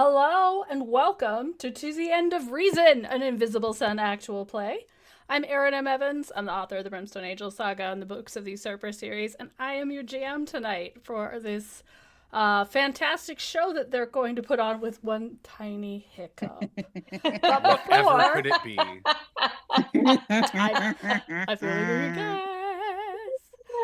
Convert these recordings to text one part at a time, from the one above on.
Hello and welcome to the End of Reason, an Invisible Sun actual play. I'm Erin M. Evans. I'm the author of the Brimstone Angel Saga and the Books of the Usurper series, and I am your GM tonight for this fantastic show that they're going to put on with one tiny hiccup. But Whatever before, could it be? I feel like you guys.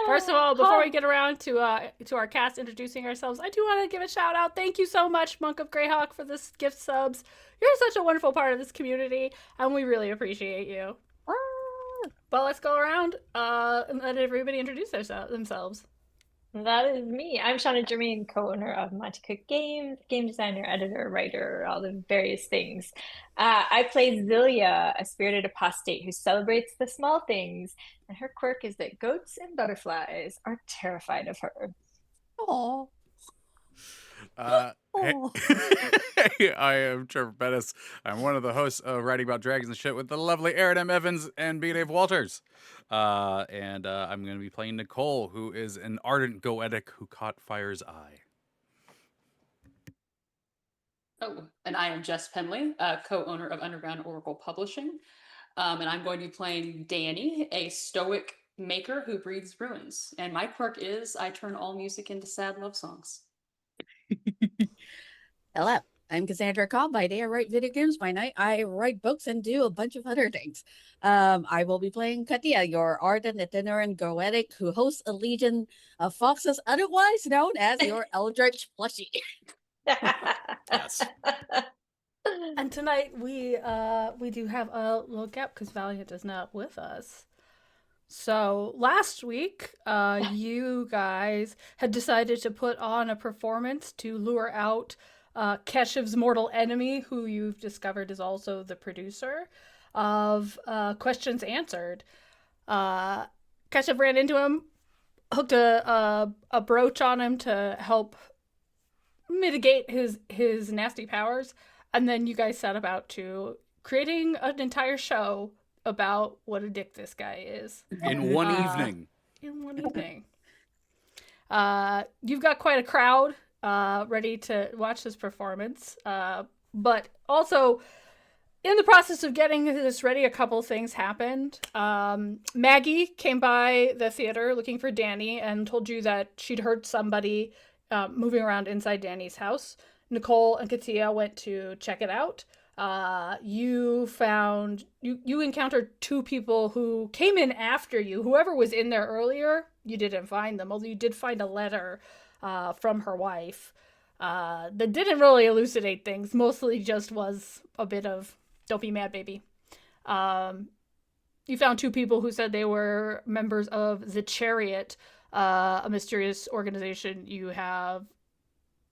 First of all, before we get around to our cast introducing ourselves, I do want to give a shout out. Thank you so much, Monk of Greyhawk, for this gift subs. You're such a wonderful part of this community, and we really appreciate you. But let's go around and let everybody introduce themselves. That is me. I'm Shauna Germain, co-owner of Monte Cook Games, game designer, editor, writer, all the various things. I play Zilia, a spirited apostate who celebrates the small things, and her quirk is that goats and butterflies are terrified of her. Oh. Hey, I am Treavor Bettis. I'm one of the hosts of Writing About Dragons and Shit with the lovely Erin M. Evans and B. Dave Walters. I'm going to be playing Nicoal, who is an ardent goetic who caught fire's eye. Oh, and I am Jess Penley, co-owner of Underground Oracle Publishing. And I'm going to be playing Danny, a stoic maker who breathes ruins. And my quirk is I turn all music into sad love songs. Hello, I'm Cassandra Cobb. By day, I write video games. By night, I write books and do a bunch of other things. I will be playing Katia, your ardent, itinerant goetic who hosts a legion of foxes, otherwise known as your Eldritch plushie. Yes. And tonight we do have a little gap because Valiant is not with us. So last week, you guys had decided to put on a performance to lure out Keshav's mortal enemy, who you've discovered is also the producer of Questions Answered. Keshav ran into him, hooked a brooch on him to help mitigate his nasty powers, and then you guys set about to creating an entire show about what a dick this guy is. In one evening. In one evening. You've got quite a crowd ready to watch this performance. But also, in the process of getting this ready, a couple things happened. Maggie came by the theater looking for Danny and told you that she'd heard somebody moving around inside Danny's house. Nicoal and Katia went to check it out. You encountered two people who came in after you. Whoever was in there earlier, you didn't find them, although you did find a letter from her wife that didn't really elucidate things, mostly just was a bit of don't be mad, baby. You found two people who said they were members of the Chariot, a mysterious organization you have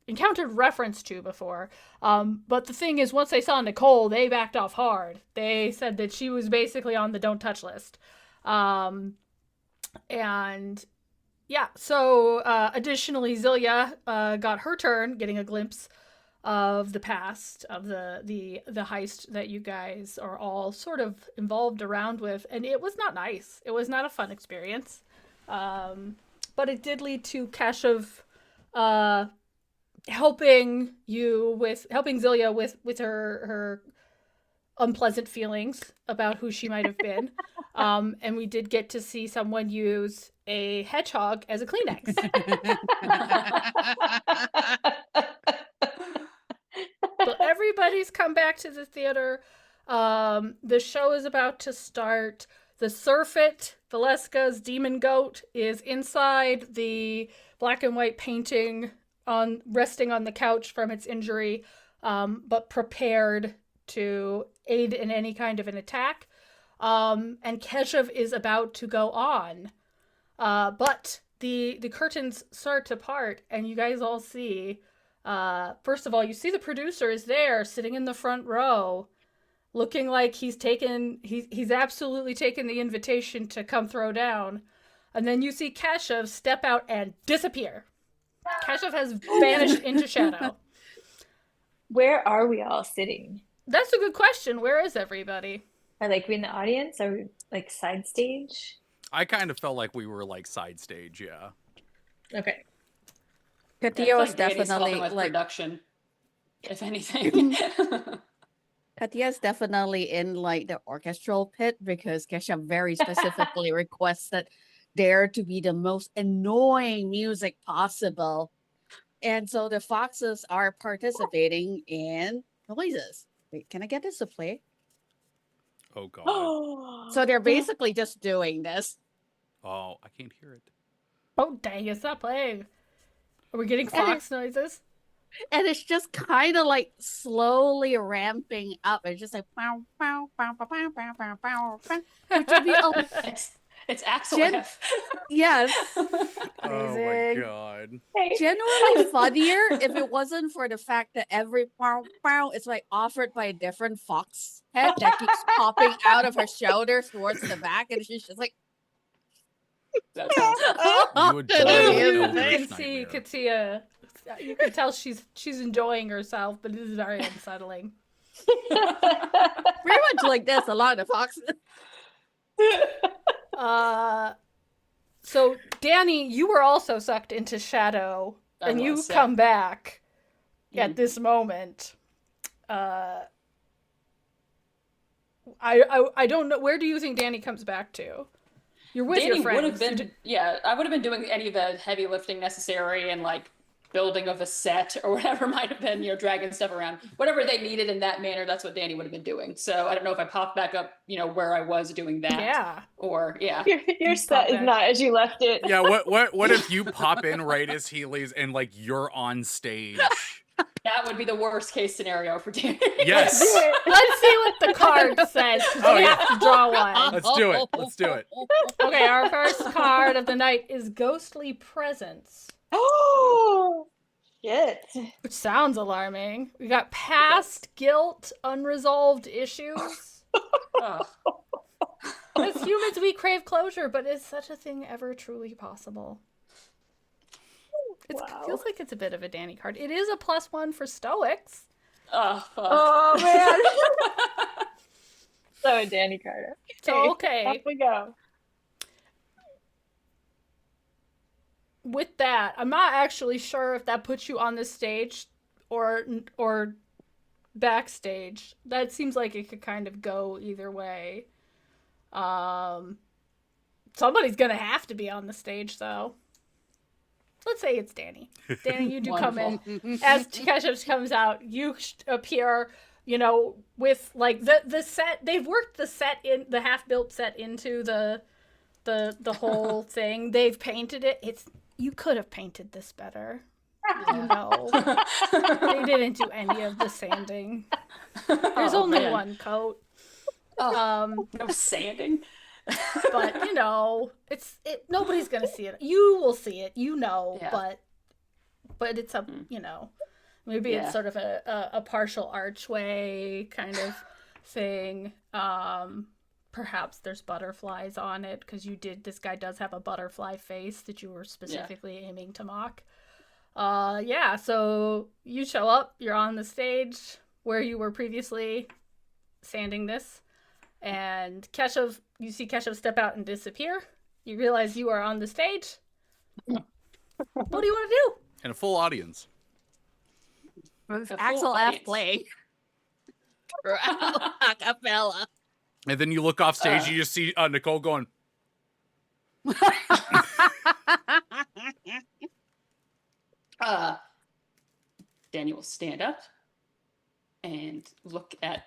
encountered reference to before. But the thing is, once they saw Nicoal, they backed off hard. They said that she was basically on the don't touch list. And yeah, so additionally, Zilia got her turn, getting a glimpse of the past of the heist that you guys are all sort of involved around with, and it was not nice. It was not a fun experience. But it did lead to Keshav helping Zilia with her unpleasant feelings about who she might have been. And we did get to see someone use a hedgehog as a Kleenex. So everybody's come back to the theater. The show is about to start. The Surfeit, Valeska's demon goat, is inside the black and white painting resting on the couch from its injury, but prepared to aid in any kind of an attack. And Keshav is about to go on. But the curtains start to part, and you guys all see, first of all, you see the producer is there, sitting in the front row, looking like he's absolutely taken the invitation to come throw down. And then you see Keshav step out and disappear. Keshav has vanished into shadow. Where are we all sitting? That's a good question. Where is everybody? Are we in the audience? Are we side stage? I kind of felt like we were side stage, yeah. Okay. Katia was Danny's helping definitely with production. if anything. Katia is definitely in like the orchestral pit because Keshav very specifically requested there to be the most annoying music possible. And so the foxes are participating in noises. Wait, can I get this to play? Oh god. So they're basically just doing this. Oh, I can't hear it. Oh, dang, it's not playing. Are we getting fox noises? And it's just kind of like slowly ramping up. It's just like pow, pow, pow, pow, pow, pow, pow, pow, pow. Which would be It's Axel Gen- F. yes, Oh my Amazing. god. generally funnier if it wasn't for the fact that every pow, pow is like offered by a different fox head that keeps popping out of her shoulders towards the back, and she's just like, That's awesome. You would totally You know You Worst can see Nightmare. Katia. You can tell she's enjoying herself, but it is very unsettling. pretty much like this. A lot of foxes. So Danny, you were also sucked into shadow, and you was, yeah. come back Mhm. at this moment. I don't know. Where do you think Danny comes back to? You're with Danny your friends. would have been, I would have been doing any of the heavy lifting necessary and like building of a set or whatever might have been, dragging stuff around, whatever they needed in that manner. That's what Danny would have been doing. So I don't know if I popped back up, where I was doing that. Yeah. Or yeah. Your set is not as you left it. Yeah, what if you pop in right as he leaves and like you're on stage? That would be the worst case scenario for Danny. Yes. Let's see what the card says, because Oh, we yeah. have to draw one. Let's do it. Let's do it. Okay, our first card of the night is Ghostly Presence, Oh, shit. which sounds alarming. We got past guilt, unresolved issues. Ugh. As humans, we crave closure, but is such a thing ever truly possible? It Wow. feels like it's a bit of a Danny card. It is a +1 for Stoics. Oh, fuck. Oh, man. So a Danny Carter. So, okay. Off we go. With that, I'm not actually sure if that puts you on the stage or backstage. That seems like it could kind of go either way. Somebody's gonna have to be on the stage, though. Let's say it's Danny. Danny, you do come in. As Keshav comes out, you appear, with like the set. They've worked the set in the half-built set into the whole thing. They've painted it. You could have painted this better. They didn't do any of the sanding. There's only man. one coat. Oh, no sanding. But nobody's gonna see it. You will see it, Yeah. but it's a maybe Yeah. it's sort of a partial archway kind of thing. Perhaps there's butterflies on it because this guy does have a butterfly face that you were specifically aiming to mock. So you show up, you're on the stage where you were previously sanding this, and you see Keshav step out and disappear. You realize you are on the stage. What do you want to do? And a full audience. With A full Axel F audience. playing. Acapella. And then you look off stage, you just see Nicoal going, Danny will stand up and look at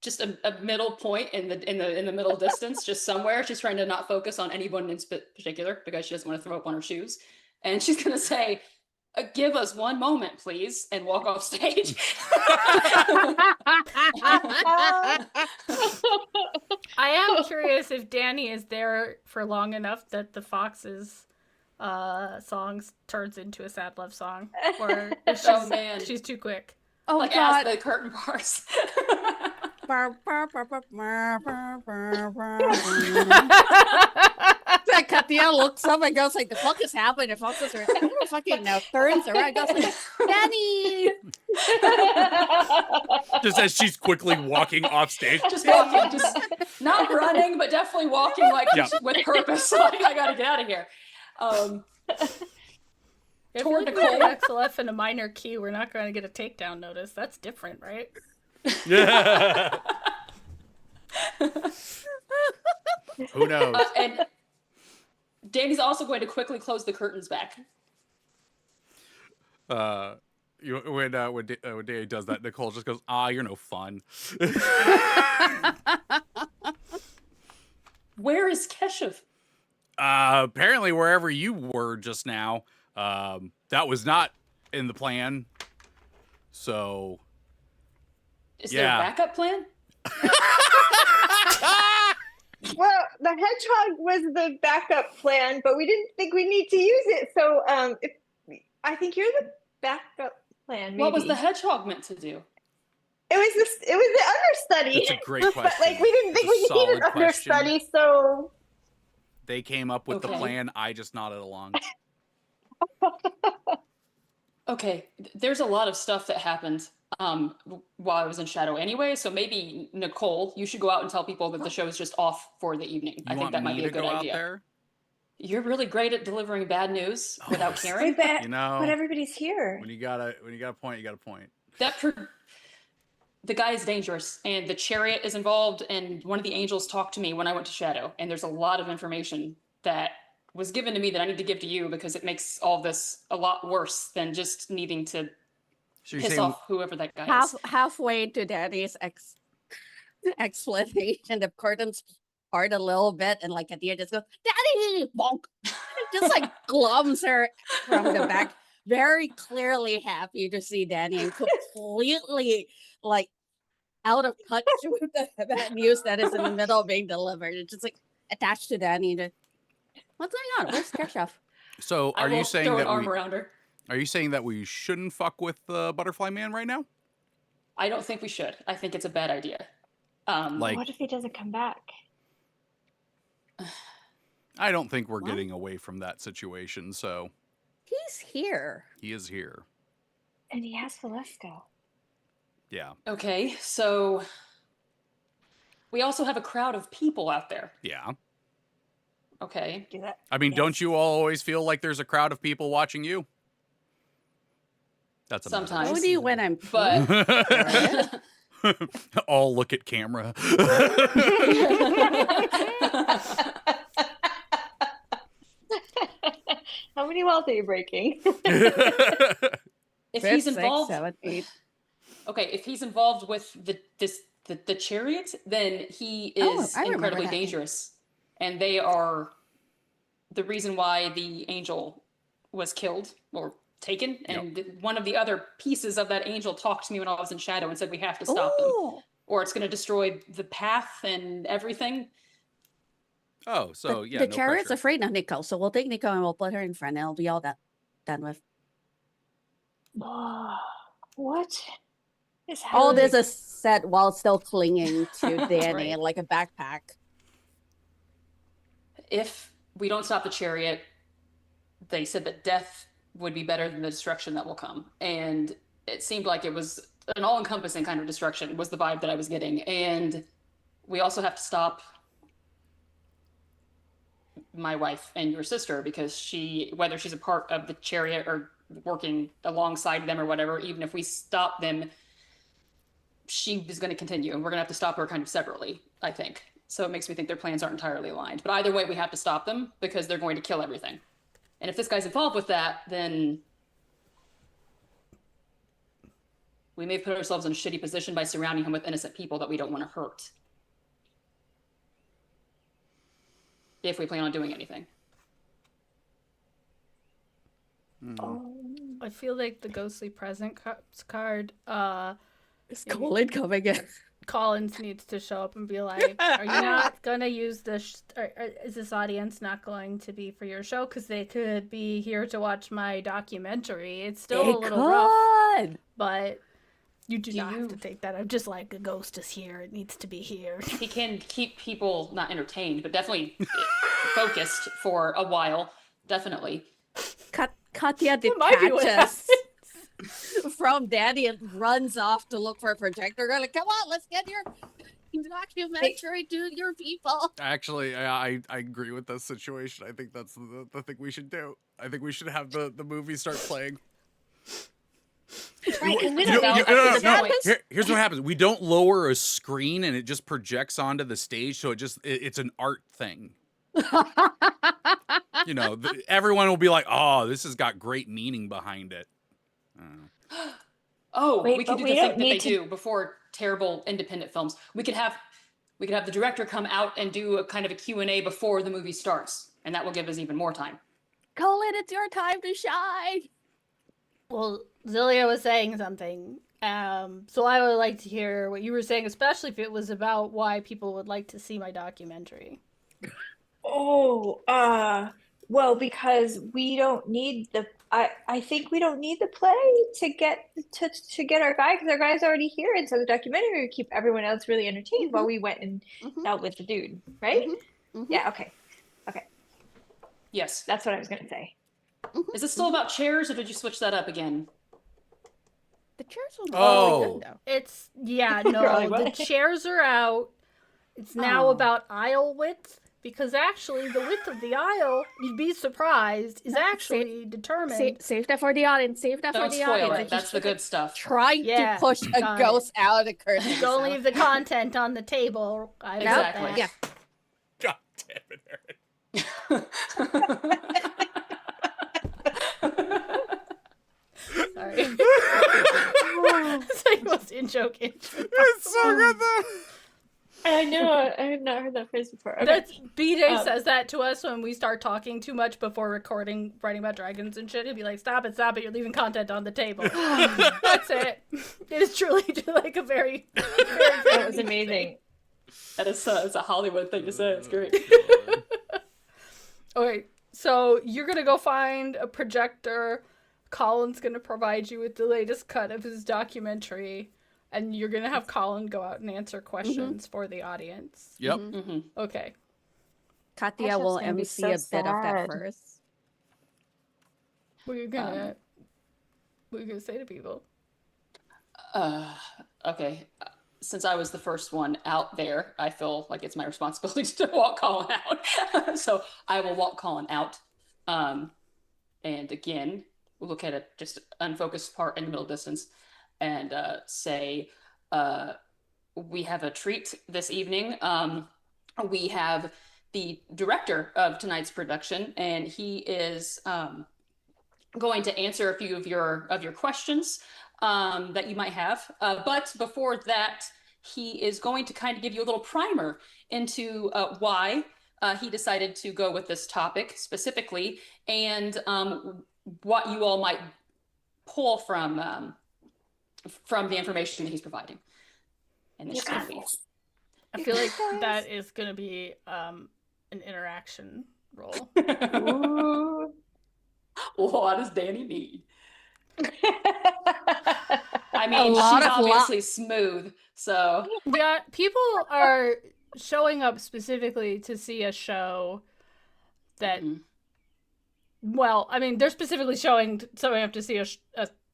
just a middle point in the middle distance, just somewhere. She's trying to not focus on anyone in particular because she doesn't want to throw up on her shoes. And she's gonna say, "Give us one moment, please," and walk off stage. I am curious if Danny is there for long enough that the Fox's songs turns into a sad love song, or if Oh, man. she's too quick. Oh Like God. as the curtain bars. Like Katia looks up and goes like, "The fuck is happening?" The foxes are fucking now turns around, goes like, "Danny." just as she's quickly walking off stage. Just walking, just not running, but definitely walking like Yeah. with purpose. Like I gotta get out of here. If toward you Nicoal. put XLF in a minor key, we're not going to get a takedown notice. That's different, right? Yeah. Who knows? And Danny's also going to quickly close the curtains back. When Danny does that, Nicoal just goes, you're no fun. Where is Keshav? Apparently wherever you were just now, that was not in the plan. So Is there a backup plan? Well, the hedgehog was the backup plan, but we didn't think we need to use it. So I think you're the backup plan. Maybe. What was the hedgehog meant to do? It was the understudy. That's a great question. But we didn't think we needed an understudy, so they came up with the Okay. plan. I just nodded along. Okay, there's a lot of stuff that happened while I was in Shadow anyway, so maybe, Nicoal, you should go out and tell people that the show is just off for the evening. I think that might be a good idea. Out there? You're really great at delivering bad news without caring. You know, but everybody's here. when you got a point, you got a point. The guy is dangerous, and the chariot is involved, and one of the angels talked to me when I went to Shadow, and there's a lot of information that was given to me that I need to give to you because it makes all this a lot worse than just needing to So you're piss saying off whoever that guy is. Halfway to Danny's explanation, the curtains part a little bit, and like at the end, just goes, "Daddy!" bonk, just like glums her from the back. Very clearly happy to see Danny and completely like out of touch with the bad news that is in the middle of being delivered. It's just like attached to Danny. What's going on? Where's Keshav? So I are will you saying throw that an arm around her? Are you saying that we shouldn't fuck with the Butterfly Man right now? I don't think we should. I think it's a bad idea. Like, What if he doesn't come back? I don't think we're What? getting away from that situation. So He's here. he is here. And he has Valesco. Yeah. Okay, so we also have a crowd of people out there. Yeah. Okay. Do that. I mean, Yes. don't you all always feel like there's a crowd of people watching you? That's a message. Sometimes. Only when I'm But all look at camera. How many walls are you breaking? if Fifth, he's involved, sixth, seventh, eighth. okay, if he's involved with the chariot, then he Oh, is I remember incredibly that. dangerous, and they are the reason why the angel was killed or taken. And one of the other pieces of that angel talked to me when I was in Shadow and said we have to stop them, Oh, or it's going to destroy the path and everything. Oh, so the, yeah, the no chariot's pressure. afraid of Nico, so we'll take Nico and we'll put her in front, and it'll be all done with. What is All happening? this is said while still clinging to Danny Right. like a backpack. If we don't stop the chariot, they said that death would be better than the destruction that will come. And it seemed like it was an all-encompassing kind of destruction was the vibe that I was getting. And we also have to stop my wife and your sister because whether she's a part of the chariot or working alongside them or whatever, even if we stop them, she is going to continue, and we're going to have to stop her kind of separately, I think. So it makes me think their plans aren't entirely aligned. But either way, we have to stop them because they're going to kill everything. And if this guy's involved with that, then we may put ourselves in a shitty position by surrounding him with innocent people that we don't want to hurt. If we plan on doing anything. I feel like the ghostly present card, Is Colin coming in? Collins needs to show up and be like, are you not going to use this, or is this audience not going to be for your show? Because they could be here to watch my documentary. It's still a little rough, but you do not have to take that. I'm just like, a ghost is here. It needs to be here. He can keep people not entertained, but definitely focused for a while. Definitely. Katya might be what detaches from Danny and runs off to look for a projector. We're like, come on, let's get documentary to your people. Actually, I agree with this situation. I think that's the thing we should do. I think we should have the movie start playing. Right, 'cause we You- don't you- know. no. Here's what happens. We don't lower a screen and it just projects onto the stage, so it's an art thing. You know, everyone will be like, "Oh, this has got great meaning behind it." Oh, Wait, we could but do we the don't thing that they need to- do before terrible independent films. We could have the director come out and do a kind of a Q&A before the movie starts, and that will give us even more time. Colin, it's your time to shine. Well, Zilia was saying something. So I would like to hear what you were saying, especially if it was about why people would like to see my documentary. Oh, well, because we don't need I think we don't need the play to get our guy, because our guy's already here, and so the documentary would keep everyone else really entertained while we went and dealt with the dude, right? Yeah, okay. Yes. That's what I was gonna say. Is it still about chairs, or did you switch that up again? The chairs will Oh. really good, though. It's, yeah, You're no, like, the "What?" chairs are out. It's now Oh. about aisle width, because actually the width of the aisle, you'd be surprised, is actually determined. Save that for the audience. Save that Don't for the spoil audience. it. That's the good stuff. Trying Yeah, to push a got ghost out of the curtain. Don't leave the content on the table. I know Exactly. that. Yeah. God damn it, Aaron. Sorry. It's like the most in-joke intro. It's so good though. I know, I have not heard that phrase before. Okay. That's B-Day Um, says that to us when we start talking too much before recording, writing about dragons and shit. He'll be like, stop it, you're leaving content on the table. That's it. It is truly like a very, That was amazing. That is it's a Hollywood thing to say. It's great. Okay, so you're gonna go find a projector. Colin's gonna provide you with the latest cut of his documentary, and you're gonna have Colin go out and answer questions for the audience. Yep. Mhm. Okay. Katya Keshav's will gonna be MC so a bit of that sad. first. What are you gonna say to people? Okay. Since I was the first one out there, I feel like it's my responsibility to walk Colin out. So I will walk Colin out. And again, we'll look at a just unfocused part in the middle distance and say, we have a treat this evening. We have the director of tonight's production, and he is going to answer a few of your questions that you might have. But before that, he is going to kind of give you a little primer into why he decided to go with this topic specifically, and what you all might pull from the information that he's providing. And this movie. I feel like that is gonna be an interaction role. Ooh. What does Danny need? I A mean, lot she's of obviously smooth, so Yeah, people are showing up specifically to see a show that. Mhm. Well, I mean, they're specifically showing up to see a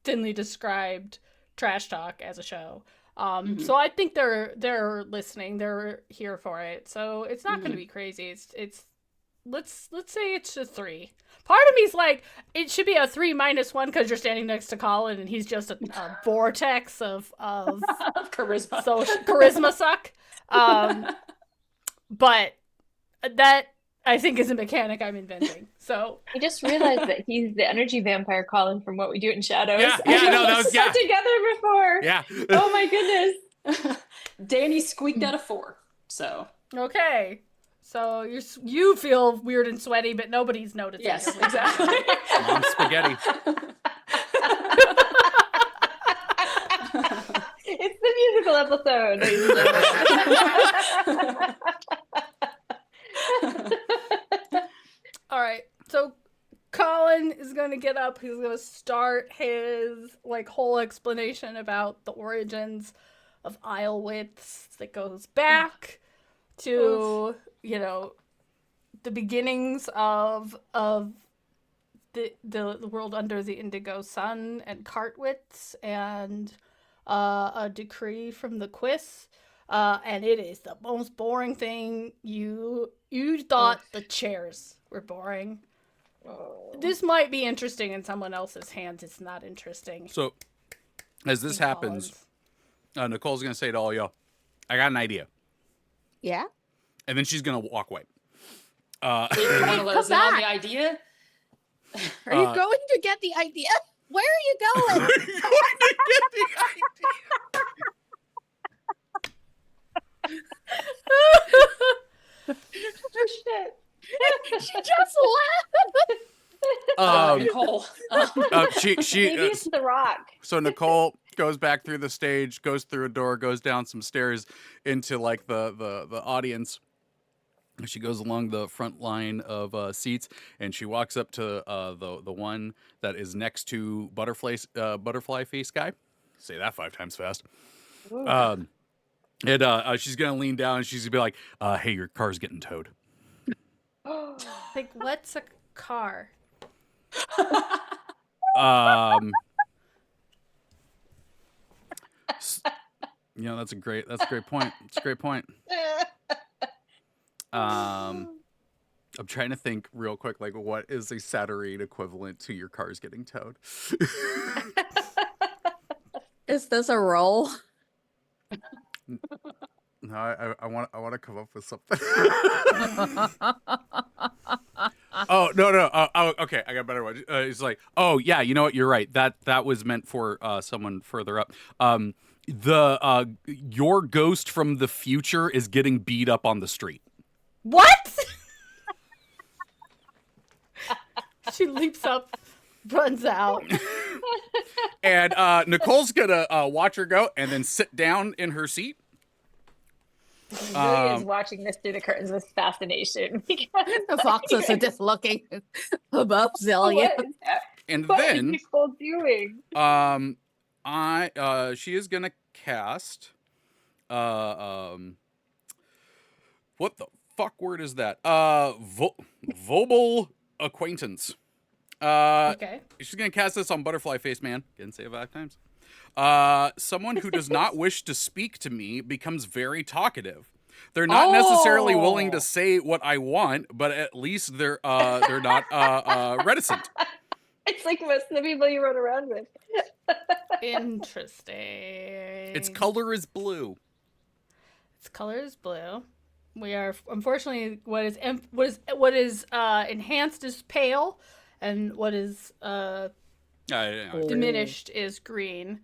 thinly described trash talk as a show. So I think they're listening. They're here for it. So it's not going to be crazy. It's let's say it's a 3. Part of me's like it should be a 3-1 because you're standing next to Colin and he's just a vortex of charisma. charisma suck. But that I think is a mechanic I'm inventing. So I just realized that he's the energy vampire Colin from What We Do in Shadows. Yeah, I no, that never was put together before. Yeah. Oh my goodness. Danny squeaked out a 4. So okay. So you feel weird and sweaty, but nobody's noticing. yes, You're like, exactly. Mom spaghetti. It's the musical episode, ladies and gentlemen. All right. So Colin is going to get up. He's going to start his whole explanation about the origins of aisle widths that goes back to, the beginnings of the world under the indigo sun and cart widths and a decree from the Quiz. and it is the most boring thing. You thought the chairs were boring. This might be interesting in someone else's hands. It's not interesting. So, as this happens, Nicole's going to say to all y'all, I got an idea. Yeah? And then she's going to walk away. You want to let us in on the idea? Are you going to get the idea? Where are you going? Going to get the Oh, shit. She just laughed. Nicole. She Maybe it's the rock. So Nicoal goes back through the stage, goes through a door, goes down some stairs into like the audience. She goes along the front line of seats, and she walks up to the one that is next to butterfly face guy. Say that 5 times fast. And she's gonna lean down and she's gonna be like, "Hey, your car's getting towed." Like, what's a car? That's a great point. It's a great point. I'm trying to think real quick, like, what is a Saturday equivalent to your car's getting towed? Is this a roll? No, I want to come up with something. Oh no! Okay, I got a better one. It's like, oh yeah, you know what? You're right. That was meant for someone further up. Your ghost from the future is getting beat up on the street. What? She leaps up, runs out. And Nicole's gonna watch her go, and then sit down in her seat. Julia is watching this through the curtains with fascination. The foxes are just looking above Zelia. And What then is Nicole doing? she is gonna cast what the fuck word is that? Vobal Acquaintance. Okay. She's gonna cast this on Butterfly Face Man. Didn't say it 5 times. Someone who does not wish to speak to me becomes very talkative. They're not necessarily willing to say what I want, but at least they're not reticent. It's like most of the people you run around with. Interesting. Its color is blue. Its color is blue. We are unfortunately what is enhanced is pale, and what is diminished is green.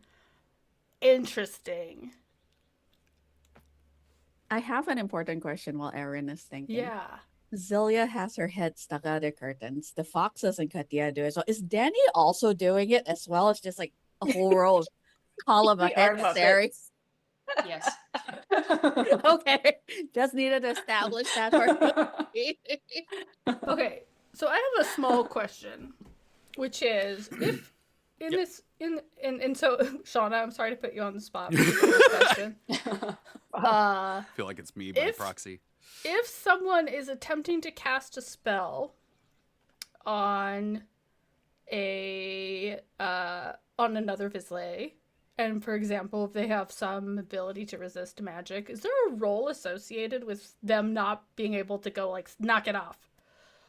Interesting. I have an important question while Erin is thinking. Yeah. Zelia has her head stuck out of the curtains. The foxes and Katia do it. So is Danny also doing it as well? It's just like a whole row of column of We are head series. Yes. Okay. Just needed to establish that for me. Okay. So I have a small question, which is if in this and so Shauna, I'm sorry to put you on the spot with this question. I feel like it's me by if- proxy. If someone is attempting to cast a spell on another vislae, and for example, if they have some ability to resist magic, is there a roll associated with them not being able to go like knock it off?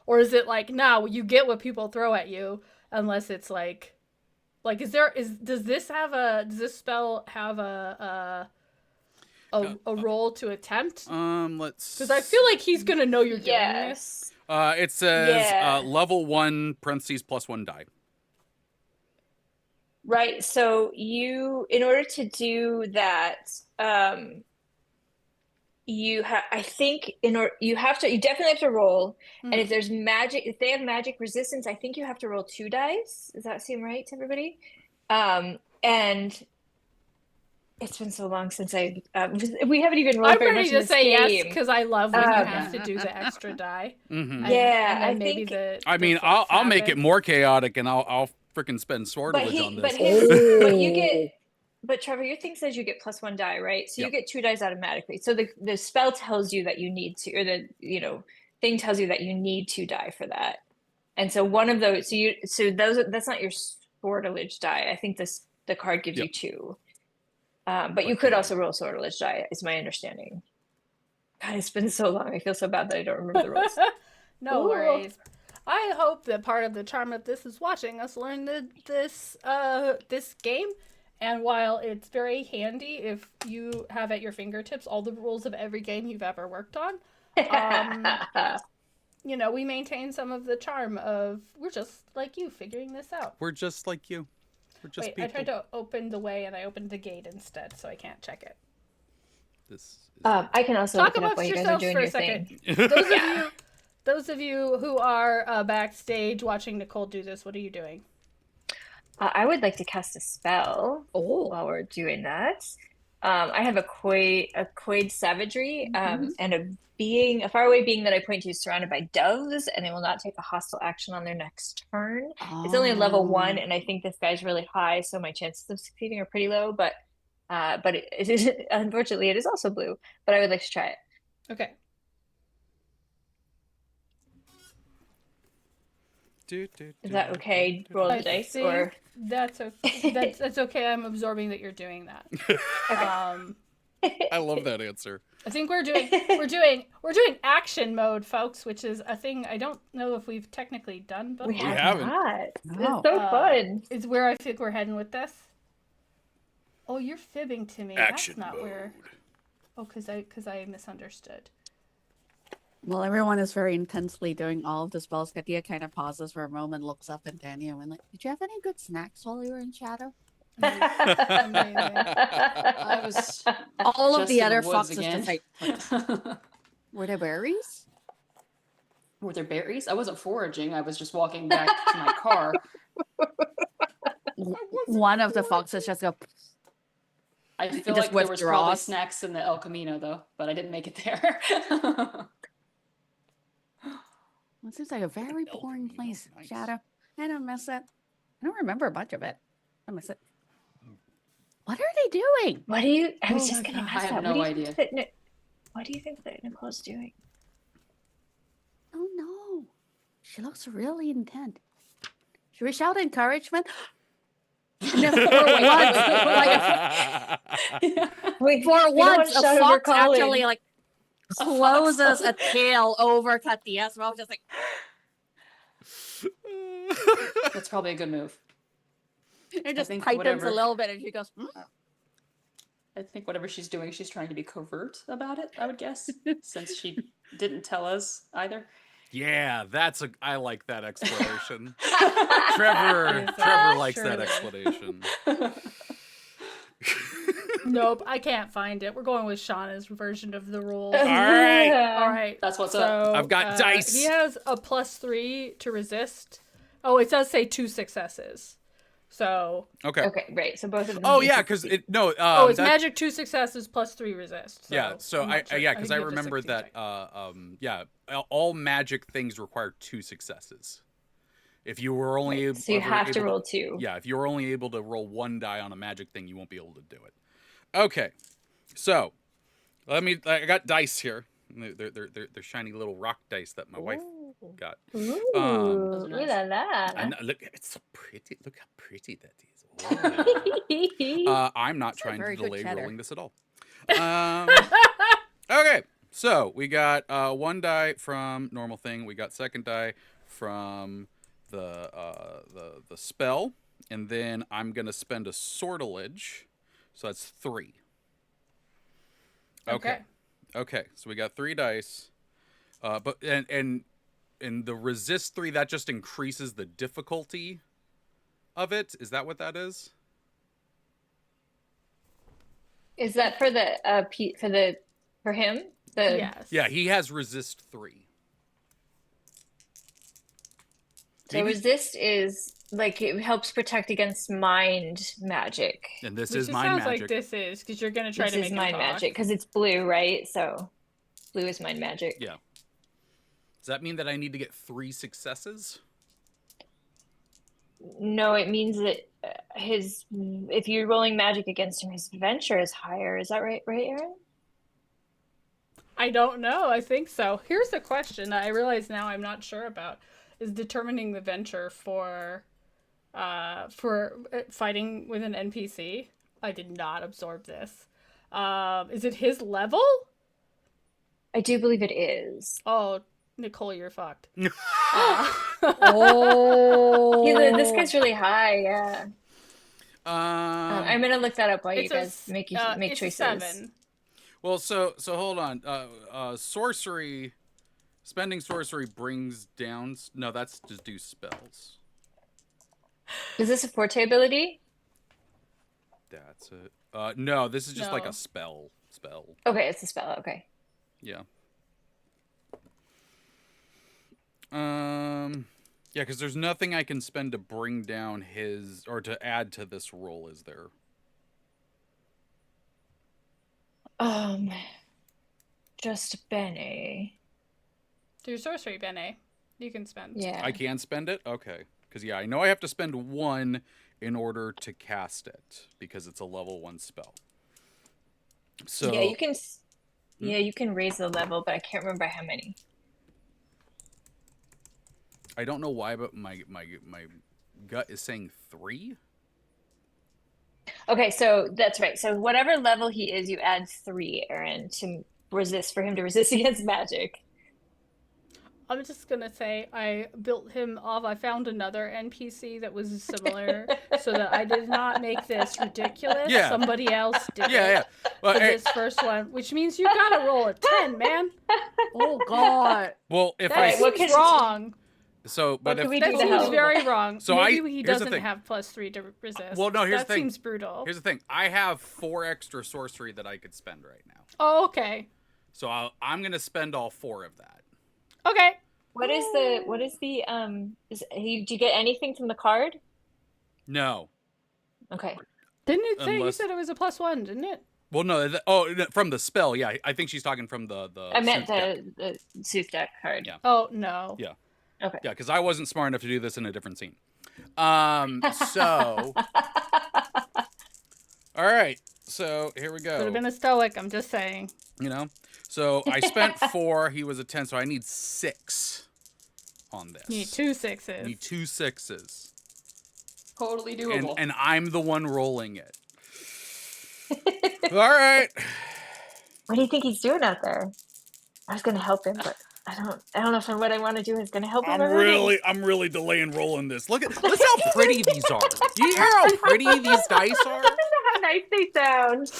Or is it like, no, you get what people throw at you unless it's like does this spell have a roll to attempt? Let's. Because I feel like he's gonna know you're doing this. Yes. It says Yeah. level 1 parentheses +1 die. Right. So in order to do that, you definitely have to roll. And if there's magic, if they have magic resistance, I think you have to roll 2 dice. Does that seem right to everybody? And it's been so long since we haven't even rolled I'm very ready much in to this say yes game. because I love when you Um, have to do the extra die. Mm-hmm. Yeah, and then I maybe think- I'll make it more chaotic, and I'll freaking spend swordelage on this. But Trevor, your thing says you get +1 die, right? So you Yep. get 2 dice automatically. So the spell tells you that you need to, or the thing tells you that you need 2 die for that. And so one of those, that's not your swordelage die. I think the card gives you Yep. 2. But you could also roll sortilege die, is my understanding. God, it's been so long. I feel so bad that I don't remember the rules. No Ooh. worries. I hope that part of the charm of this is watching us learn this game. And while it's very handy if you have at your fingertips all the rules of every game you've ever worked on, you know, we maintain some of the charm of we're just like you figuring this out. We're just like you. We're just Wait, people. I tried to open the way and I opened the gate instead, so I can't check it. This is I can also Talk look it up amongst while you guys are yourselves doing for a your second. thing. Those of you who are backstage watching Nicoal do this, what are you doing? I would like to cast a spell while we're doing that. I have a Quaid Savagery, and a faraway being that I point to is surrounded by doves, and they will not take a hostile action on their next turn. It's only level 1, and I think this guy's really high, so my chances of succeeding are pretty low. But it is, unfortunately, it is also blue. But I would like to try it. Okay. Is that okay? Roll the dice, or that's okay. That's okay. I'm absorbing that you're doing that. I love that answer. I think we're doing action mode, folks, which is a thing I don't know if we've technically done before. We haven't. No. It's so fun. Is where I think we're heading with this. Oh, you're fibbing to me. Action That's not mode. where. Oh, because I misunderstood. Well, everyone is very intensely doing all of the spells. Katia kind of pauses for a moment, looks up at Daniel, and like, "Did you have any good snacks while you were in shadow?" Amazing. I was All of just the in other woods foxes again. just like, were there berries? Were there berries? I wasn't foraging. I was just walking back to my car. One of the foxes just go. I feel just like there was probably withdraws. snacks in the El Camino, though, but I didn't make it there. It seems like a very boring place, Shadow. I don't miss it. I don't remember much of it. I miss it. What are they doing? What do you? I was Oh just my gonna God. ask I have that. no What do you idea. think that what do you think that Nicole's doing? Oh no. She looks really intent. Should we shout encouragement? No, for once, Wait, for we don't once, want to a shout over fox Colin. actually like A fox. closes a tail over Katia's mouth, just like That's probably a good move. it just think tightens whatever- a little bit, and she goes, "Hmm." I think whatever she's doing, she's trying to be covert about it, I would guess, since she didn't tell us either. Yeah, I like that explanation. Is Trevor that likes that true? explanation. Nope, I can't find it. We're going with Shauna's version of the rules. All right. All right. That's what's so, up. I've got dice. He has a +3 to resist. Oh, it does say 2 successes. So. Okay. Okay, right. So both of them. Oh need yeah, to because succeed. it's magic 2 successes +3 resist. So yeah. So I'm not sure. because think I you have to remember succeed, that. right? All magic things require 2 successes. If you were only able, So you have to roll 2. Yeah, if you were only able to roll 1 die on a magic thing, you won't be able to do it. Okay, so I got dice here. They're shiny little rock dice that my wife got. Ooh, Those are ooh nice. la la. And look, it's so pretty. Look how pretty that is. Oh. I'm not That's a trying to very good delay cheddar. rolling this at all. Okay, so we got 1 die from normal thing. We got 2nd die from the spell, and then I'm gonna spend a sortilege, so that's 3. Okay, so we got 3 dice, but and the resist 3, that just increases the difficulty of it. Is that what that is? Is that for the for him? Yes. Yeah, he has resist 3. So Maybe- resist is like it helps protect against mind magic. And this Which is it mind sounds magic. like this is because you're gonna try This to is make him mind talk. magic because it's blue, right? So blue is mind magic. Yeah. Does that mean that I need to get 3 successes? No, it means that if you're rolling magic against him, his adventure is higher. Is that right, Aaron? I don't know. I think so. Here's the question that I realize now I'm not sure about: is determining the venture for fighting with an NPC. I did not absorb this. Is it his level? I do believe it is. Oh, Nicole, you're fucked. Oh. This guy's really high, yeah. Um, I'm gonna look that up while you It's a guys s- make it's a choices. 7. well, so hold on. Sorcery, spending sorcery brings down. No, that's just do spells. Is this a forte ability? That's it. No, this is just like No. a spell. Okay, it's a spell. Okay. Yeah. Yeah, because there's nothing I can spend to bring down his or to add to this roll, is there? Just Benny. Through sorcery, Bene. You can spend. Yeah. I can spend it? Okay. Because, yeah, I know I have to spend 1 in order to cast it because it's a level 1 spell. So, Yeah, you can. Yeah, you can raise the level, but I can't remember how many. I don't know why, but my gut is saying 3. Okay, so that's right. So whatever level he is, you add 3, Aaron, to resist for him to resist against magic. I'm just gonna say I built him off. I found another NPC that was similar, so that I did not make this ridiculous. Yeah. Somebody else did Yeah. it Well, for hey, this first one, which means you gotta roll a 10, man. Oh God. well, if That I Alright, what seems can- wrong. so, but can if we That do to seems help? very wrong. So Maybe here's he the doesn't thing. have +3 to resist. Well, no, here's that the thing. seems brutal. Here's the thing. I have 4 extra sorcery that I could spend right now. Oh, okay. So I'm gonna spend all 4 of that. Okay. What is the do you get anything from the card? No. Okay. Didn't it say you Unless- said it was a +1, didn't it? Well, no. From the spell. Yeah, I think she's talking from the. I meant suit deck. the Sooth deck card. Yeah. Oh, no. Yeah. Okay. Yeah, because I wasn't smart enough to do this in a different scene. So. All right. So here we go. Could have been a stoic, I'm just saying. You know. So I spent 4. He was a 10. So I need 6 on this. You need 2 6s. I need 2 6s. Totally doable. And I'm the one rolling it. All right. What do you think he's doing out there? I was gonna help him, but I don't know if what I want to do is gonna help him. I'm really delaying rolling this. Listen how pretty these are. You hear how pretty these dice are? How nice they sound.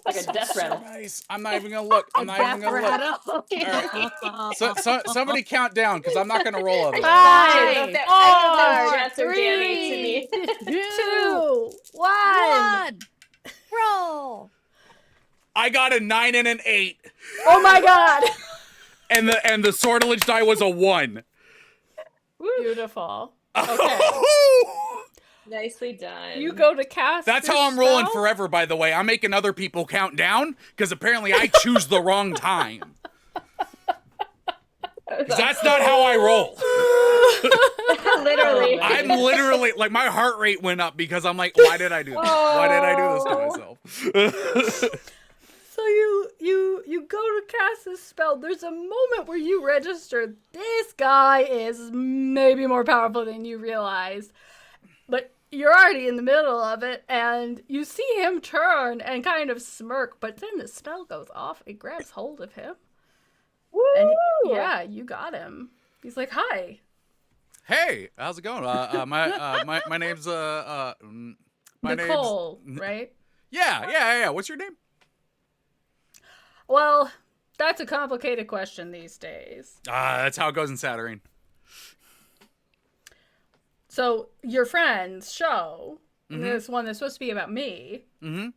Like a death rattle. Nice. I'm not even gonna look. I'm not even gonna look. look. So somebody count down because I'm not gonna roll otherwise. I don't know if that- I don't know if Four, that's organic to me. 2, 1. Roll. I got a 9 and an 8, Oh my god. and the sortilege die was a 1. Beautiful. Okay. Nicely done. You go to cast. That's this how I'm rolling spell? forever. By the way, I'm making other people count down because apparently I choose the wrong time. 'Cause that's not how I roll. Literally. I'm literally like my heart rate went up because I'm like, why did I do this? Why did I do this to myself? So you go to cast this spell. There's a moment where you register this guy is maybe more powerful than you realized, but you're already in the middle of it, and you see him turn and kind of smirk. But then the spell goes off. It grabs hold of him, and yeah, you got him. He's like, "Hi." Hey, how's it going? My name's my Nicoal, name's right? Yeah. What's your name? Well, that's a complicated question these days. That's how it goes in Saturnine. So your friend's show, Mhm. this one that's supposed to be about me, Mm-hmm.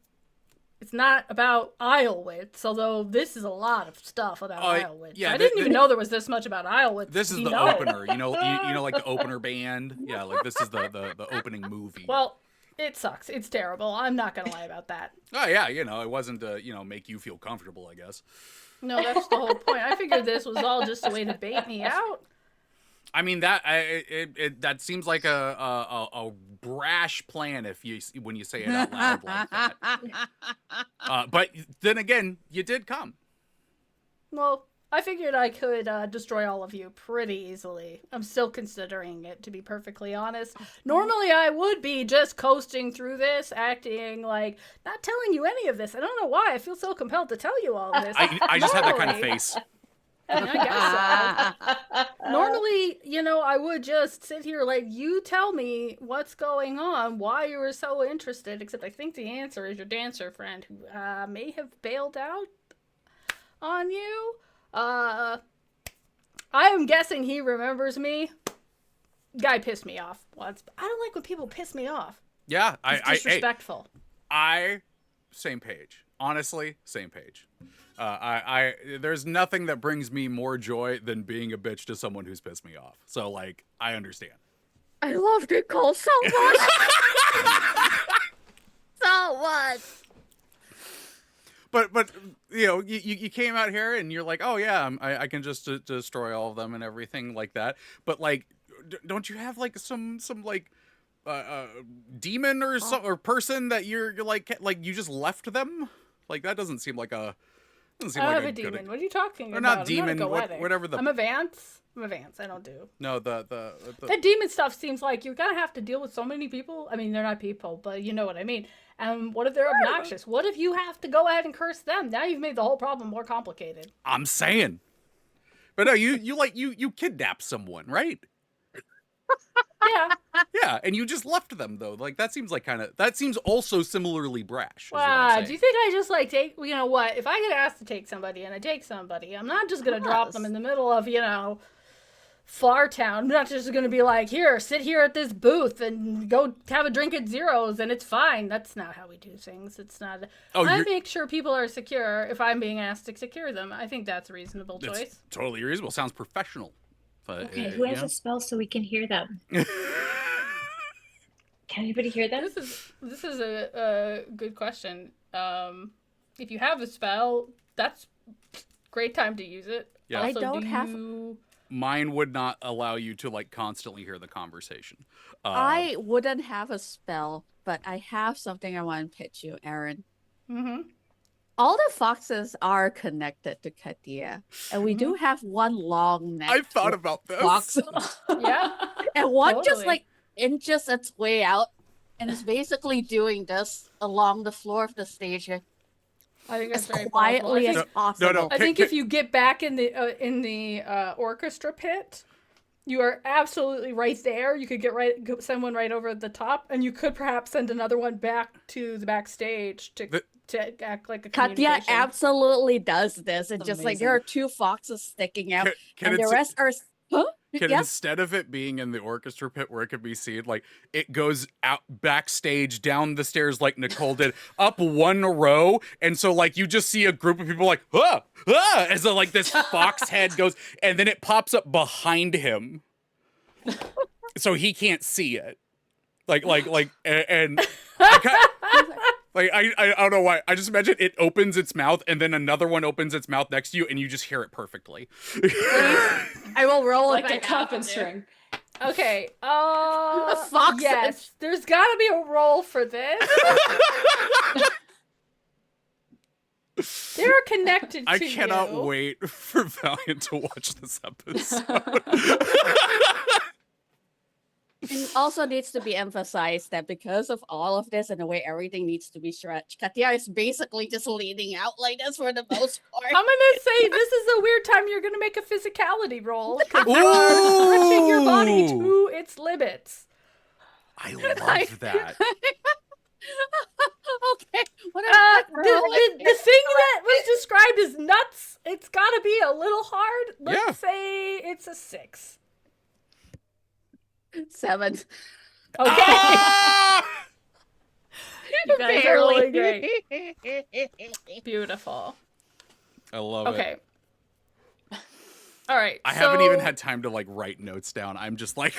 it's not about Islewitz, although this is a lot of stuff about Islewitz. yeah, I didn't even know there was this much about Islewitz. This is You the know. opener. You know, like the opener band. Yeah, like this is the opening movie. Well, it sucks. It's terrible. I'm not gonna lie about that. Oh yeah, it wasn't to make you feel comfortable, I guess. No, that's the whole point. I figured this was all just a way to bait me out. I mean that seems like a brash plan when you say it out loud like that. But then again, you did come. Well, I figured I could destroy all of you pretty easily. I'm still considering it, to be perfectly honest. Normally, I would be just coasting through this, acting like not telling you any of this. I don't know why. I feel so compelled to tell you all of this. I just have that kind of Normally- face. I guess so. Normally, I would just sit here like, you tell me what's going on, why you were so interested, except I think the answer is your dancer friend who may have bailed out on you. I am guessing he remembers me. Guy pissed me off once. But I don't like when people piss me off. Yeah, It's disrespectful. Same page. Honestly, same page. There's nothing that brings me more joy than being a bitch to someone who's pissed me off. So, like, I understand. I love Nicoal so much. So much. But you came out here and you're like, oh yeah, I can just destroy all of them and everything like that. But like, don't you have like some like demon or or person that you're like you just left them? Like that doesn't seem like a. Doesn't seem I like have a a demon. good. What are you talking Or about? not demon, I'm not a goetic. whatever the. I'm a Vance. I don't do. No, the That demon stuff seems like you're gonna have to deal with so many people. I mean, they're not people, but you know what I mean. And what if they're obnoxious? What if you have to go ahead and curse them? Now you've made the whole problem more complicated. I'm saying. But no, you kidnapped someone, right? Yeah. Yeah, and you just left them though. Like that seems also similarly brash. is what I'm Wow. saying. Do you think I just like take? You know what? If I get asked to take somebody and I take somebody, I'm not just gonna drop them in the middle of Fartown. I'm not just gonna be like, here, sit here at this booth and go have a drink at Zero's and it's fine. That's not how we do things. It's not. I make sure people are secure if I'm being asked to secure them. I think that's a reasonable choice. It's totally reasonable. Sounds professional. But, Okay, who has a spell so we can hear them? Can anybody hear them? This is a good question. If you have a spell, that's great time to use it. Yeah. Also, I don't have. Mine would not allow you to like constantly hear the conversation. I wouldn't have a spell, but I have something I want to pitch you, Aaron. Mm-hmm. All the foxes are connected to Katia, and we do have one long neck. I thought about this. fox, Yeah. and one just Totally. like inches its way out, and is basically doing this along the floor of the stage I think as that's very quietly possible. as possible. no. I think if you get back in the orchestra pit, you are absolutely right there. You could send one right over the top, and you could perhaps send another one back to the backstage to act like a Katia communication. absolutely does this. It's just like there are Amazing. two foxes sticking out, Can and the it- rest are. Huh? Can Yes. instead of it being in the orchestra pit where it could be seen, like it goes out backstage down the stairs like Nicoal did, up one row, and so like you just see a group of people like as though like this fox head goes, and then it pops up behind him, so he can't see it. And I don't know why. I just imagine it opens its mouth and then another one opens its mouth next to you and you just hear it perfectly. I will roll Like if I a have cup and to. string. Okay. Foxes. Yes, there's got to be a role for this. They're connected to I cannot you. wait for Valiant to watch this episode. It also needs to be emphasized that because of all of this and the way everything needs to be stretched, Katia is basically just leaning out like this for the most part. I'm gonna say this is a weird time you're gonna make a physicality roll because you are stretching your body to its limits. I love that. Okay. What The thing that was described as nuts, it's gotta be a little hard. Let's Yeah. say it's a 6. 7. Okay. Ah! You guys are really great. Beautiful. I love it. Okay. All right. I haven't even so- had time to like write notes down. I'm just like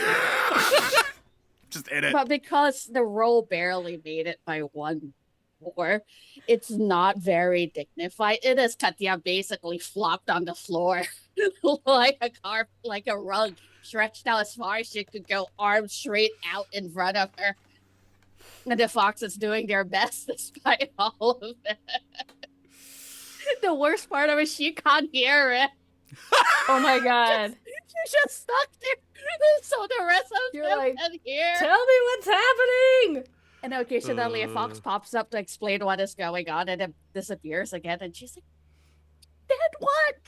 just in it. But because the roll barely made it by 1 more, it's not very dignified. It is Katia basically flopped on the floor like a rug, stretched out as far as she could go, arms straight out in front of her. And the fox is doing their best despite all of it. The worst part of it, she can't hear it. Oh my god. She's just stuck there. So the rest of You're them like, can hear. Tell me what's happening. And occasionally a fox pops up to explain what is going on and then disappears again. And she's like, Dad, what?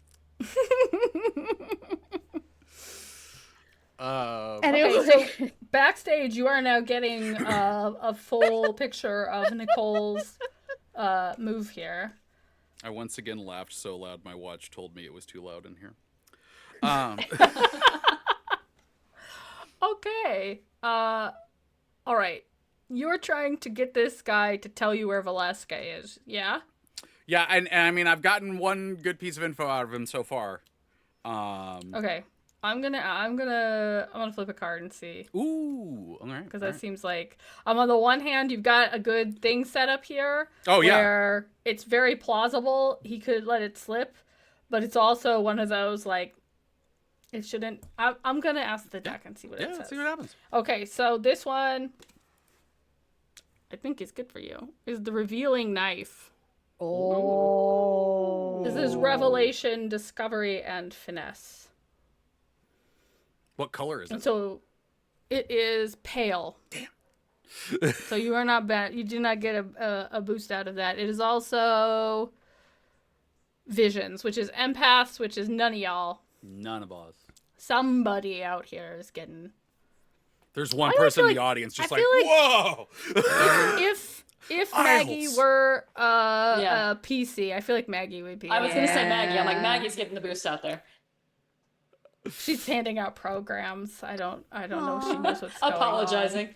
Okay, so backstage, you are now getting a full picture of Nicoal's move here. I once again laughed so loud my watch told me it was too loud in here. Okay. All right. You're trying to get this guy to tell you where Velasca is, yeah? Yeah, and I mean, I've gotten one good piece of info out of him so far. Okay. I'm gonna flip a card and see. Ooh, all right. Because that seems like, on the one hand, you've got a good thing set up here. Oh, yeah. Where it's very plausible he could let it slip, but it's also one of those, like, it shouldn't. I'm gonna ask the deck and see what it says. Let's see what happens. Okay, so this one, I think is good for you, is the revealing knife. Oh. This is revelation, discovery, and finesse. What color is And it? so it is pale. Damn. So you are not bad. You do not get a boost out of that. It is also visions, which is empaths, which is none of y'all. None of us. Somebody out here is getting. There's one I person feel in the like- audience just I like, feel whoa! If Maggie Idols. were Yeah. a PC, I feel like Maggie would be. I was gonna say Yeah. Maggie. I'm like, Maggie's getting the boost out there. She's handing out programs. I don't know if she knows what's going on. Apologizing.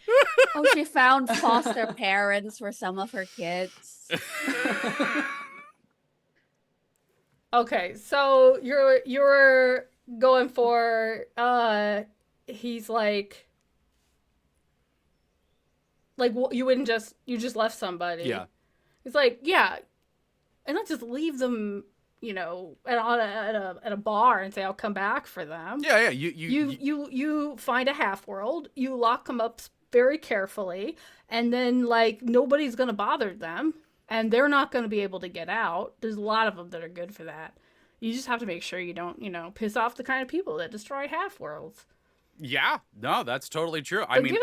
Oh, she found foster parents for some of her kids. Okay, so you're going for he's like you wouldn't you just left somebody. Yeah. He's like, yeah, and not just leave them, at a bar and say I'll come back for them. Yeah. You find a half world, you lock them up very carefully, and then like nobody's gonna bother them, and they're not gonna be able to get out. There's a lot of them that are good for that. You just have to make sure you don't, piss off the kind of people that destroy half worlds. Yeah. No, that's totally true. I But mean,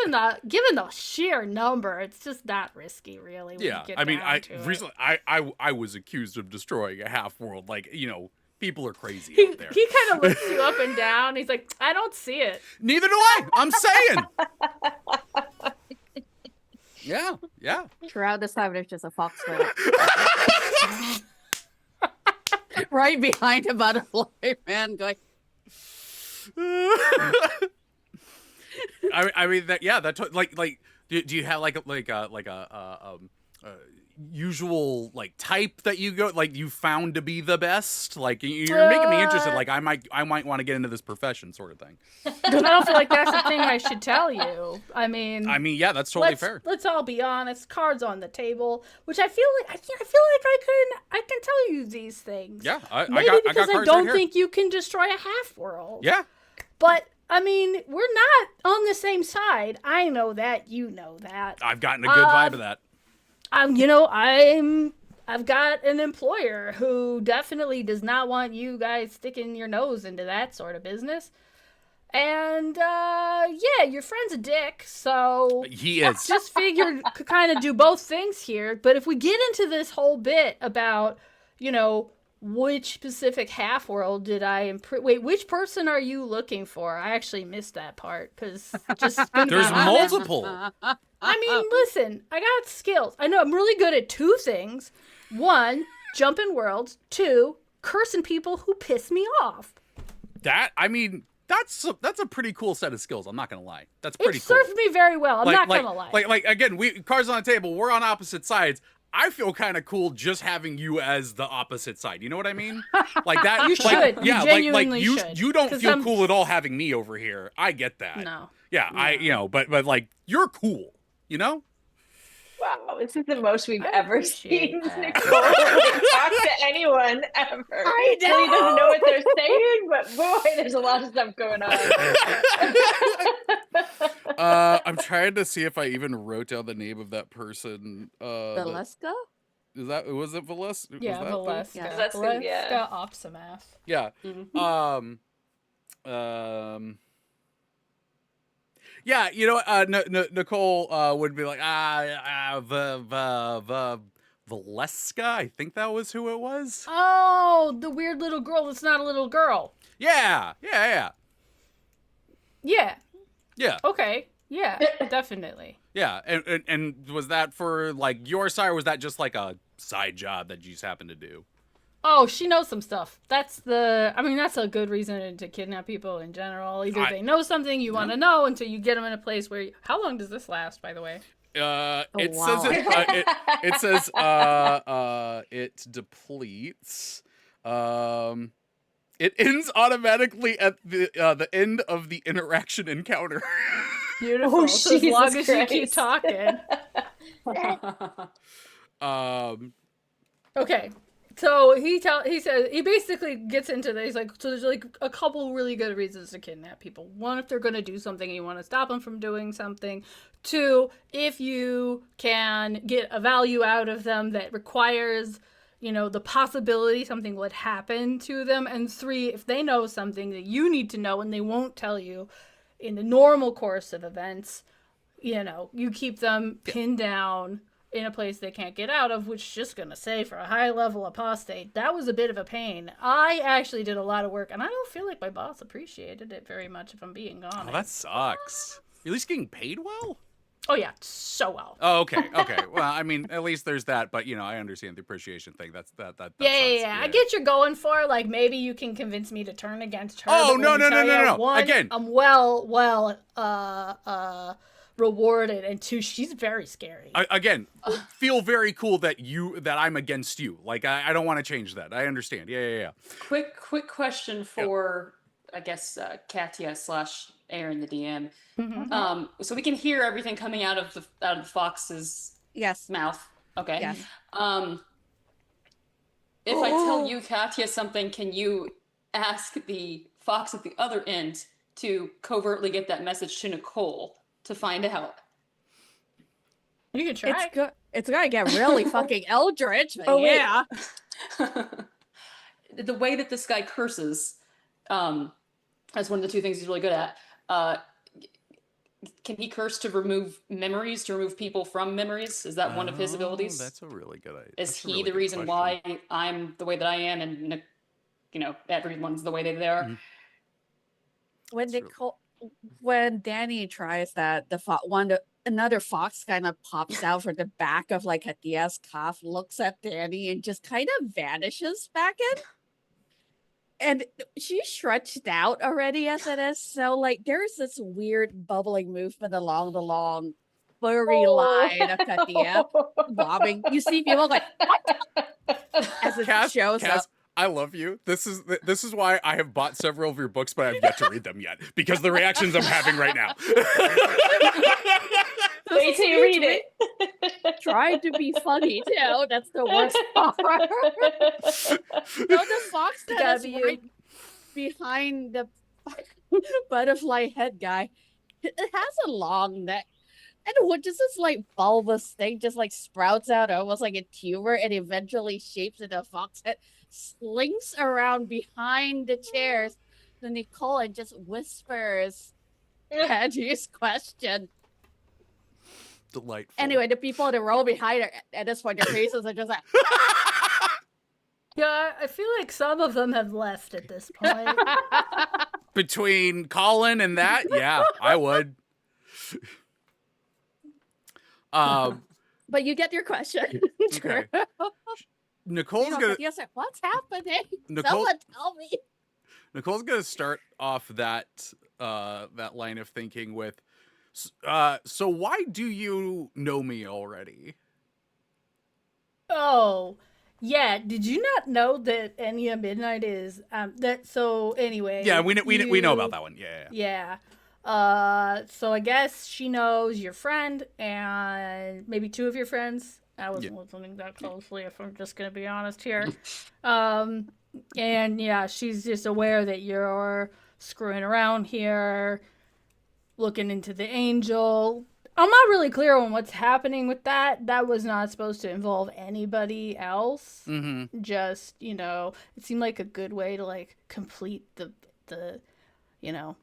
given the sheer number, it's just not risky, really. When yeah. you get I mean, down to it. recently I was accused of destroying a half world. Like, people are crazy He out there. kind of looks you up and down. He's like, I don't see it. Neither do I. I'm saying. Yeah. Throughout this time, there's just a fox right behind a butterfly man going, I mean that. Yeah, that like. Do you have like a usual like type that you go like you found to be the best? Like you're making me interested. Like I might want to get into this profession, sort of thing. I don't feel like that's the thing I should tell you. I mean, Yeah, that's totally fair. Let's all be honest. Cards on the table, which I feel like I can tell you these things. Yeah, Maybe I because got I cards don't right here. think you can destroy a half world. Yeah. But I mean, we're not on the same side. I know that. You know that. I've gotten a good vibe of that. I've got an employer who definitely does not want you guys sticking your nose into that sort of business. And yeah, your friend's a dick, so He is. just figured could kind of do both things here. But if we get into this whole bit about, which specific half world did I wait, which person are you looking for? I actually missed that part because There's multiple. I mean, listen, I got skills. I know I'm really good at two things. One, jumping worlds. Two, cursing people who piss me off. That's a pretty cool set of skills. I'm not gonna lie. That's pretty It cool. served me very well. I'm not gonna lie. Like again, we cards on the table. We're on opposite sides. I feel kind of cool just having you as the opposite side. You know what I mean? Like that. You should. You Yeah. genuinely you should. you don't 'Cause feel I'm- cool at all having me over here. I get that. No. Yeah. But like you're cool. You know? Wow, this is the most we've ever appreciate seen that. Nicole talk to anyone ever. I He doesn't know what they're saying, but boy, there's a lot of stuff going on. I'm trying to see if I even wrote down the name of that person. Velasca? was it Veles? Yeah, Valeska. Yeah. Valeska, yeah. Opsimath. Yeah. Mhm. Yeah, you know, Nicoal would be like, Valeska. I think that was who it was. Oh, the weird little girl that's not a little girl. Yeah. Yeah. Okay. Yeah, definitely. Yeah. And was that for like your side, or was that just like a side job that you just happened to do? Oh, she knows some stuff. That's a good reason to kidnap people in general. Either they know something you want to know until you get them in a place where how long does this last, by the way? It wow. says it says it depletes. It ends automatically at the end of the interaction encounter. Beautiful. Oh, So as long Jesus as you keep Christ. talking. Okay. So he says he basically gets into this. He's like, so there's like a couple really good reasons to kidnap people. One, if they're going to do something and you want to stop them from doing something. Two, if you can get a value out of them that requires, the possibility something would happen to them. And three, if they know something that you need to know and they won't tell you in the normal course of events, you keep them pinned down in a place they can't get out of, which just gonna say for a high level apostate, that was a bit of a pain. I actually did a lot of work, and I don't feel like my boss appreciated it very much, if I'm being honest. Oh, that sucks. You're at least getting paid well? Oh yeah, so well. Oh, okay. Well, I mean, at least there's that, but I understand the appreciation thing. That sucks. Yeah. I get you're going for, like, maybe you can convince me to turn against her. Oh, but no. let me tell you, one, Again. I'm well rewarded, and two, she's very scary. Again, feel very cool that I'm against you. Like, I don't want to change that. I understand. Yeah. Quick question for, I guess, Katya / Aaron, the DM. Mm-hmm. So we can hear everything coming out of the fox's Yes. mouth. Okay. Yes. If I tell you, Katya, something, can you ask the fox at the other end to covertly get that message to Nicoal to find out? You can try. It's gonna get really fucking eldritch, but Oh, wait. yeah. The way that this guy curses, that's one of the two things he's really good at. Can he curse to remove memories, to remove people from memories? Is that one of his abilities? That's a really good idea. Is he the reason why I'm the way that I am, and everyone's the way that they are? When Danny tries that, another fox kind of pops out from the back of like Hatia's calf, looks at Danny, and just kind of vanishes back in. And she's stretched out already as it is, so like there's this weird bubbling movement along the long furry line of Katia bobbing. You see people like as it shows up. I love you. This is why I have bought several of your books, but I've yet to read them yet, because the reactions I'm having right now. Wait till you read it. Trying to be funny too. That's the worst part. No, the fox that is right behind the butterfly head guy, it has a long neck. And what does this like bulbous thing just like sprouts out almost like a tumor and eventually shapes into a fox head, slinks around behind the chairs to Nicoal and just whispers Angie's question. Delightful. Anyway, the people in the row behind her at this point, their faces are just like Yeah, I feel like some of them have left at this point. Between Colin and that, yeah, I would. But you get your question. Okay. Nicoal's gonna. Yes, what's happening? Nicoal, Someone tell me. Nicoal's gonna start off that line of thinking with, so why do you know me already? Oh, yeah. Did you not know that Enya Midnight is that? So anyway. Yeah, we know about that one. Yeah. Yeah. So I guess she knows your friend and maybe two of your friends. I wasn't listening that closely, if I'm just gonna be honest here. And yeah, she's just aware that you're screwing around here, looking into the angel. I'm not really clear on what's happening with that. That was not supposed to involve anybody else. Mm-hmm. Just, it seemed like a good way to like complete the you know,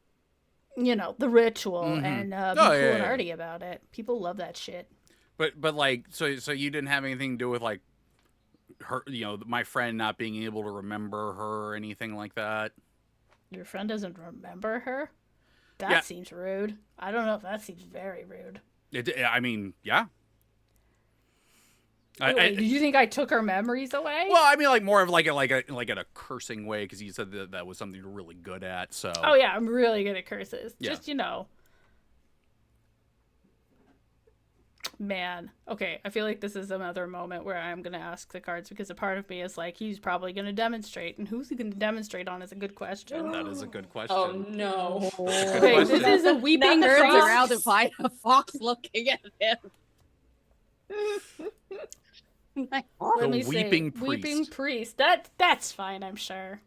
the ritual and be cool and arty about it. People love that shit. But like, so you didn't have anything to do with like her, my friend not being able to remember her or anything like that. Your friend doesn't remember her? That seems rude. I don't know if that seems very rude. I mean, yeah. Wait, did you think I took her memories away? Well, I mean, like more of like in a cursing way, because you said that was something you're really good at. So. Oh yeah, I'm really good at curses. Yeah. Just Man, okay. I feel like this is another moment where I'm gonna ask the cards, because a part of me is like, he's probably gonna demonstrate, and who's he gonna demonstrate on is a good question. That is a good question. Oh no! Wait, this is a weeping Turns priest. around to find a fox looking at him. Let The me weeping say, priest. weeping priest. That's fine, I'm sure.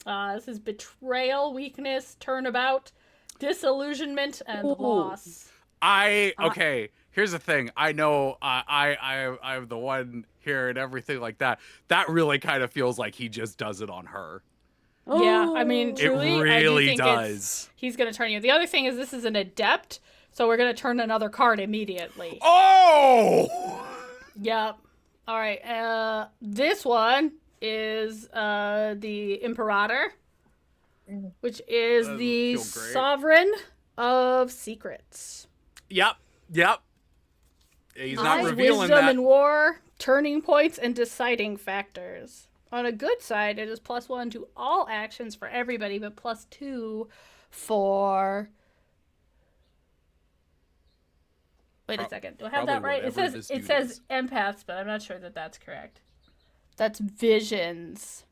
This is betrayal, weakness, turnabout, disillusionment, and loss. Okay. Here's the thing. I know I'm the one here and everything like that. That really kind of feels like he just does it on her. Yeah, I mean, truly, it I do really think does. He's gonna turn you. The other thing is, this is an adept, so we're gonna turn another card immediately. Oh! Yep. All right. This one is the Imperator, which is the sovereign of secrets. Yep. He's not Has revealing wisdom that. in war, turning points, and deciding factors. On a good side, it is +1 to all actions for everybody, but +2 for... Wait a second. Do I have that right? It says empaths, but I'm not sure that that's correct. That's visions.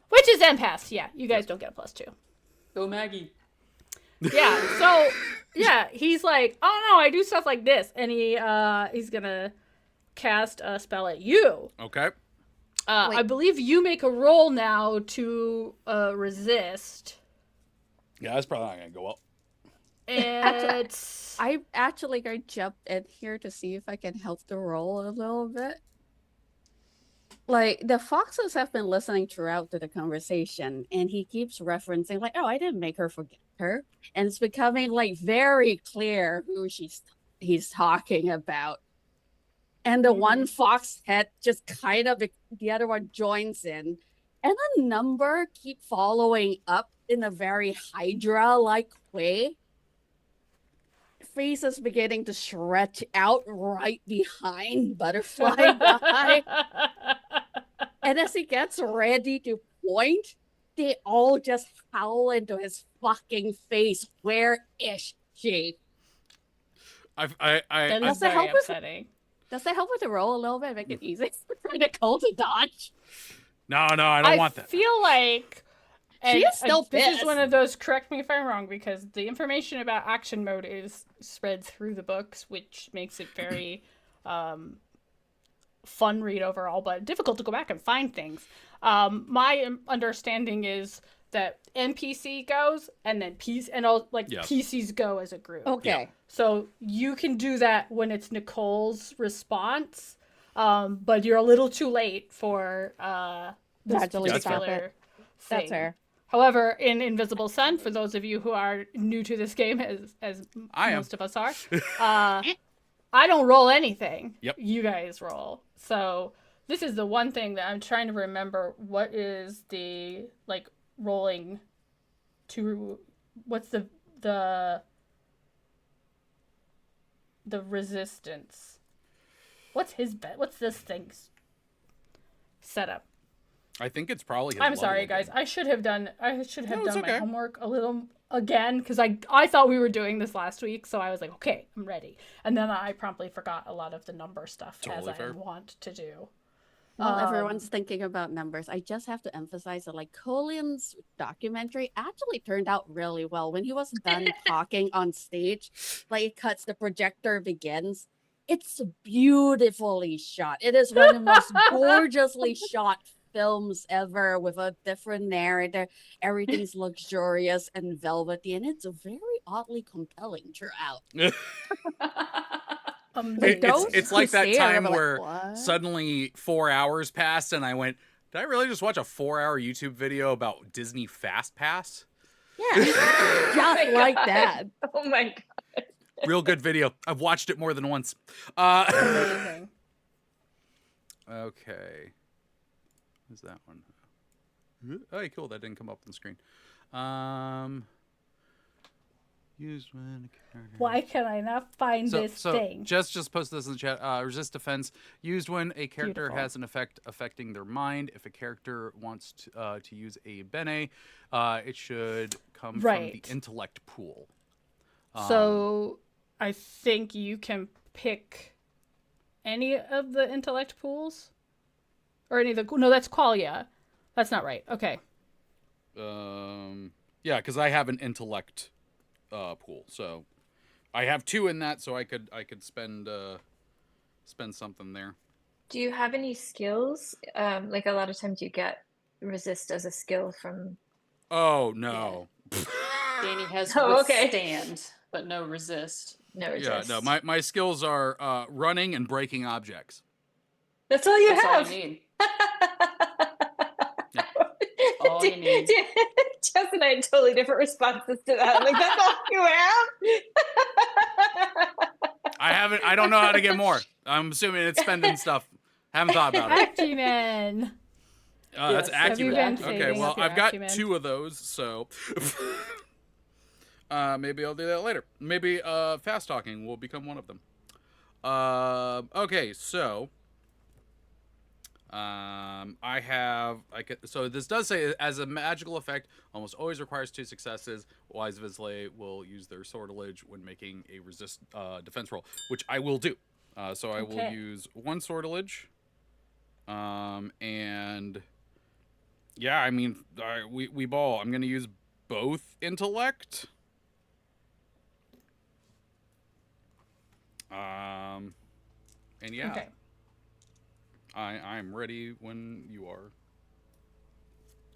Which is empaths. Yeah, you guys don't get a +2. Go Maggie. Yeah, so yeah, he's like, oh no, I do stuff like this, and he's gonna cast a spell at you. Okay. I believe you make a roll now to resist. Yeah, that's probably not gonna go well. And I'm actually going to jump in here to see if I can help the roll a little bit. Like, the foxes have been listening throughout to the conversation, and he keeps referencing, like, oh, I didn't make her forget her. And it's becoming, like, very clear who he's talking about. And the one fox head just kind of, the other one joins in. And the number keep following up in a very Hydra-like way. Face is beginning to stretch out right behind Butterfly Guy. And as he gets ready to point, they all just howl into his fucking face. Where is she? That is very upsetting. Does that help with the roll a little bit? Make it easy for Nicoal to dodge? No, I don't want that. I feel like... She is still pissed. This is one of those, correct me if I'm wrong, because the information about action mode is spread through the books, which makes it very fun read overall, but difficult to go back and find things. My understanding is that NPC goes, and then PCs go as a group. Okay. Yeah. So you can do that when it's Nicoal's response, but you're a little too late for this particular thing. That's fair. However, in Invisible Sun, for those of you who are new to this game, as most of us are, I don't roll anything. Yep. You guys roll. So this is the one thing that I'm trying to remember. What is the rolling to? What's the resistance? What's his bet? What's this thing's setup? I think it's probably his I'm sorry, level guys. I should have done my okay. homework a little again, because I thought we were doing this last week, so I was like, okay, I'm ready. And then I promptly forgot a lot of the number stuff, Totally as fair. I want to do. While everyone's thinking about numbers, I just have to emphasize that Colin's documentary actually turned out really well. When he was done talking on stage, it cuts, the projector begins. It's beautifully shot. It is one of the most gorgeously shot films ever, with a different narrator. Everything's luxurious and velvety, and it's very oddly compelling throughout. The ghosts It's who like that stay there time were like, where "What?" suddenly 4 hours passed and I went, did I really just watch a 4-hour YouTube video about Disney Fast Pass? Yeah, just like that. Oh my god. Real good video. I've watched it more than once. Amazing. Okay. Who's that one? Oh, cool. That didn't come up on the screen. Used when a character... Why can I not find this thing? Just post this in the chat. Resist defense used when a character Beautiful. has an effect affecting their mind. If a character wants to use a bene, it should come from the intellect pool. So I think you can pick any of the intellect pools, or any of the. No, that's Qualia. That's not right. Okay. Yeah, because I have an intellect pool, so I have 2 in that, so I could spend something there. Do you have any skills? Like a lot of times you get resist as a skill from. Oh no. Danny has Oh, okay. withstand, but no resist. No resist. Yeah, no. My skills are running and breaking objects. That's all you That's all have. you need. All you need. Jess and I had totally different responses to that. I'm like, that's all you have? I don't know how to get more. I'm assuming it's spending stuff. Haven't thought about it. Acumen. That's Have you acumen. been Okay, saving well, up your I've got acumen? 2 of those, so maybe I'll do that later. Maybe fast talking will become one of them. Okay, so so this does say, as a magical effect, almost always requires 2 successes. Wise vislae will use their sortilege when making a resist defense roll, which I will do. So I will use 1 sortilege. And yeah, I mean, we ball. I'm gonna use both intellect. And yeah. Okay. I'm ready when you are.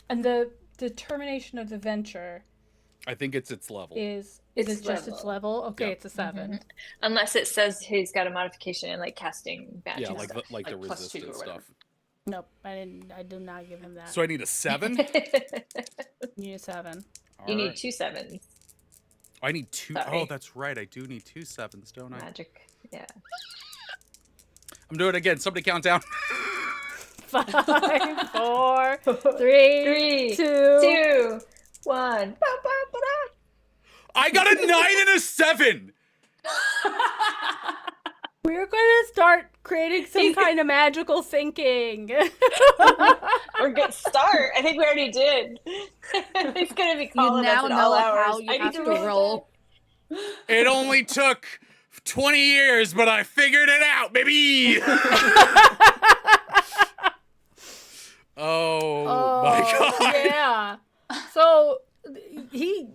And the determination of the venture I think it's its level. is It's it just its level? Okay, Yep. it's a 7. Unless it says he's got a modification in like casting badge. Yeah, and like stuff. the Like +2 resistance or whatever. stuff. Nope, I did not give him that. So I need a 7? You need a 7. You need Alright. 2 sevens. I need 2. Sorry. Oh, that's right. I do need 2 7s, don't I? Magic. Yeah. I'm doing it again. Somebody count down. 5, 4, 3, 3, 2. 2, 1. I got a 9 and a 7. We're going to start creating some kind of magical thinking. Or good start. I think we already did. He's gonna be You calling us now at know all hours. how you I have need to roll. It only took 20 years, but I figured it out, baby. Oh my god. Yeah. So he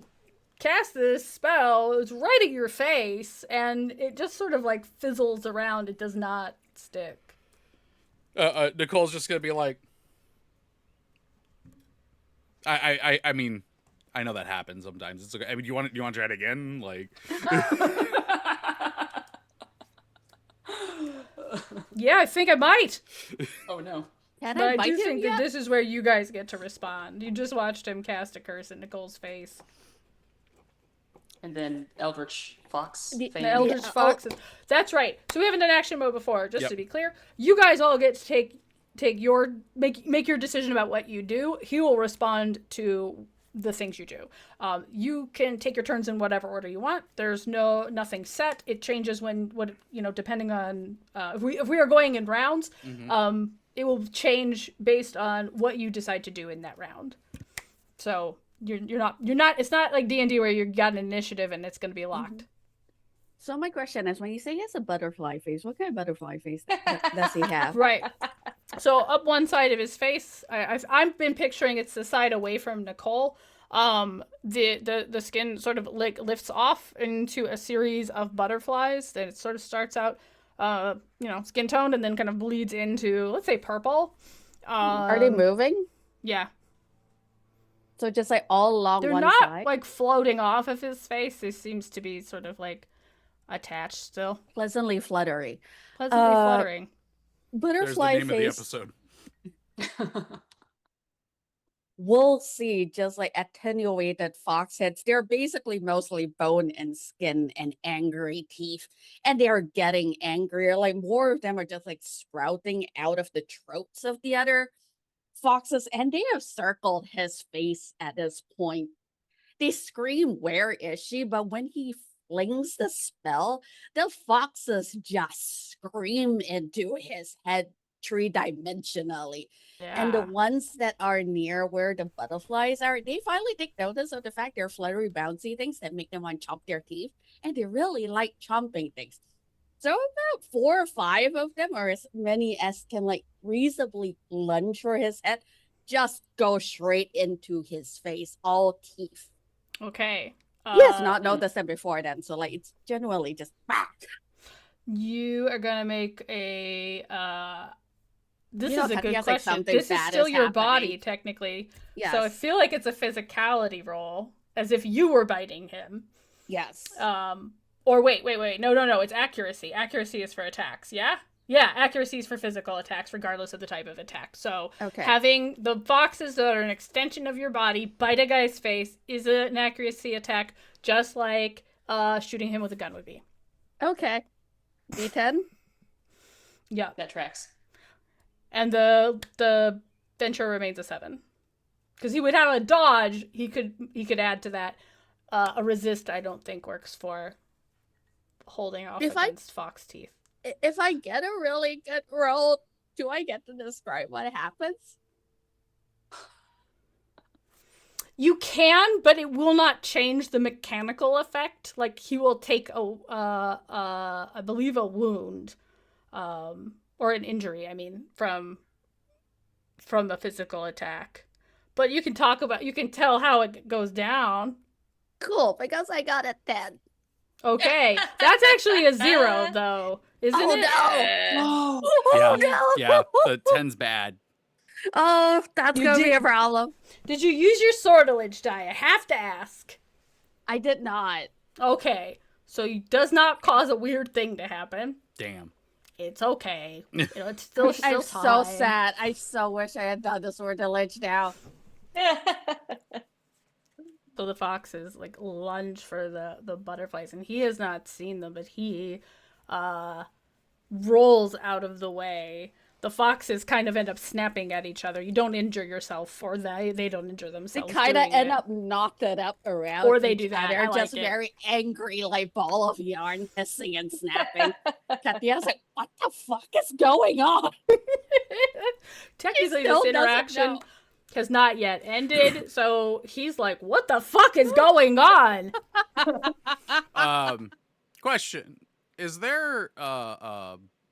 cast this spell. It's right at your face, and it just sort of like fizzles around. It does not stick. Nicole's just gonna be like, I mean, I know that happens sometimes. It's okay. I mean, you want to try it again? Like, Yeah, I think I might. Oh no. Can But I bite do him think yet? that this is where you guys get to respond. You just watched him cast a curse at Nicole's face. And then Eldritch Fox. The fan. The Eldritch Yeah. Foxes. That's right. So we haven't done action mode before, just Yep. to be clear. You guys all get to take your make your decision about what you do. He will respond to the things you do. You can take your turns in whatever order you want. There's nothing set. It changes depending on if we are going in rounds. It will change based on what you decide to do in that round. So you're not. It's not like D&D where you got an initiative and it's going to be locked. So my question is, when you say he has a butterfly face, what kind of butterfly face does he have? Right. So up one side of his face, I've been picturing it's the side away from Nicoal. The skin sort of like lifts off into a series of butterflies. Then it sort of starts out, skin toned and then kind of bleeds into, let's say, purple. Are they moving? Yeah. So just like all along They're one not side? like floating off of his face. It seems to be sort of like attached still. Pleasantly fluttery. Pleasantly fluttering. There's the Butterfly name of the face. episode. We'll see just like attenuated fox heads. They're basically mostly bone and skin and angry teeth. And they are getting angrier. Like more of them are just like sprouting out of the throats of the other foxes. And they have circled his face at this point. They scream, "Where is she?" But when he flings the spell, the foxes just scream into his head 3-dimensionally. And the Yeah. ones that are near where the butterflies are, they finally take notice of the fact they're fluttery, bouncy things that make them want to chomp their teeth. And they really like chomping things. So about 4 or 5 of them, or as many as can like reasonably lunge for his head, just go straight into his face, all teeth. Okay. He has not noticed them before then, so like it's genuinely just You are gonna make a. This You know, is a Kathy good has, like, question. something This is bad still is your body, happening. technically. yes. So I feel like it's a physicality roll, as if you were biting him. yes. Or wait. No. It's accuracy. Accuracy is for attacks. Yeah. Yeah. Accuracy is for physical attacks, regardless of the type of attack. So Okay. having the foxes that are an extension of your body bite a guy's face is an accuracy attack, just like shooting him with a gun would be. Okay. D10? Yeah. That tracks. And the venture remains a 7, because he would have a dodge. He could add to that. A resist I don't think works for holding off against fox teeth. If I get a really good roll, do I get to describe what happens? You can, but it will not change the mechanical effect. Like, he will take I believe a wound, or an injury. I mean, from a physical attack. But you can tell how it goes down. Cool, because I got a 10. Okay, that's actually a 0 though, isn't Oh, it? no. Yeah. no. Yeah, the 10's bad. Oh, that's You going to be did- a problem. Did you use your sortilege die? I have to ask. I did not. Okay, so it does not cause a weird thing to happen. Damn. It's okay. It's still I'm time. so sad. I so wish I had done the sortilege now. So the foxes like lunge for the butterflies, and he has not seen them, but he rolls out of the way. The foxes kind of end up snapping at each other. You don't injure yourself, or they don't injure They themselves. kind of doing end it. up knotted up around Or they each do that. other, I like just it. very angry, like ball of yarn hissing and snapping. Katya's like, what the fuck is going on? Technically, still this doesn't interaction know. has not yet ended, so he's like, "What the fuck is going on?" Question. Is there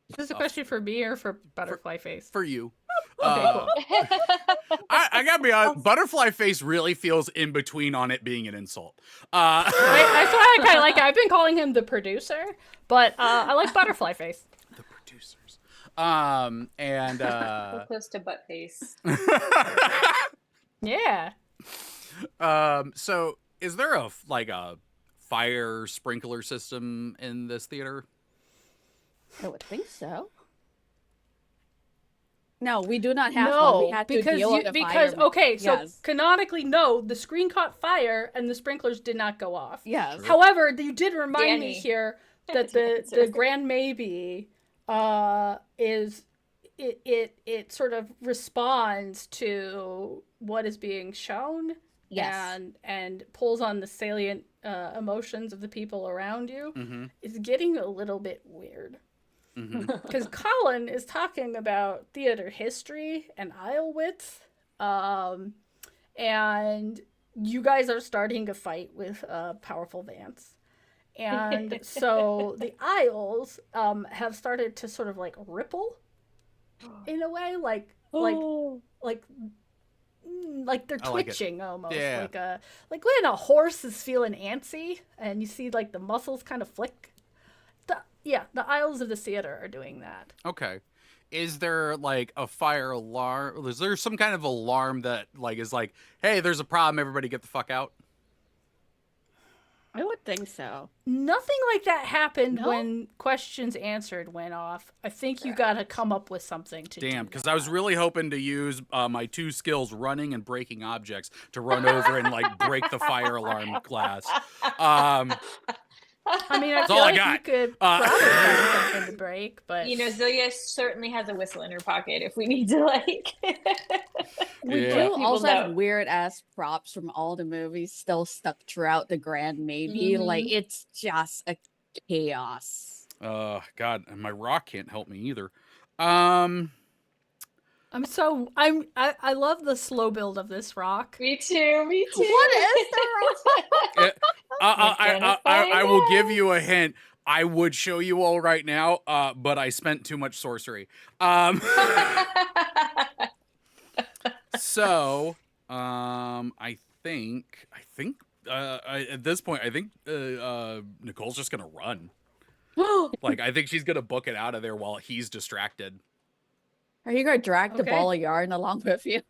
Is this a question for me or for Butterfly Face? for you? Okay, cool. I gotta be honest, butterfly face really feels in between on it being an insult. That's why I kind of like it. I've been calling him the producer, but I like Butterfly Face. The producers. And So close to butt face. Yeah. so is there a fire sprinkler system in this theater? I would think so. No, we do not have one. We No, had to because deal with the because firemen. okay, so Yes. canonically, no, the screen caught fire and the sprinklers did not go off. Yes. However, you did remind me Danny. here that the Grand Maybe is it sort of responds to what is being shown. Yes. And pulls on the salient emotions of the people around you. Mm-hmm. It's getting a little bit weird. Mm-hmm. Because Colin is talking about theater history and aisle width, and you guys are starting a fight with powerful Vance. And so the aisles have started to sort of like ripple in a way, like they're I like it. twitching almost, Yeah. like when a horse is feeling antsy and you see like the muscles kind of flick. The aisles of the theater are doing that. Okay. Is there like a fire alarm? Is there some kind of alarm that like is like, hey, there's a problem, everybody get the fuck out? I would think so. Nothing like that happened No? when questions answered went off. I think you got to come up with something to do. Damn, because I was really hoping to use my 2 skills, running and breaking objects, to run over and like break the fire alarm glass. I mean, I That's feel all I like got. you could probably find something to break, but You know, Zilia certainly has a whistle in her pocket if we need to, like. We Yeah. do People also have know. weird ass props from all the movies still stuck throughout the Grand Maybe. Like it's just a chaos. God, and my rock can't help me either. I love the slow build of this rock. Me too. Me too. What is the I will give you a hint. I would show you all right now, but I spent too much sorcery. So, I think at this point, I think Nicole's just gonna run. Like, I think she's gonna book it out of there while he's distracted. Are you gonna drag the Okay. ball of yarn along with you?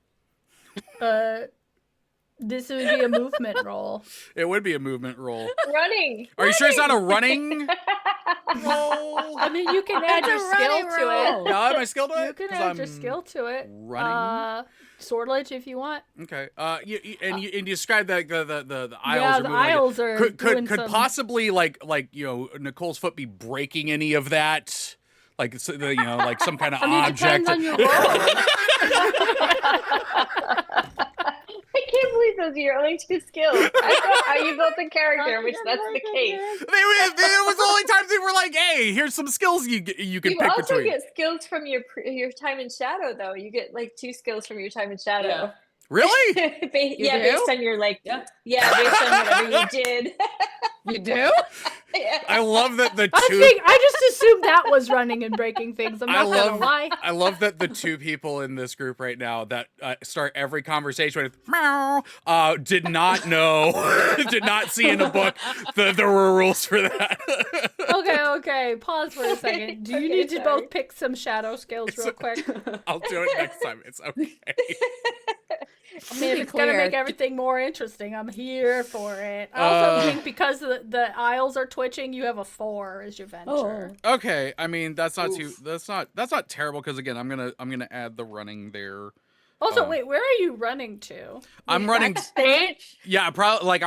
This would be a movement roll. It would be a movement roll. Running. Are you sure it's not a running roll? I mean, you can add It's a your skill running to roll. it. No, am I skilled to it? You can 'Cause add your I'm skill to it. running. Sortilege if you want. Okay. And you described that the aisles Yeah, are the moving like aisles are could doing some... possibly like Nicole's foot be breaking any of that? Like like some kind of I mean, it object. depends on your roll. I can't believe those are your only 2 skills. I don't know how you built the character, which that's the case. It was the only times they were like, "Hey, here's some skills you can You pick also between." get skills from your time in shadow, though. You get like 2 skills from your time in shadow. Really? Yeah, do? based on your based on whatever you did. You do? Yeah. I love that the two. I just assumed that was running and breaking things. I'm not gonna lie. I love that the 2 people in this group right now that start every conversation with "meow" did not know, did not see in a book that there were rules for that. Okay. Pause for a second. Do you need to both pick some shadow skills real quick? I'll do it next time. It's okay. I mean, if it's gonna make everything more interesting, I'm here for it. I also think because the aisles are twitching, you have a 4 as your venture. Okay, I mean that's not too. That's not terrible because again, I'm gonna add the running there. Also, wait, where are you running to? I'm running. Backstage? Yeah, I'm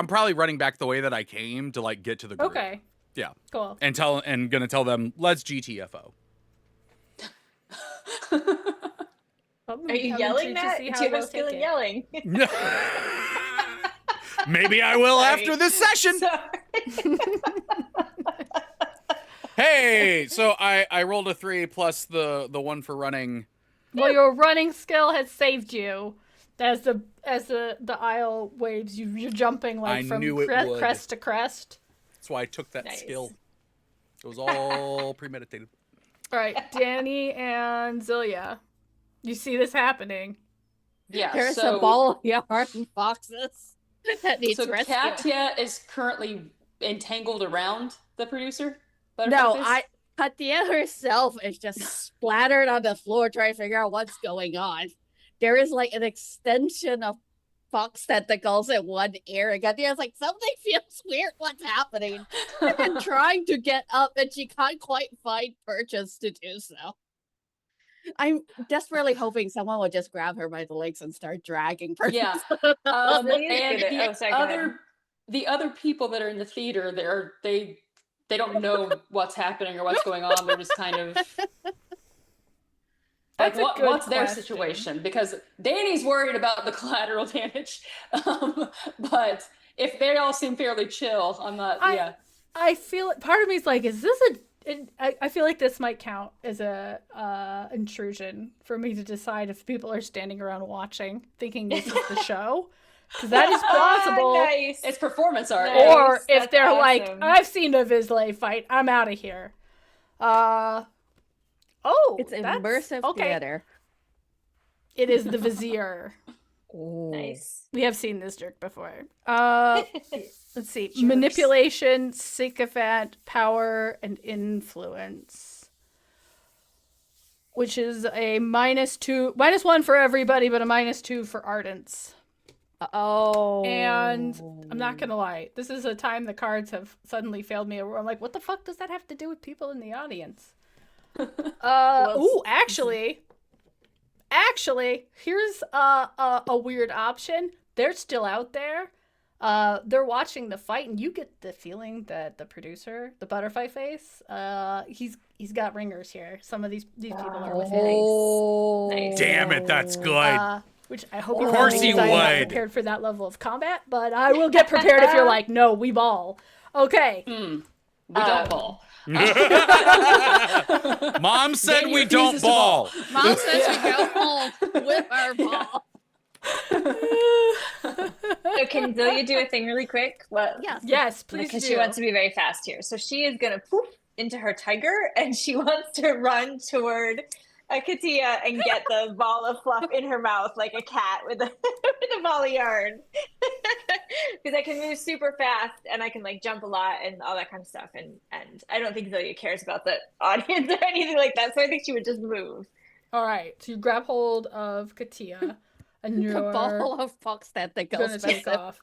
probably running back the way that I came to like get to the group. Okay. Yeah. Cool. And gonna tell them let's GTFO. Are you yelling that? Do you have skill in yelling? Maybe I will Sorry. after this session. Sorry. Hey, so I rolled a 3 plus the 1 for running. Well, your running skill has saved you. As the aisle waves, you're jumping like I from knew it would. crest to crest. That's why I took that Nice. skill. It was all premeditated. All right, Danny and Zilia, you see this happening. Yeah, There's so, a ball of yarn boxes that needs so rescue. Katya is currently entangled around the producer. No, Butterfly Face? Katya herself is just splattered on the floor trying to figure out what's going on. There is like an extension of fox tentacles in one ear, and Katya's like, something feels weird, what's happening? And trying to get up, and she can't quite find purchase to do so. I'm desperately hoping someone would just grab her by the legs and start dragging her. Yeah. Zillia's And good at- sorry, go ahead. the other people that are in the theater, they don't know what's happening or what's going on. They're just kind of That's a good what's their question. situation? Because Danny's worried about the collateral damage, but if they all seem fairly chill, I'm not. I feel part of me is like, is this I feel like this might count as a intrusion for me to decide if people are standing around watching, thinking this is the show, because that is plausible. Nice. It's performance art. Nice. Or if That's they're like, awesome. I've seen a vislae fight, I'm out of here. It's that's- immersive okay. theater. It is the vizier. Nice. We have seen this jerk before. Let's see. Manipulation, sycophant, power, and influence. Which is a -1 for everybody, but a -2 for Ardents. Oh. And I'm not gonna lie, this is a time the cards have suddenly failed me. I'm like, what the fuck does that have to do with people in the audience? Actually, here's a weird option. They're still out there. They're watching the fight, and you get the feeling that the producer, the butterfly face, he's got ringers here. Some of these people are with him. Nice. Damn it, that's good. Which I hope you Of will, course he because I'm not would. prepared for that level of combat, but I will get prepared if you're like, no, we ball. Okay. We don't ball. Mom said Danny we refuses don't to ball. Mom says we go home with our ball. So can Zelia do a thing really quick? Well, Yes, please because do. she wants to be very fast here. So she is gonna poof into her tiger, and she wants to run toward Katia and get the ball of fluff in her mouth like a cat with a with a ball of yarn. Because I can move super fast and I can like jump a lot and all that kind of stuff. And I don't think Zelia cares about the audience or anything like that. So I think she would just move. All right, so you grab hold of Katia, and you're The ball of fox tentacles. gonna take off.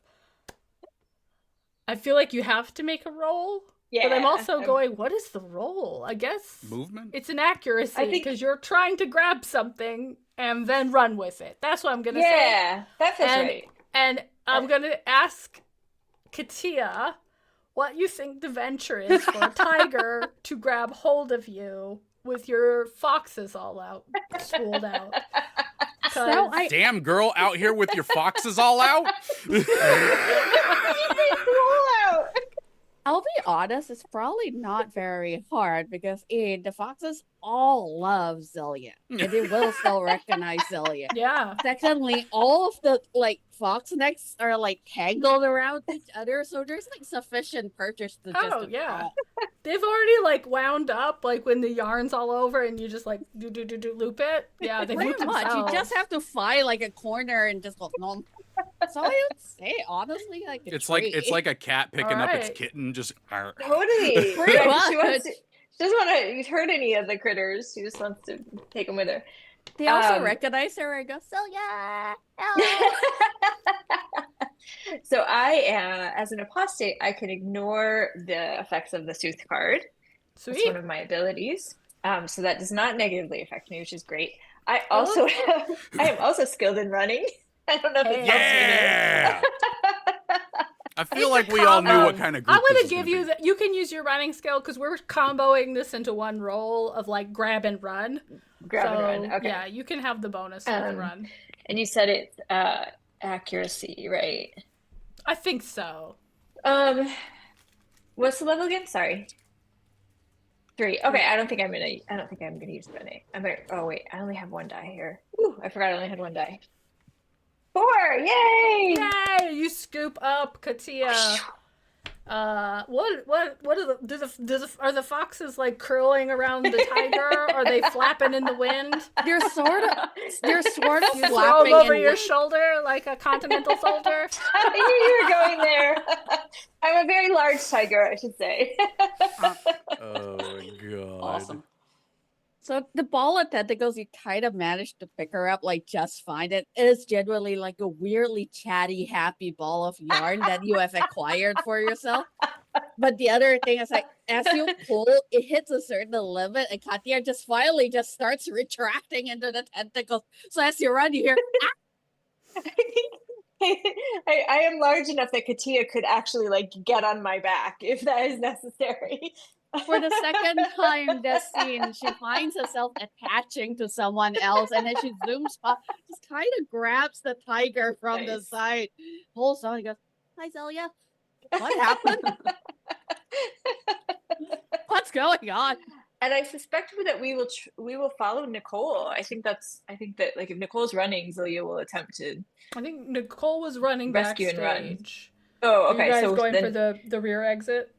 I feel like you have to make a roll. Yeah. But I'm also going, what is the roll? I guess Movement? it's an accuracy, I think- because you're trying to grab something and then run with it. That's what I'm going to say. Yeah, that feels And, right. and I'm going to ask Katia what you think the venture is for a tiger to grab hold of you with your foxes all out, swolled out. So I, Damn, girl, out here with your foxes all out? I'll be honest, it's probably not very hard because the foxes all love Zelia. And they will still recognize Zelia. Yeah. Secondly, all of the fox necks are tangled around each other, so there's sufficient purchase to just Yeah. They've already wound up when the yarn's all over and you just do loop it. Yeah, they Pretty loop much. You themselves. just have to find a corner and just go nom. So I would say honestly a It's tree. like a cat picking up its Alright. kitten, just arr. Totally. Pretty Yeah, she much. doesn't want to hurt any of the critters. She just wants to take them with her. They also recognize her and go, Zelia! Help! So as an apostate, I can ignore the effects of the Sooth card. That's Sweet. one of my abilities. So that does not negatively affect me, which is great. I am also skilled in running. I don't know if it helps Yeah! I feel like It's a we all knew combo. what kind of group I'm gonna this give was you gonna that. You can use your running skill because we're comboing this into one roll of grab and run. grab and run. Okay. Yeah, you can have the bonus with the run. And you said it's accuracy, right? I think so. What's the level again? Sorry. 3. Okay, I don't think I'm gonna use the oh wait, I only have one die here. Ooh, I forgot I only had one die. 4! Yay! Yay! You scoop up Katia. What are the foxes curling around the tiger? Are they flapping in the wind? They're sort of You throw them flapping over in your shoulder like a continental soldier. I knew you were going there. I'm a very large tiger, I should say. Oh my god. Awesome. So the ball of tentacles, you kind of managed to pick her up just fine. It is genuinely a weirdly chatty, happy ball of yarn that you have acquired for yourself. But the other thing is as you pull, it hits a certain limit, and Katia finally starts retracting into the tentacles. So as you run, you hear, I think I am large enough that Katia could actually get on my back if that is necessary. for the second time this scene, she finds herself attaching to someone else, and then she zooms up, just kind of grabs the tiger from the Nice. side, pulls on, and goes, "Hi, Zelia. What happened? What's going on?" And I suspect that we will follow Nicoal. I think that if Nicole's running, Zelia will attempt to. I think Nicole was running Rescue and run. backstage. Oh, Are okay. you guys So going then, for the rear exit?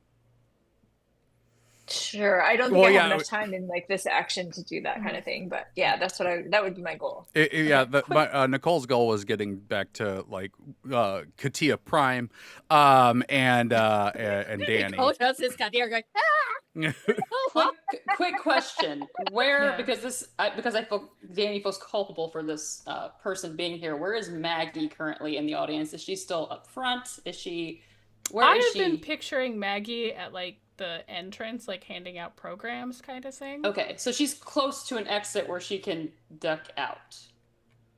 Sure. I don't think Well, I yeah, have enough time in like this action to do that kind of thing, but yeah, that would be my goal. Yeah, Okay. Nicole's goal was getting back to like Katia Prime, and Danny. Oh, just his Katia going, Quick question: Where, Yeah. because I feel Danny feels culpable for this person being here. Where is Maggie currently in the audience? Is she still up front? Is she? Where I is have she? been picturing Maggie at like the entrance, like handing out programs kind of thing. Okay, so she's close to an exit where she can duck out.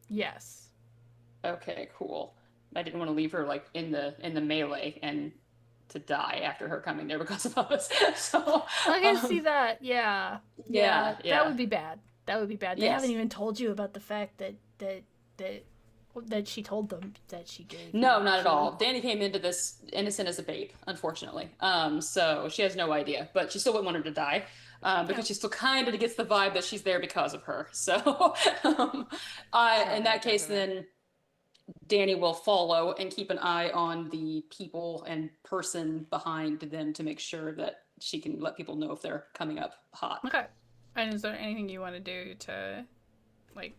Yes. Okay, cool. I didn't want to leave her like in the melee and to die after her coming there because of us. So I can see that. Yeah. Yeah, yeah. That would be bad. That would be bad. They Yes. haven't even told you about the fact that she told them that she gave. No, you not at key. all. Danny came into this innocent as a babe, unfortunately. So she has no idea, but she still wouldn't want her to die. Because she still kind of gets the vibe that she's there because of her. So, in that case, then Danny will follow and keep an eye on the people and person behind them to make sure that she can let people know if they're coming up hot. Okay. And is there anything you want to do to, like?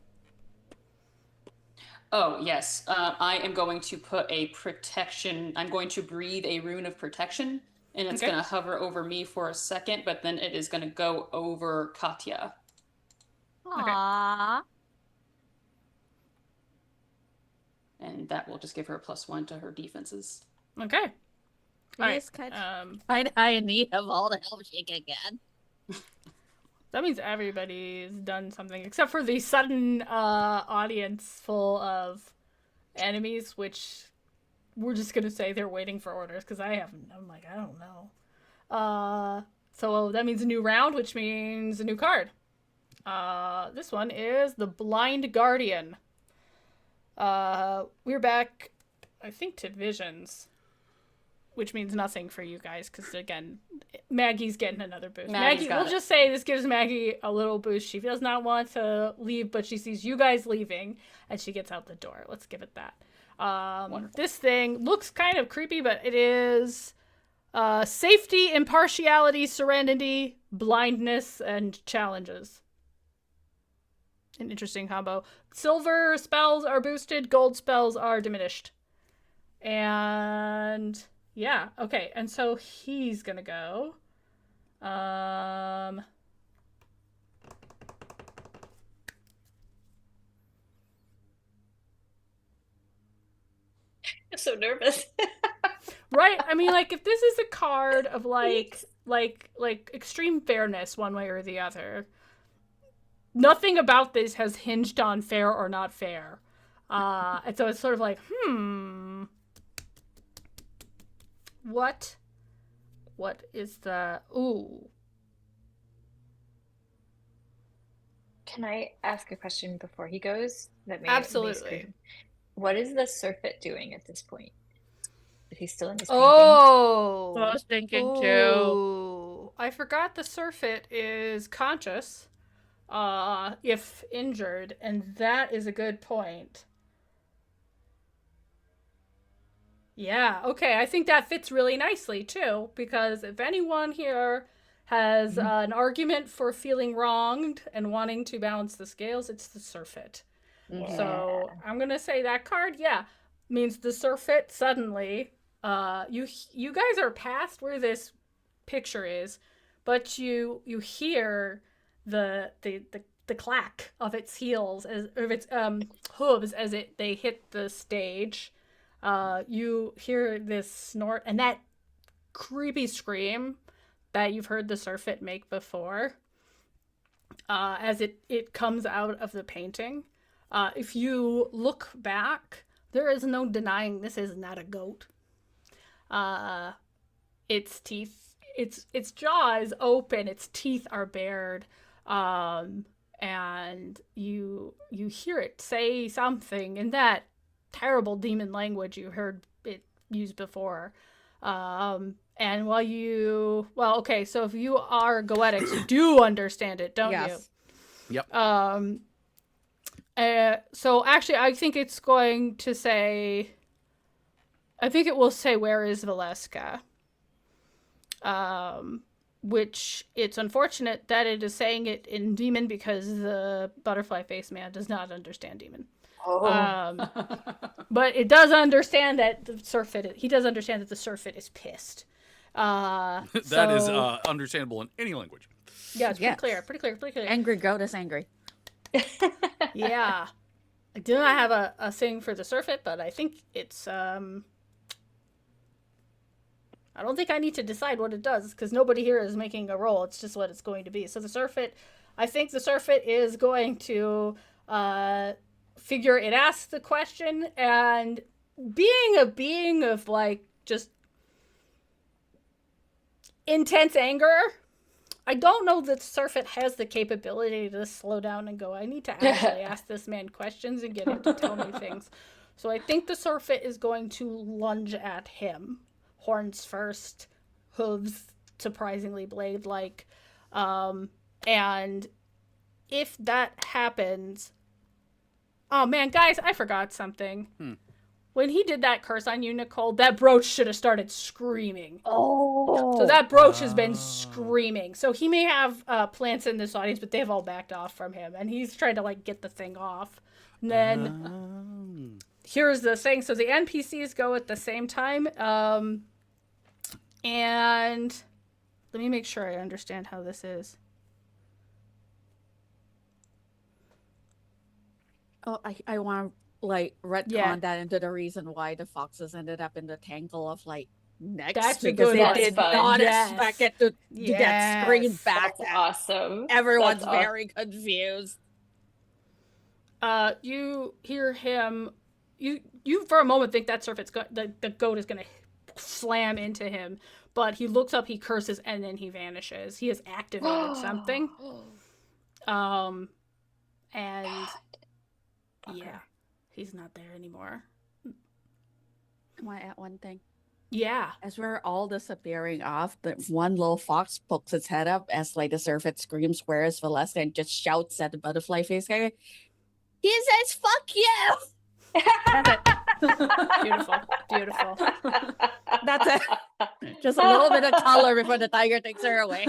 Oh, yes. I am going to put a protection. I'm going to breathe a rune of protection, and it's Okay. going to hover over me for a second, but then it is going to go over Katya. aww. And that will just give her a +1 to her defenses. Okay. All right. Yes, find high in need of all the help she can get. That means everybody's done something except for the sudden audience full of enemies, which we're just gonna say they're waiting for orders because I haven't. I'm like, I don't know. So that means a new round, which means a new card. This one is the Blind Guardian. We're back, I think, to Visions, which means nothing for you guys because again, Maggie's getting another boost. We'll just say this gives Maggie a little boost. She does not want to leave, but she sees you guys leaving and she gets out the door. Let's give it that. This thing looks kind of creepy, but it is safety, impartiality, serenity, blindness, and challenges. An interesting combo. Silver spells are boosted, gold spells are diminished. And yeah, okay. And so he's gonna go. I'm so nervous. right? I mean, like, if this is a card of like extreme fairness one way or the other, nothing about this has hinged on fair or not fair. And so it's sort of like, what is the, ooh. Can I ask a question before he goes? That may Absolutely. scream. What is the Surfeit doing at this point? Is he still in his painting? Oh, I was thinking too. Ooh. I forgot the Surfeit is conscious, if injured, and that is a good point. Yeah, okay, I think that fits really nicely too, because if anyone here has an argument for feeling wronged and wanting to balance the scales, it's the Surfeit. Yeah. So I'm gonna say that card, means the Surfeit suddenly. You guys are past where this picture is, but you hear the clack of its heels of its hooves as they hit the stage. You hear this snort and that creepy scream that you've heard the Surfeit make before. As it comes out of the painting. If you look back, there is no denying this is not a goat. Its teeth, its jaw is open, its teeth are bared, and you hear it say something in that terrible demon language you heard it used before. And so if you are Goetics, you do understand it, don't you? Yep. So actually, I think it will say, where is Valeska? which it's unfortunate that it is saying it in Demon because the butterfly face man does not understand Demon. But it does understand that the surfeit. He does understand that the surfeit is pissed. That is understandable in any language. Yeah, it's pretty clear. Angry goat is angry. Yeah. I do not have a thing for the surfeit, but I think it's I don't think I need to decide what it does because nobody here is making a roll. It's just what it's going to be. So the surfeit, I think the surfeit is going to figure it asks the question, and being a being of like just intense anger, I don't know that surfeit has the capability to slow down and go, I need to actually ask this man questions and get him to tell me things. So I think the surfeit is going to lunge at him. Horns first, hooves surprisingly blade-like. And if that happens... Oh man, guys, I forgot something. When he did that curse on you, Nicoal, that brooch should have started screaming. Oh. So that brooch has been screaming. So he may have plants in this audience, but they've all backed off from him. And he's trying to, like, get the thing off. And then here's the thing. So the NPCs go at the same time. And let me make sure I understand how this is. Oh, I want to like retcon that into the reason why the foxes ended up in the tangle of like next That's a because good they one. did That's not fun. expect it to get screened back. That's awesome. Everyone's That's very confused. You hear him. You for a moment think that the goat is gonna slam into him, but he looks up, he curses, and then he vanishes. He has activated something. And yeah, he's not there anymore. Can I add one thing? Yeah. As we're all disappearing off, the one little fox pokes its head up as like the surfeit screams, "Where is Valeska?" and just shouts at the butterfly face guy. He says, "Fuck you!" That's it. Beautiful. That's it. Just a little bit of color before the tiger takes her away.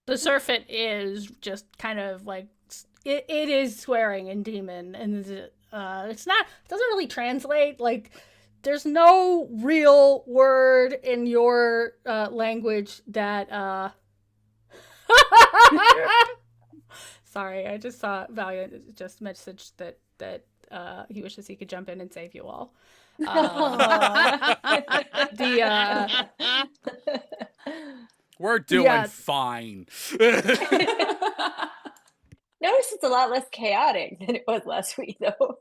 The surfeit is just kind of like it is swearing in demon, and it doesn't really translate. Like there's no real word in your language that sorry, I just saw Valiant just messaged that he wishes he could jump in and save you all. We're doing fine. Notice it's a lot less chaotic than it was last week, though.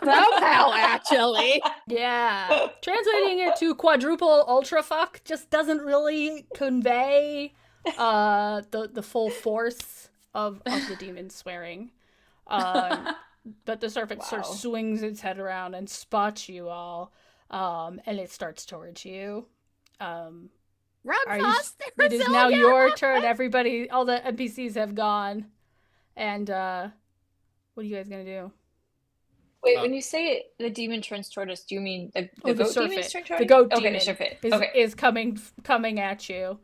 Somehow, actually. Yeah. Translating it to quadruple ultra fuck just doesn't really convey the full force of the demon swearing. But the serpent sort of swings its head around and spots you all, and it starts towards you. Run faster, it is now your turn. Everybody, all the NPCs have gone. And what are you guys gonna do? Wait, when you say the demon turns toward us, do you mean the goat demon turns toward us? The goat demon is coming at you.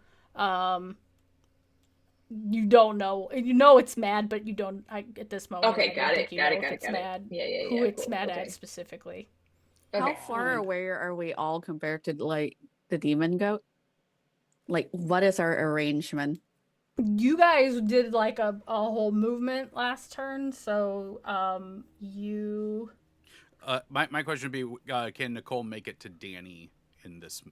You don't know. You know it's mad, but you don't. At this moment, okay, got it. Mad. Yeah. Who it's mad at specifically? How far away are we all compared to like the demon goat? Like, what is our arrangement? You guys did like a whole movement last turn, so you. My question would be: can Nicoal make it to Danny in this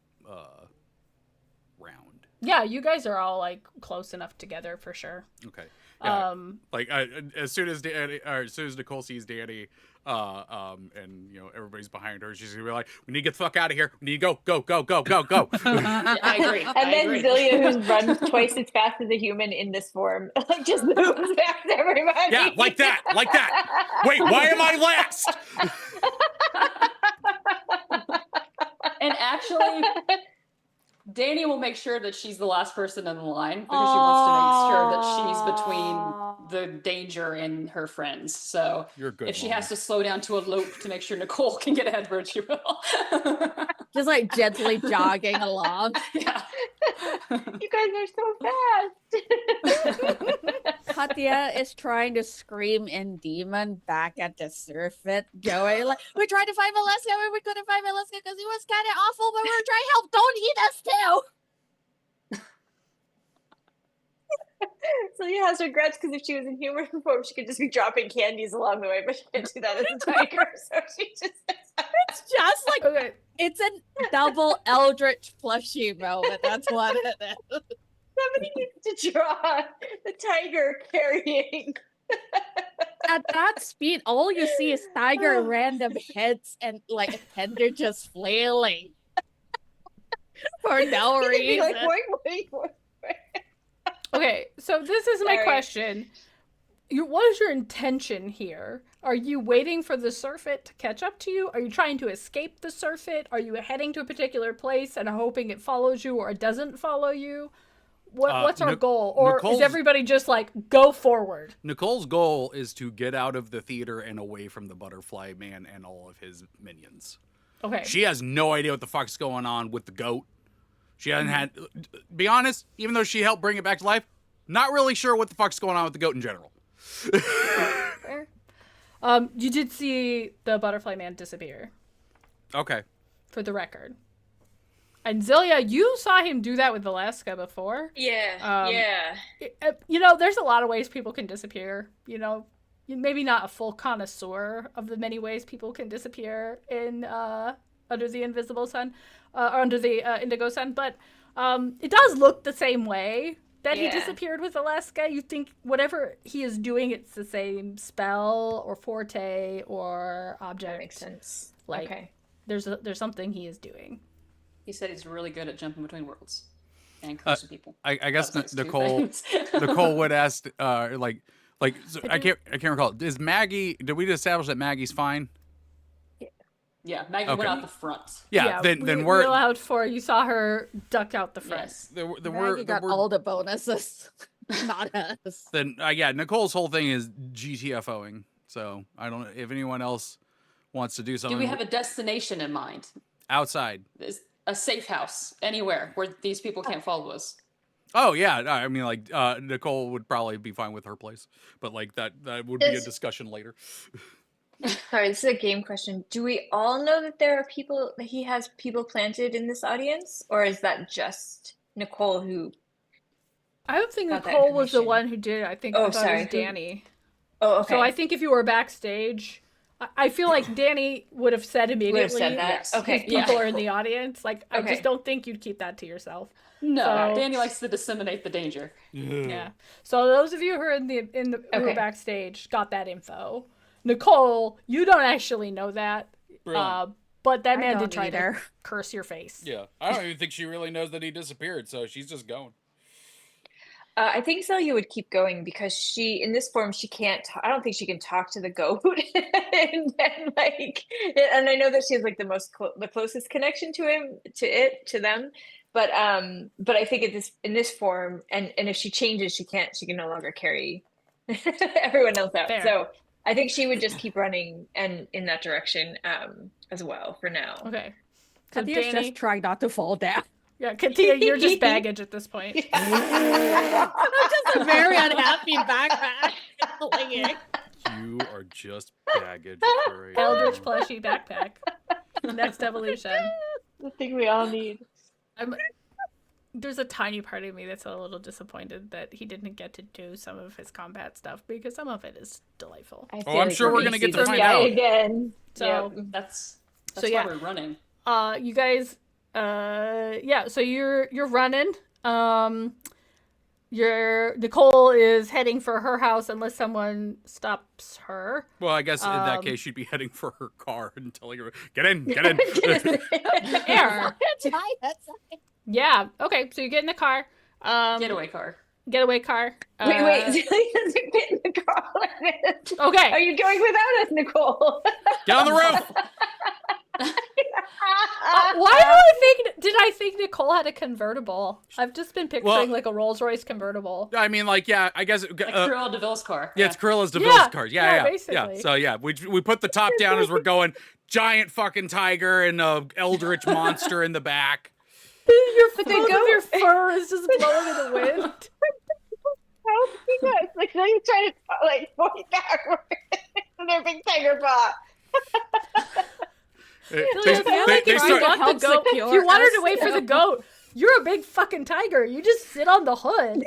round? Yeah, you guys are all like close enough together for sure. Okay. Yeah. As soon as Nicoal sees Danny, and everybody's behind her, she's gonna be like, "We need to get the fuck out of here. We need to go." Yeah, I agree. And then Zilia, who runs twice as fast as a human in this form, like just moves past everybody. Yeah, like that. Wait, why am I last? And actually, Danny will make sure that she's the last person in the line because she wants to make sure that she's between the danger and her friends. So You're good, if she Mom. has to slow down to a lope to make sure Nicoal can get ahead of her, she will. Just like gently jogging along. Yeah. You guys are so fast. Katya is trying to scream in demon back at the surfeit, going like, "We're trying to find Valeska, and we couldn't find Valeska because he was kind of awful, but we're trying to help. Don't eat us too." Celia has regrets because if she was in human form, she could just be dropping candies along the way, but she can't do that as a tiger. So she just. It's just like Okay. it's a double Eldritch plushie moment. That's what it is. Somebody needs to draw the tiger carrying. At that speed, all you see is tiger random heads and like tender just flailing for no reason. Like, boing. Okay, so this is my Sorry. question. What is your intention here? Are you waiting for the surfeit to catch up to you? Are you trying to escape the surfeit? Are you heading to a particular place and hoping it follows you or it doesn't follow you? What's our goal? Or is Nicoal's- everybody just like, go forward? Nicole's goal is to get out of the theater and away from the butterfly man and all of his minions. Okay. She has no idea what the fuck's going on with the goat. She hasn't had, be honest, even though she helped bring it back to life, not really sure what the fuck's going on with the goat in general. Fair. You did see the butterfly man disappear, Okay. for the record. And Zilia, you saw him do that with Alaska before. Yeah, yeah. You know, there's a lot of ways people can disappear. You know, maybe not a full connoisseur of the many ways people can disappear in under the invisible sun, or under the indigo sun, but it does look the same way that he Yeah. disappeared with Alaska. You think whatever he is doing, it's the same spell or forte or object. That makes sense. Like, Okay. there's something he is doing. He said he's really good at jumping between worlds and cursing people. I guess That's two Nicole things. Nicole would ask so I I can't recall. Is Maggie? Did we establish that Maggie's fine? Yeah, Maggie Okay. went out the front. Yeah. Then we we're allowed for. You saw her duck out the front. Yes. Maggie got all the bonuses, not us. Then yeah, Nicole's whole thing is GTFOing. So I don't know if anyone else wants to do something. Do we have a destination in mind? outside? Is a safe house anywhere where these people can't follow us? Oh yeah, I mean like Nicole would probably be fine with her place, but like that would be a Is- discussion later. Sorry, this is a game question. Do we all know that there are people that he has people planted in this audience, or is that just Nicole who? I don't think Got that Nicole was the information. one who did it. I think Oh, I thought it sorry, was who- Danny. Oh, okay. So I think if you were backstage, I feel like Danny would have said immediately. would have said that. yes. Okay, If people yeah. are in the audience, like I Okay. just don't think you'd keep that to yourself. No, So- Danny likes to disseminate the danger. Yeah. So those of you who are who are Okay. backstage got that info. Nicole, you don't actually know that. Brilliant. But that I man don't did try to either. curse your face. Yeah, I don't even think she really knows that he disappeared, so she's just going. I think Celia would keep going because she, in this form, she can't. I don't think she can talk to the goat, and I know that she has like the closest connection to him, to them. But I think in this form, and if she changes, she can no longer carry everyone else out. Fair. So I think she would just keep running and in that direction as well for now. Okay. So Katya's Danny, just trying not to fall down. yeah, Katia, you're just baggage at this point. I'm just a very unhappy backpack. Flinging. You are just baggage for a Eldritch plushie backpack. Next evolution. The thing we all need. There's a tiny part of me that's a little disappointed that he didn't get to do some of his combat stuff because some of it is delightful. I Oh, feel I'm like sure we're gonna gonna get see to this find guy out. again. So That's So, why yeah. we're running. you guys so you're running. Nicole is heading for her house unless someone stops her. Well, I guess in that Um, case she'd be heading for her car and telling her, "Get in, get in." Air. That's Yeah. Okay, so you get in the car. Getaway car. Getaway car. Wait, Celia doesn't get in the car. Are Okay. you going without us, Nicole? Get on the roof. Did I think Nicole had a convertible? I've just been picturing Well- like a Rolls Royce convertible. I mean, like, yeah, I guess. Like Cruella DeVille's car. Yeah, it's Cruella's DeVille's Yeah, cars. yeah, Yeah. basically. So yeah, we put the top down as we're going. Giant fucking tiger and a eldritch monster in the back. But the Both of goat- your fur is just blowing in the wind. How you guys like now you're trying to like point backwards with their big tiger paw. They, Julia, I feel like they if you start, want the help goat, if secure you want her to us, wait for you the know. goat, you're a big fucking tiger. You just sit on the hood.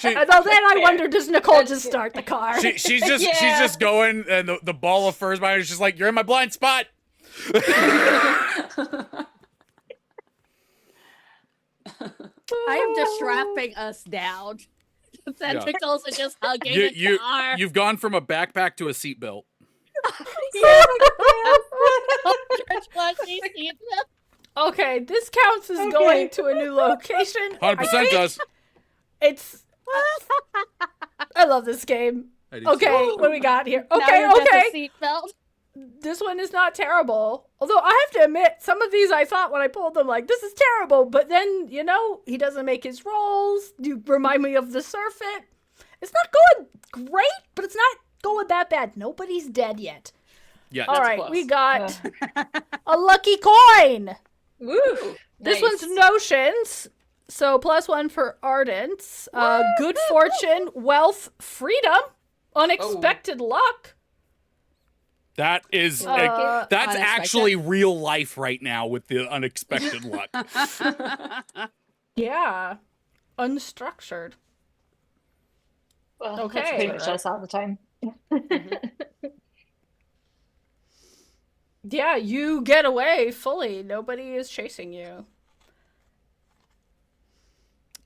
she, And then I Fair. wonder, does Nicole That's just good. start the car? she's just Yeah. going, and the ball of fur is behind her. She's like, "You're in my blind spot." I am just strapping us down. The tentacles are just hugging the car. You've gone from a backpack to a seatbelt. Okay, this counts as going to a new location. 100% does. It's. I love this game. I do Okay, too. what do we got here? Now Okay, you're just a okay. seatbelt. This one is not terrible. Although I have to admit, some of these I thought when I pulled them, like, this is terrible. But then, you know, he doesn't make his rolls. You remind me of the Surfeit. It's not going great, but it's not going that bad. Nobody's dead yet. Yeah. All That's a right, plus. we got a lucky coin. Woo! This Nice. one's notions. So +1 for Ardents. Good fortune, wealth, freedom, unexpected luck. That is that's Unexpected. actually real life right now with the unexpected luck. Yeah. Unstructured. Well, Okay. That's pretty much us all the time. Yeah, you get away fully. Nobody is chasing you.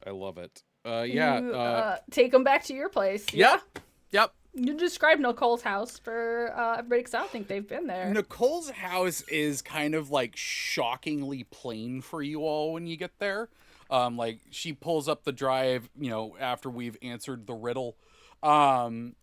I love it. You, take them back to your place. Yep. Yep. You describe Nicole's house for everybody because I don't think they've been there. Nicole's house is kind of like shockingly plain for you all when you get there. Like she pulls up the drive, you know, after we've answered the riddle. And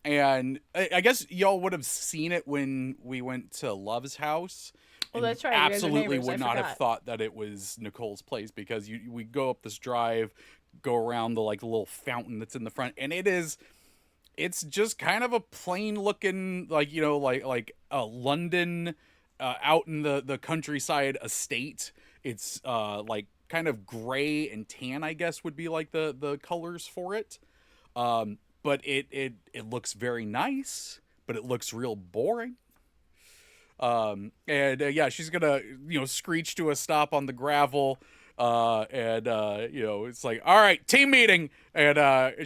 I guess y'all would have seen it when we went to Love's house. Well, and that's right, you guys are Absolutely neighbors, I would not have forgot. thought that it was Nicole's place because we go up this drive, go around the like little fountain that's in the front, and it's just kind of a plain looking, like, you know, like a London out in the countryside estate. It's like kind of gray and tan, I guess would be like the colors for it. But it looks very nice, but it looks real boring. Yeah, she's gonna, you know, screech to a stop on the gravel. You know, it's like, all right, team meeting. And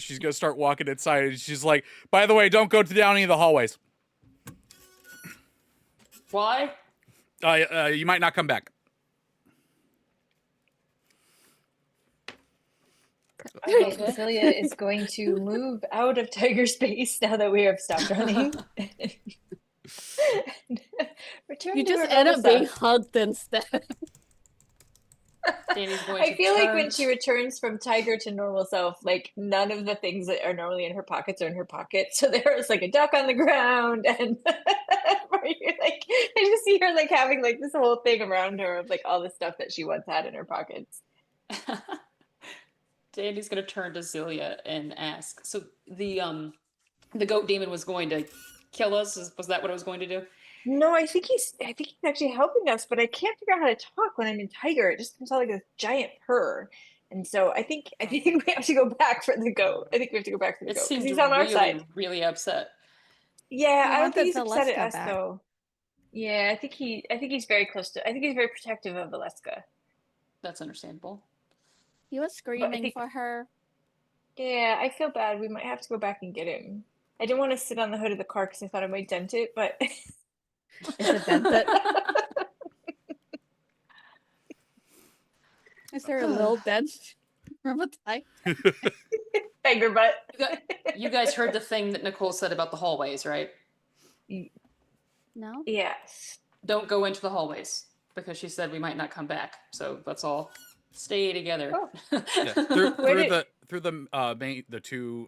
she's gonna start walking inside, and she's like, by the way, don't go down any of the hallways. Why? You might not come back. Okay, Cecilia is going to move out of tiger space now that we have stopped running. Return You to just her end up normal being self. hugged instead. Danny's going I to feel like turn when she returns from tiger to normal self, like none of the things that are normally in her pockets are in her pockets. So there's like a duck on the ground, and where you're like, I just see her like having like this whole thing around her of like all the stuff that she once had in her pockets. Danny's going to turn to Zilia and ask, so the goat demon was going to kill us? Was that what it was going to do? No, I think he's actually helping us, but I can't figure out how to talk when I'm in tiger. It just comes out like a giant purr. And so I think we have to go back for the goat. I think we have to go back for the It goat seems because he's on our really, side. really upset. Yeah, He I don't think he's wanted upset at Valeska us back. though. Yeah, I think he's very close to. I think he's very protective of Valeska. That's understandable. He was screaming think- for her. Yeah, I feel bad. We might have to go back and get him. I didn't want to sit on the hood of the car because I thought I might dent it, but Is it dented? Is there a little dent from a tiger? tiger butt. You guys heard the thing that Nicole said about the hallways, right? No. Yes. Don't go into the hallways because she said we might not come back. So let's all stay together. Oh. Yeah. Where through the the two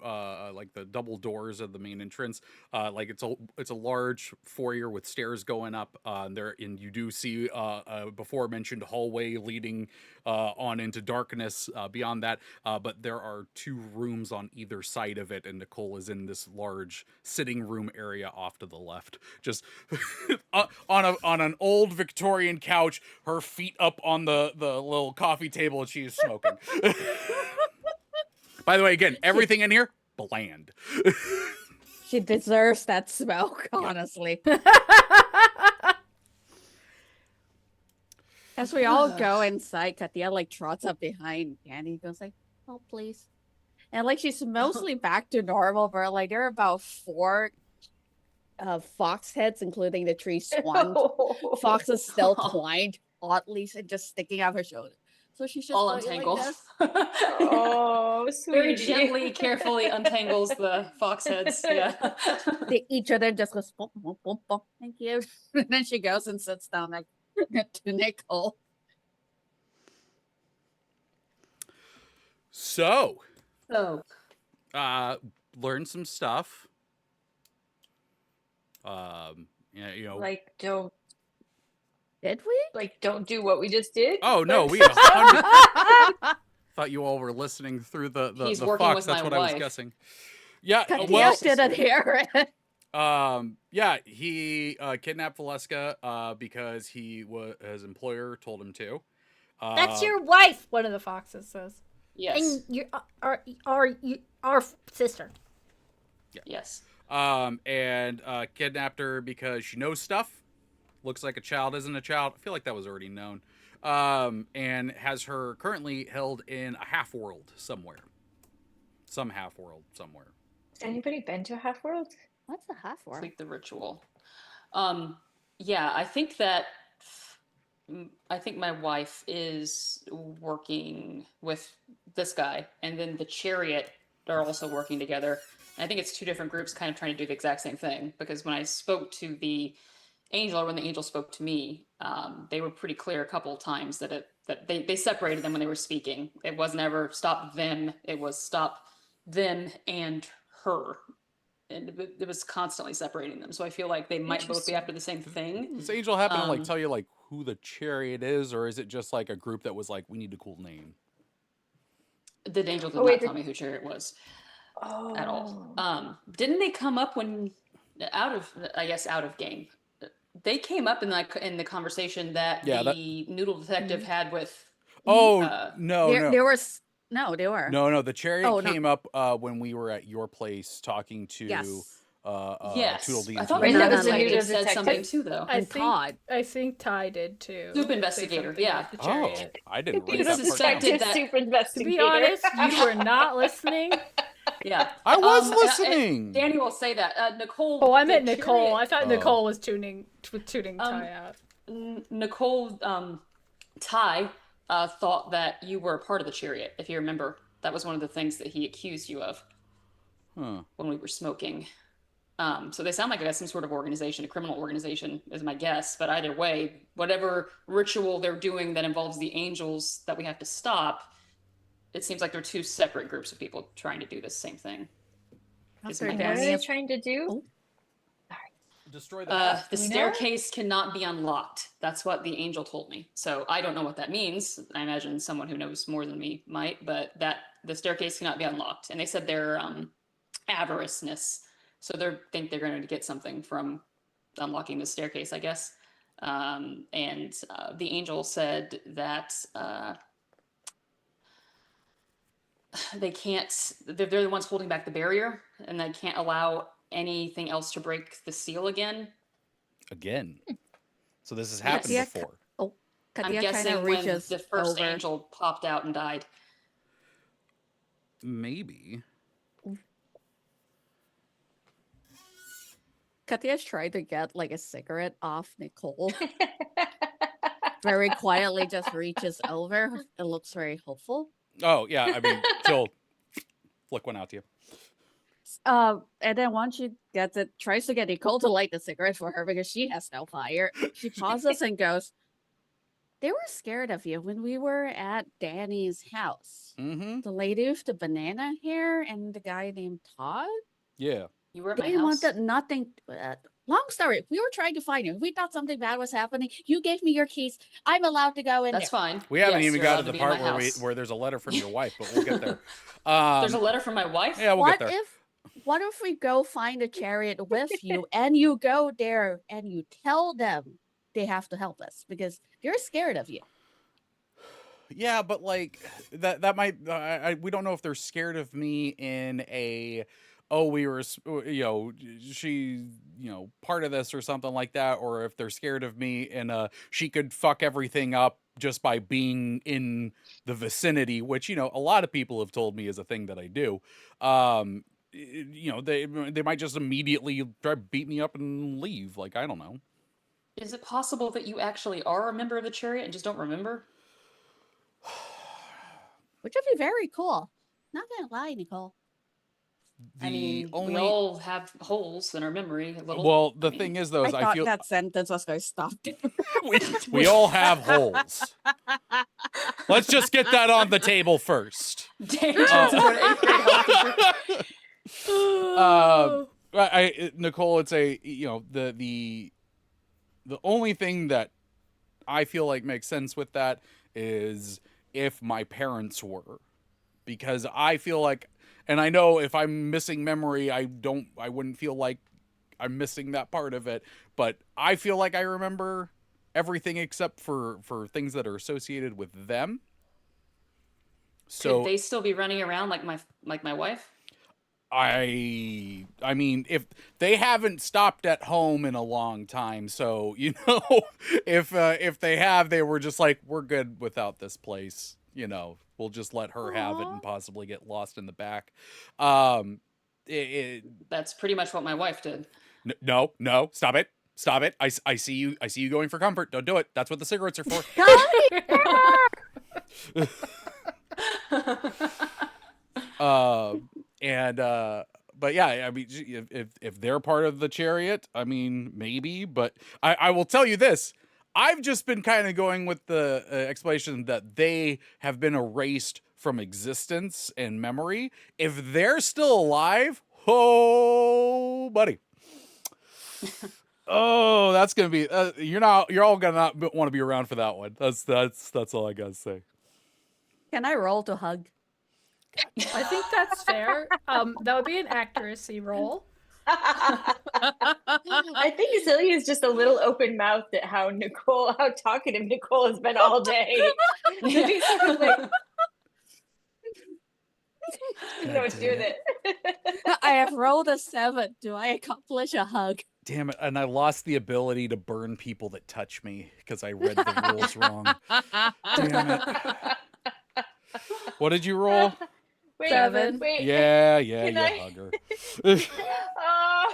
like the double doors of the main entrance. Like it's a large foyer with stairs going up there, and you do see a before mentioned hallway leading on into darkness beyond that. But there are 2 rooms on either side of it, and Nicoal is in this large sitting room area off to the left, just on an old Victorian couch, her feet up on the little coffee table, and she's smoking. By the way, again, everything in here, bland. She deserves that smoke, honestly. As we all go inside, Katia like trots up behind Annie, goes like, "Oh, please," and like she's mostly back to normal, but like there are about 4 fox heads, including the 3 swan foxes, still twined oddly, and just sticking out her shoulder. So she's just All going untangled. like this. Oh, Very sweetie. gently, carefully untangles the fox heads. Yeah. Each of them just goes, bump, bump, bump, bump. Thank you. And then she goes and sits down like to Nicoal. So, So, learn some stuff. Yeah, you know. Like, don't Did we? don't do what we just did. Oh no, we 100. Thought you all were listening through the He's working fox. with That's my what I was wife. guessing. Yeah, Katia well, didn't hear it. yeah, he kidnapped Valeska because his employer told him to. That's your wife, one of the foxes says. yes. And you our sister. Yes. And kidnapped her because she knows stuff. Looks like a child, isn't a child. I feel like that was already known. And has her currently held in a half world somewhere. Some half world somewhere. Has anybody been to a half world? What's the half for? Complete the ritual. Yeah, I think my wife is working with this guy, and then the chariot are also working together. And I think it's 2 different groups kind of trying to do the exact same thing, because when I spoke to the angel, or when the angel spoke to me, they were pretty clear a couple of times that they separated them when they were speaking. It wasn't ever stop them, it was stop them and her. And it was constantly separating them. So I feel like they might both be after the same thing. Does Angel happen to like tell you like who the chariot is, or is it just like a group that was like, we need a cool name? The angel did Oh, wait, not tell me who chariot was Oh. at all. Didn't they come up when out of game? They came up in the conversation that the noodle detective had with. Oh no, There was they were. no. The chariot no. came up when we were at your place talking to Yes. Yes, Tweedledee I and thought Right, Brenda no, was no, like no. it said something too, though. I And think Todd. I think Ty did too. Soup Say investigator, something yeah. about the Oh, chariot. I didn't You write that part suspected down. that- Super To investigator. be honest, you were not listening. Yeah, I was and listening. Danny will say that. Nicole. Oh, I the meant Nicoal. chariot- I thought Oh. Nicoal was tuning Ty out. Nicole, Ty thought that you were a part of the chariot. If you remember, that was one of the things that he accused you of Huh. when we were smoking. So they sound like some sort of organization, a criminal organization, is my guess. But either way, whatever ritual they're doing that involves the angels that we have to stop, it seems like they're 2 separate groups of people trying to do the same thing. After my What are guess. they Danny, trying to do? Destroy the The Do we know? staircase cannot be unlocked. That's what the angel told me. So I don't know what that means. I imagine someone who knows more than me might, but that the staircase cannot be unlocked. And they said they're avariceness. So they think they're going to get something from unlocking the staircase, I guess. And the angel said that they can't, they're the ones holding back the barrier, and they can't allow anything else to break the seal again. Again. So this has happened Yes. before. I'm Katia guessing kind of when reaches the first over. angel popped out and died. Maybe. Katia's trying to get like a cigarette off Nicoal. Very quietly just reaches over. It looks very hopeful. Oh yeah, I mean, she'll flick one out to you. And then once she gets it, tries to get Nicoal to light the cigarette for her because she has no fire. She pauses and goes, they were scared of you when we were at Danny's house. Mm-hmm. The lady with the banana hair and the guy named Todd. Yeah. You were at They my house. wanted nothing. Long story. We were trying to find you. We thought something bad was happening. You gave me your keys. I'm allowed to go in That's there. fine. We haven't Yes, even you're got allowed to the be in my part house. where there's a letter from your wife, but we'll get there. There's a letter from my wife? Yeah, we'll what get there. what if we go find a chariot with you and you go there and you tell them they have to help us because they're scared of you? Yeah, but like that might we don't know if they're scared of me in a we were she part of this or something like that, or if they're scared of me in she could fuck everything up just by being in the vicinity, which a lot of people have told me is a thing that I do. They might just immediately try to beat me up and leave. Like, I don't know. Is it possible that you actually are a member of the chariot and just don't remember? Which would be very cool. Not gonna lie, Nicole. We all have holes in our memory. A little. Well, the thing is, though, is I I thought feel that sentence was going to stop. we all have holes. Let's just get that on the table first. Dangerous for an 8th grade health teacher. Nicoal, it's the only thing that I feel like makes sense with that is if my parents were, because I feel like, and I know if I'm missing memory, I wouldn't feel like I'm missing that part of it, but I feel like I remember everything except for things that are associated with them. So could they still be running around like my wife? I mean, if they haven't stopped at home in a long time, so if they have, they were just like, we're good without this place. We'll just let her have it and possibly get lost in the back. That's pretty much what my wife did. No, stop it. I see you going for comfort. Don't do it. That's what the cigarettes are for. But yeah, I mean, if they're part of the chariot, I mean, maybe, but I will tell you this. I've just been kind of going with the explanation that they have been erased from existence and memory. If they're still alive, oh, buddy. Oh, that's going to be, you're all going to not want to be around for that one. That's all I got to say. Can I roll to hug? I think that's fair. That would be an accuracy roll. I think Zillia is just a little open-mouthed at how talkative Nicoal has been all day. She's sort of like, I don't know what to do with it. I have rolled a 7. Do I accomplish a hug? Damn it, and I lost the ability to burn people that touch me because I read the rules wrong. Damn it. What did you roll? Wait, 7. Wait. Yeah, Can you I- hug her. Oh.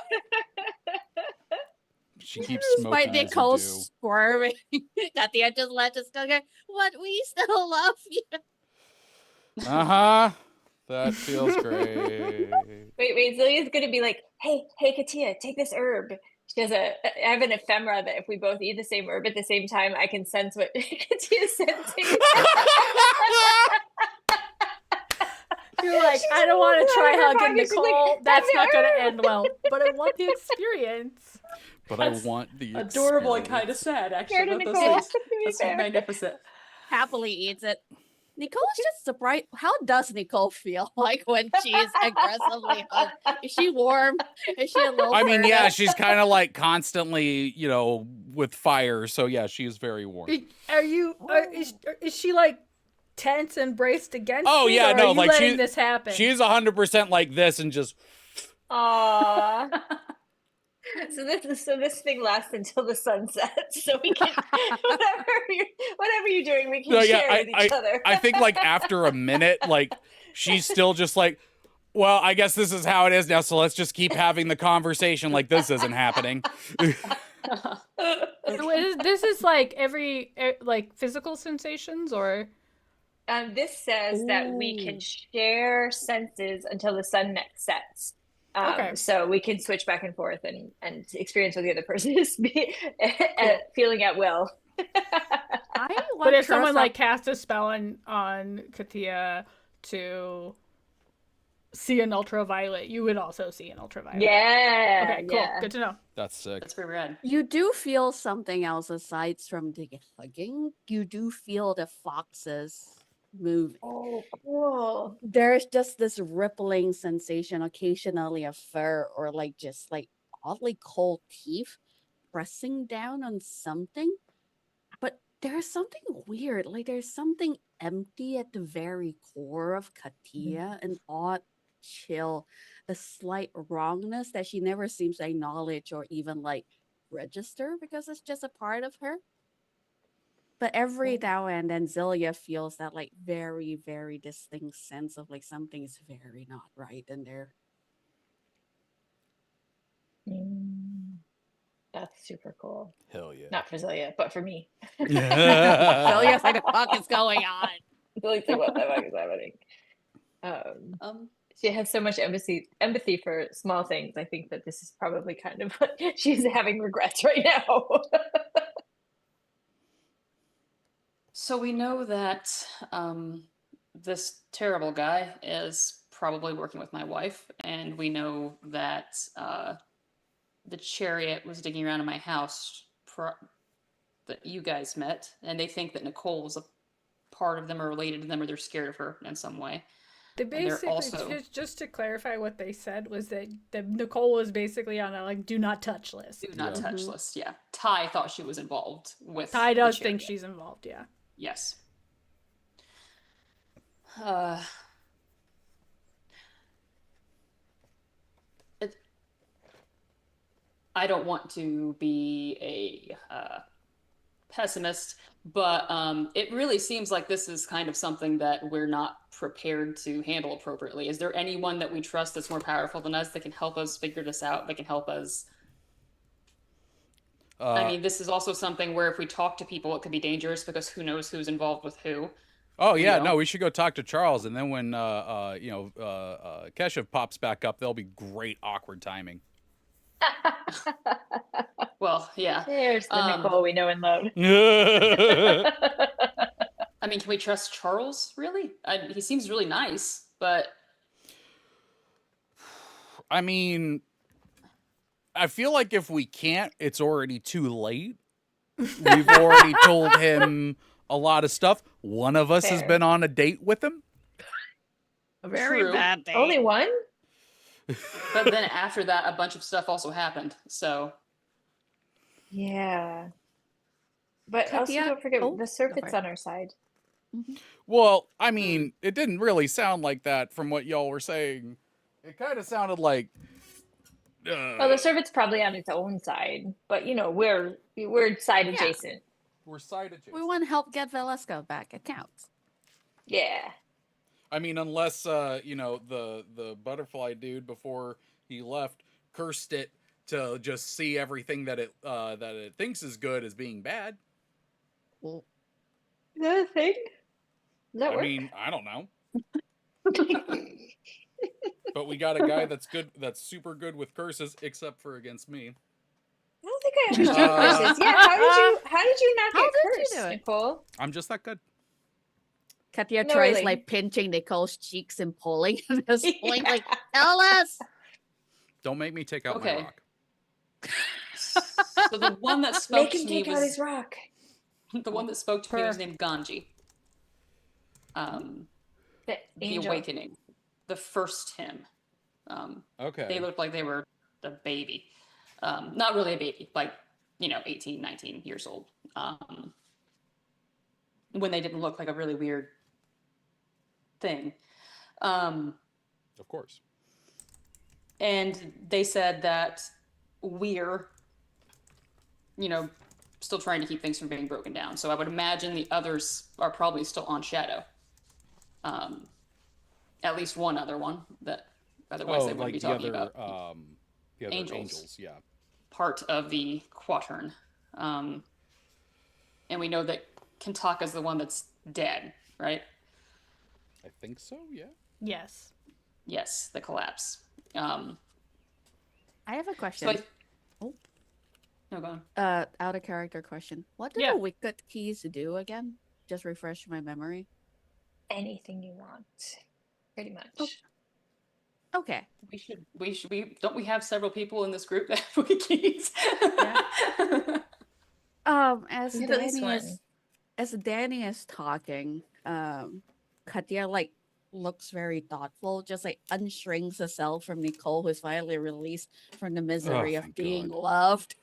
She keeps Despite smoking as Nicole you do. squirming at the end of the lettuce, go, what? We still love you. Uh-huh. That feels great. Wait. Zillia's gonna be like, hey, Katia, take this herb. She has I have an ephemera that if we both eat the same herb at the same time, I can sense what Katia's sensing. You're like, I don't want to try She's like, hugging she's like, Nicole. That's "Have not going to you?" end well. But I want the experience. But I That's want the Adorable and experience. kind of sad, actually. Scared of Both those Nicole. things. To be That's fair. magnificent. Happily eats it. Nicole's just surprised. How does Nicole feel like when she's aggressively hugged? Is she warm? Is she a little I mean, yeah, furtive? she's kind of like constantly, with fire. So yeah, she is very warm. Is she like tense and braced against Oh, it, yeah, or no, are you like, letting this happen? She's 100% like this and just. Aww. So this thing lasts until the sun sets, so we can whatever you're doing, we can No, yeah, share with each other. I think like after a minute, like she's still just like, well, I guess this is how it is now. So let's just keep having the conversation like this isn't happening. This is like every like physical sensations, or This says that we can share senses until the sun sets. Okay. So we can switch back and forth and experience what the other person is feeling at will. But if someone like cast a spell on Katia to see an ultraviolet, you would also see an ultraviolet. Yeah. Okay, cool. Good to know. That's sick. That's pretty rad. You do feel something else aside from the hugging. You do feel the foxes moving. Oh, cool. There's just this rippling sensation occasionally of fur or like just like oddly cold teeth pressing down on something. But there's something weird. Like there's something empty at the very core of Katia, an odd chill, a slight wrongness that she never seems to acknowledge or even like register because it's just a part of her. But every now and then Zilia feels that like very, very distinct sense of like something is very not right in there. That's super cool. Hell yeah. Not for Zilia, but for me. Zilia's like, what the fuck is going on? Zilia's like, what the fuck is happening? She has so much empathy for small things. I think that this is probably kind of what she's having regrets right now. So we know that this terrible guy is probably working with my wife, and we know that the chariot was digging around in my house that you guys met, and they think that Nicoal is a part of them or related to them, or they're scared of her in some way. They basically, just to clarify what they said, was that Nicoal was basically on a like do not touch list. Do not touch list, yeah. Ty thought she was involved with Ty does think she's involved, yeah. Yes. I don't want to be a pessimist, but it really seems like this is kind of something that we're not prepared to handle appropriately. Is there anyone that we trust that's more powerful than us that can help us figure this out, that can help us? I mean, this is also something where if we talk to people, it could be dangerous because who knows who's involved with who. Oh yeah, no, we should go talk to Charles, and then when Keshav pops back up, there'll be great awkward timing. Well, yeah. There's the Nicoal we know and love. I mean, can we trust Charles, really? He seems really nice, but... I mean, I feel like if we can't, it's already too late. We've already told him a lot of stuff. One of us has been on a date with him. A very bad date. Only one? But then after that, a bunch of stuff also happened, so... Yeah. But also don't forget, the Surfeit's on our side. Well, I mean, it didn't really sound like that from what y'all were saying. It kind of sounded like... Well, the Surfeit's probably on its own side, but you know, we're side adjacent. We're side adjacent. We want to help get Velasco back. It counts. Yeah. I mean, unless the butterfly dude before he left cursed it to just see everything that it thinks is good as being bad. Well, is that a thing? Does that work? I mean, I don't know. But we got a guy that's super good with curses, except for against me. I don't think I understood curses. Yeah, how did you not get cursed, Nicoal? I'm just that good. Katia tries like pinching Nicoal's cheeks and pulling at this point, like, tell us. Don't make me take out my rock. So the one that spoke to me take out his rock. The one that spoke to me was named Ganji. The Awakening. The first hymn. Okay. They looked like they were a baby. Not really a baby, like, 18, 19 years old. When they didn't look like a really weird thing. Of course. And they said that we're, still trying to keep things from being broken down. So I would imagine the others are probably still on Shadow. At least one other one that otherwise they wouldn't be talking about. The other angels, yeah. Part of the Quatern. And we know that Kintaka's the one that's dead, right? I think so, yeah. Yes. Yes, the collapse. I have a question. No, go on. Out of character question. What do Yeah. the wicked keys do again? Just refresh my memory. Anything you want, pretty much. Okay. Don't we have several people in this group that have wicked keys? As We have at least Danny one. as Danny is talking, Katya like looks very thoughtful, just like unshrinks herself from Nicoal, who's finally released from the misery of thank being God. loved.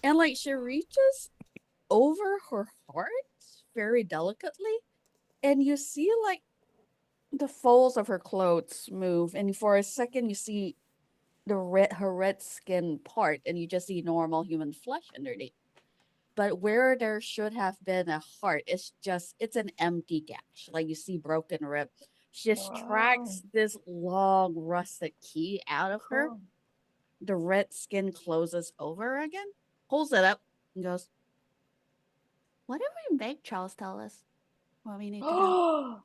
And like she reaches over her heart very delicately, and you see like the folds of her clothes move, and for a second you see her red skin part, and you just see normal human flesh underneath. But where there should have been a heart, it's an empty gash. Like you see broken rib. She extracts this long rusted key out of her. Cool. The red skin closes over again, pulls it up, and goes, "What did we make Charles tell us? What we need to do?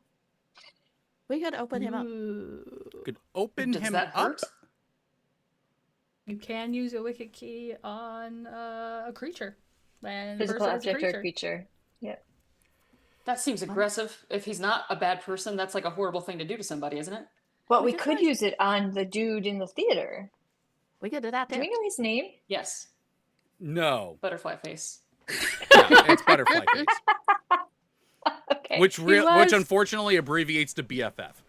We could open him up." Ooh. Could open Does him that up. hurt? You can use a wicked key on a creature. And Physical versus a object or creature. Yep. That seems aggressive. If he's not a bad person, that's like a horrible thing to do to somebody, isn't it? But We we could could try. use it on the dude in the theater. We could do that Do too. we know his name? Yes. No, Butterfly face. yeah, it's butterfly face, Okay. which was- unfortunately abbreviates to BFF.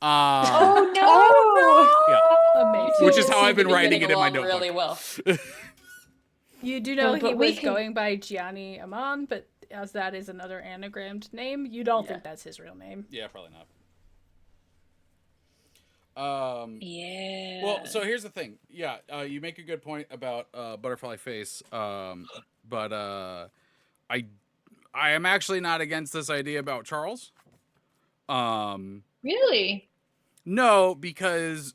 Oh no! Yeah. Amazing. Which is You how seem I've been to be writing getting it in my along notebook. really well. You do know Oh, he but we was can- going by Gianni Amon, but as that is another anagrammed name, you don't Yeah. think that's his real name. Yeah, probably not. Yeah. Well, so here's the thing. Yeah, you make a good point about butterfly face. But I am actually not against this idea about Charles. Really? No, because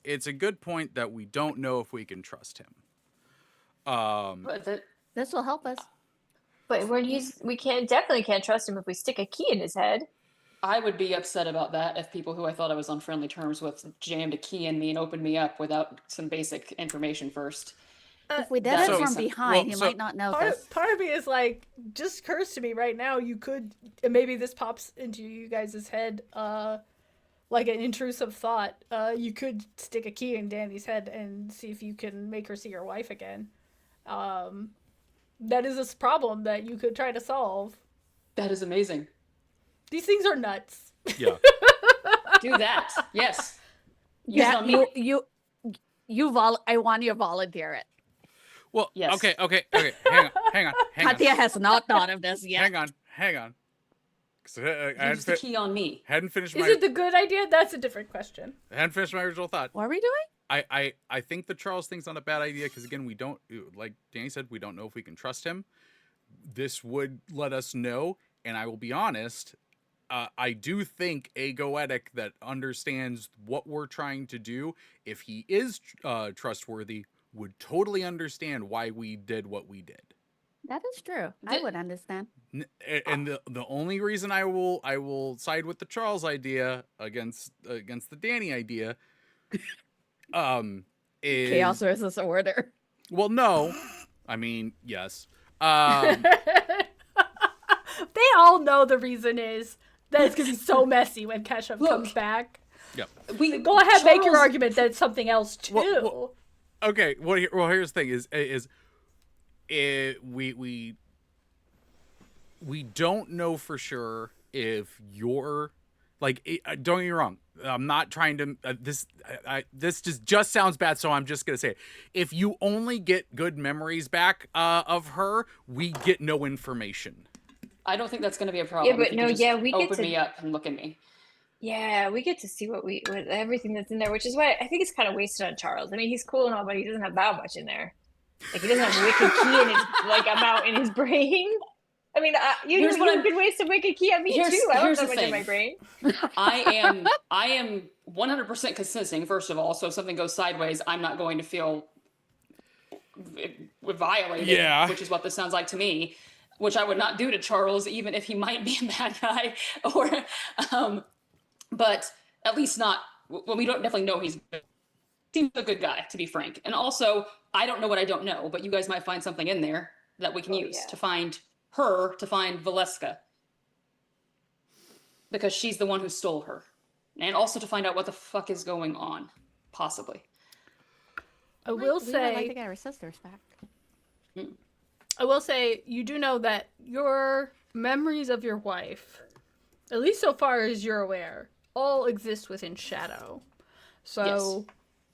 it's a good point that we don't know if we can trust him. But This will help us. But when we definitely can't trust him if we stick a key in his head. I would be upset about that if people who I thought I was on friendly terms with jammed a key in me and opened me up without some basic information first. If we did that it makes from sense. behind, Well, he so- might not notice. Part of me is like, just occurs to me right now, you could, and maybe this pops into you guys' head, like an intrusive thought. You could stick a key in Danny's head and see if you can make her see her wife again. That is a problem that you could try to solve. That is amazing. These things are nuts. Yeah. Do that. Yes. Use it Yeah, on me. I want you to volunteer it. Well, Yes. okay. Hang on. Katya has not thought of this yet. Hang on. 'Cause, I Use the key on me. hadn't finished Is my it the good idea? That's a different question. original thought. What are we doing? I think the Charles thing's not a bad idea because again, we don't, like Danny said, we don't know if we can trust him. This would let us know, and I will be honest. I do think a goetic that understands what we're trying to do, if he is trustworthy, would totally understand why we did what we did. That is true. I would understand. And the only reason I will side with the Charles idea against the Danny idea, is Chaos versus order. well, no, I mean yes. They all know the reason is that it's gonna be so messy when Keshav Look. comes back. Go ahead, Charles, make your argument that it's something else too. Well, Okay, here's the thing: we don't know for sure if you're like. Don't get me wrong. I'm not trying to. This just sounds bad, so I'm just gonna say it. If you only get good memories back of her, we get no information. I don't think that's going to be a problem. but if you no, can just yeah, we get open to- me up and look at me. Yeah, we get to see what everything that's in there, which is why I think it's kind of wasted on Charles. I mean, he's cool and all, but he doesn't have that much in there. Like he doesn't have a wicked key in his amount in his brain. I mean, Here's what I'm- could waste a wicked key on me Here's- too. I don't here's have the much in my thing. brain. I am 100% consenting. First of all, so if something goes sideways, I'm not going to feel violated. Yeah. Which is what this sounds like to me. Which I would not do to Charles, even if he might be a bad guy, but at least not. Well, we don't definitely know he's seems a good guy, to be frank. And also, I don't know what I don't know, but you guys might find something in there that we can use to find her, to find Valeska. Because she's the one who stole her. And also to find out what the fuck is going on, possibly. I will We would like say, to get our sisters back. I will say, you do know that your memories of your wife, at least so far as you're aware, all exist within Shadow. So,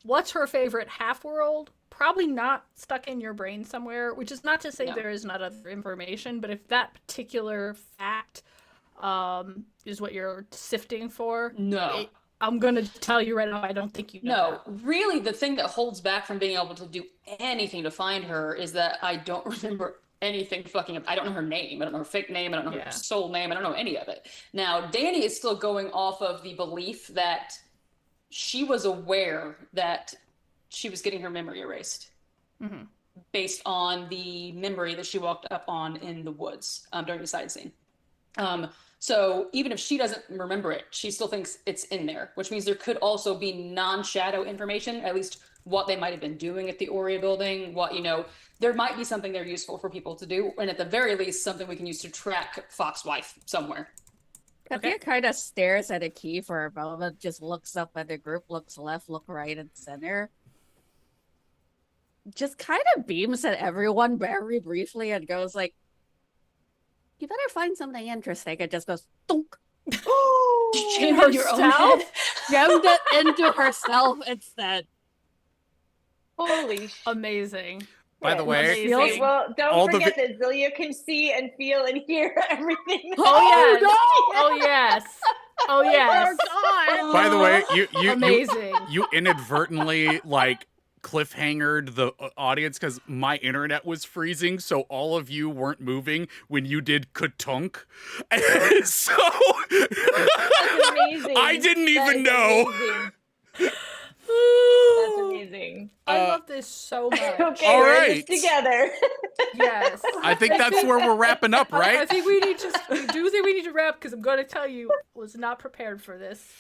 what's her favorite half-world? Probably not stuck in your brain somewhere, which is not to say there is not other information, but if that particular fact is what you're sifting for, I'm going to tell you right now, I don't think you know. No, really the thing that holds back from being able to do anything to find her is that I don't remember anything fucking. I don't know her name. I don't know her fake name. I don't know her soul name. I don't know any of it. Now, Danny is still going off of the belief that she was aware that she was getting her memory erased based on the memory that she walked up on in the woods during the side scene. So even if she doesn't remember it, she still thinks it's in there, which means there could also be non-Shadow information, at least what they might have been doing at the Aurea building, what, there might be something there useful for people to do, and at the very least, something we can use to track Foxwife somewhere. Katia kind of stares at a key for a moment, just looks up at the group, looks left, look right, and center. Just kind of beams at everyone very briefly and goes like, "You better find something interesting." It just goes, thunk. In herself? Jammed it into herself instead. Holy shit. Amazing. By the way, Amazing. Well, don't forget that Zilia can see and feel and hear everything. Oh, yes. no! Oh, yes. Oh, yes. by the way, Amazing. you inadvertently cliffhangered the audience because my internet was freezing, so all of you weren't moving when you did katunk. So That's amazing. I didn't even know. Amazing. That's amazing. I love this so much. Okay, all we're in right. this together. Yes. I think that's where we're wrapping up, right? I think we need to wrap because I'm going to tell you, I was not prepared for this.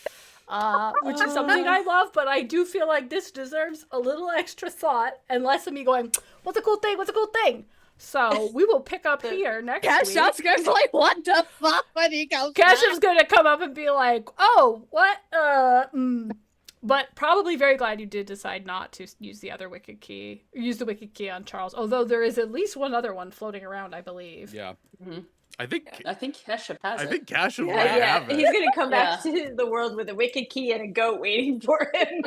Which is something I love, but I do feel like this deserves a little extra thought and less of me going, what's a cool thing? What's a cool thing? So we will pick up here next week. Keshav's goes like, what the fuck when he goes Keshav's going to come up and be like, oh, what? But probably very glad you did decide not to use the other wicked key. Use the wicked key on Charles, although there is at least one other one floating around, I believe. Yeah. Mm-hmm. I think Keshav has it. I think Keshav might have it. He's gonna come back to the world with a wicked key and a goat waiting for him.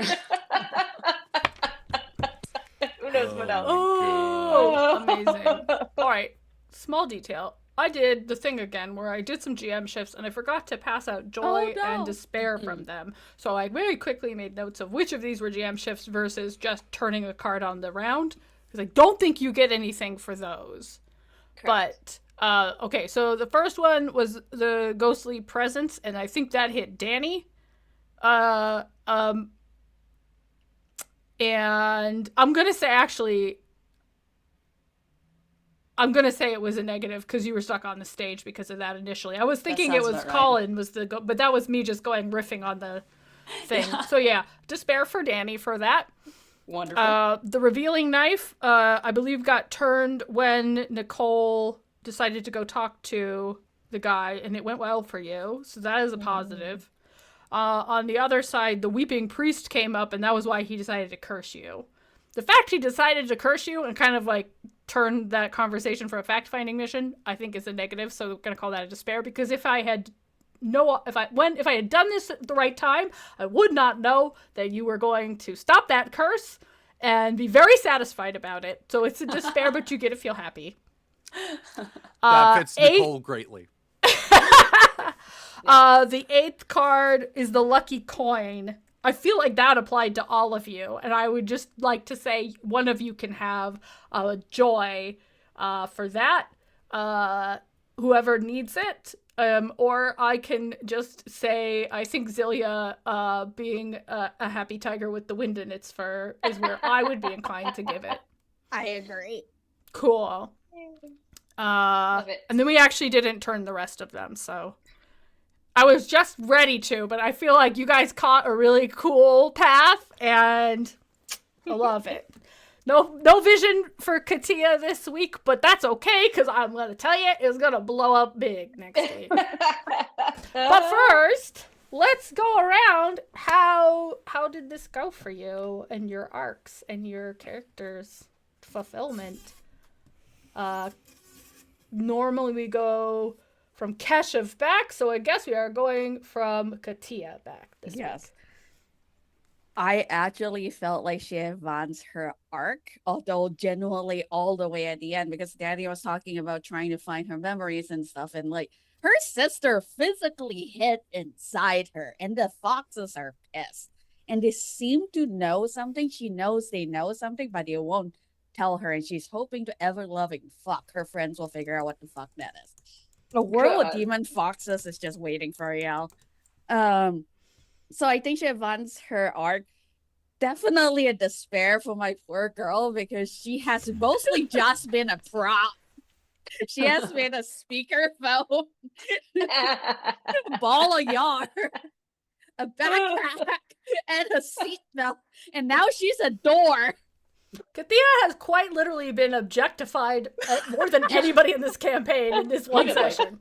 Who knows what else? Oh, amazing. All right, small detail. I did the thing again where I did some GM shifts and I forgot to pass out joy and despair from them. So I very quickly made notes of which of these were GM shifts versus just turning a card on the round, because I don't think you get anything for those. Correct. But okay, so the first one was the ghostly presence, and I think that hit Danny. And I'm gonna say it was a negative because you were stuck on the stage because of that initially. I was thinking it was Colin was but that was me just going riffing on the thing. So yeah, despair for Danny for that. Wonderful. The revealing knife, I believe, got turned when Nicoal decided to go talk to the guy, and it went well for you. So that is a positive. On the other side, the weeping priest came up, and that was why he decided to curse you. The fact he decided to curse you and kind of turn that conversation for a fact-finding mission, I think is a negative. So I'm gonna call that a despair, because if I had done this at the right time, I would not know that you were going to stop that curse and be very satisfied about it. So it's a despair, but you get to feel happy. That fits Nicoal greatly. The 8th card is the lucky coin. I feel like that applied to all of you, and I would just like to say one of you can have joy for that, whoever needs it, or I can just say I think Zilia being a happy tiger with the wind in its fur is where I would be inclined to give it. I agree. Cool. Love it. And then we actually didn't turn the rest of them, so I was just ready to, but I feel like you guys caught a really cool path, and I love it. No vision for Katia this week, but that's okay, because I'm going to tell you, it's going to blow up big next week. But first, let's go around. How did this go for you and your arcs and your characters' fulfillment? Normally we go from Keshav back, so I guess we are going from Katia back this week. I actually felt like she advanced her arc, although genuinely all the way at the end, because Daddy was talking about trying to find her memories and stuff, and like her sister physically hid inside her, and the foxes are pissed. And they seem to know something. She knows they know something, but they won't tell her, and she's hoping to ever-loving fuck her friends will figure out what the fuck that is. A world of demon foxes is just waiting for y'all. So I think she advanced her arc. Definitely a despair for my poor girl, because she has mostly just been a prop. She has been a speakerphone, ball of yarn, a backpack, and a seatbelt, and now she's a door. Katia has quite literally been objectified more than anybody in this campaign in this one session.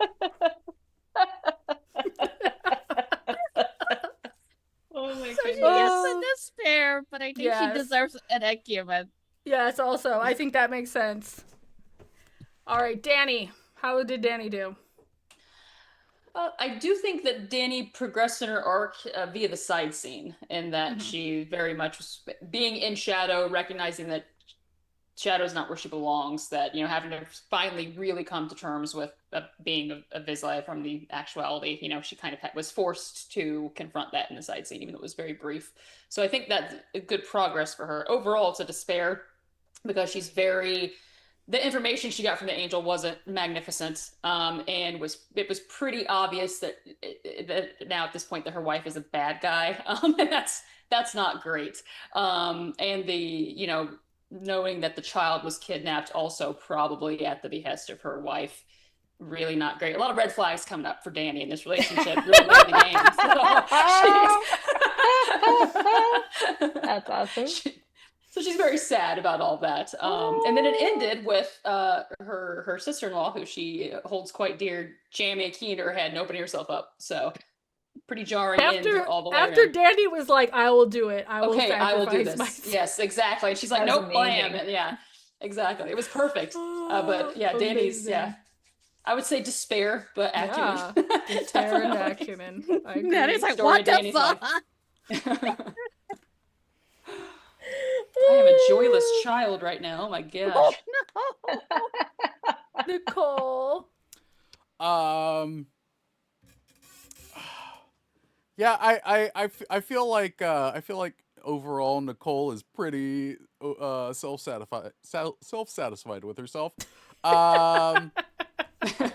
Oh my So she goodness. gets a despair, but I think she deserves an acumen. Yes, also, I think that makes sense. All right, Danny. How did Danny do? I do think that Danny progressed in her arc via the side scene, in that she very much was being in Shadow, recognizing that Shadow's not where she belongs, that, you know, having to finally really come to terms with being a vislae from the actuality. You know, she kind of was forced to confront that in the side scene, even though it was very brief. So I think that's a good progress for her. Overall, it's a despair, because she's very... The information she got from the angel wasn't magnificent, and it was pretty obvious that now at this point that her wife is a bad guy, and that's not great. And the, you know, knowing that the child was kidnapped also probably at the behest of her wife, really not great. A lot of red flags coming up for Danny in this relationship really late in the game. So That's awesome. So she's very sad about all that. And then it ended with her sister-in-law, who she holds quite dear, jamming a key into her head and opening herself up. So pretty jarring end all the way After around. Danny was like, I will do it. I will do this. myself. Yes, exactly. And she's like, nope, blam. Yeah, exactly. It was perfect. But yeah, Danny's, amazing. I would say despair, but acumen. Yeah, despair and acumen. I agree. That is like, Story what of the Danny's fuck? I am a joyless child right now. Oh my gosh. Nicoal. Yeah, I feel like overall Nicoal is pretty self-satisfied with herself.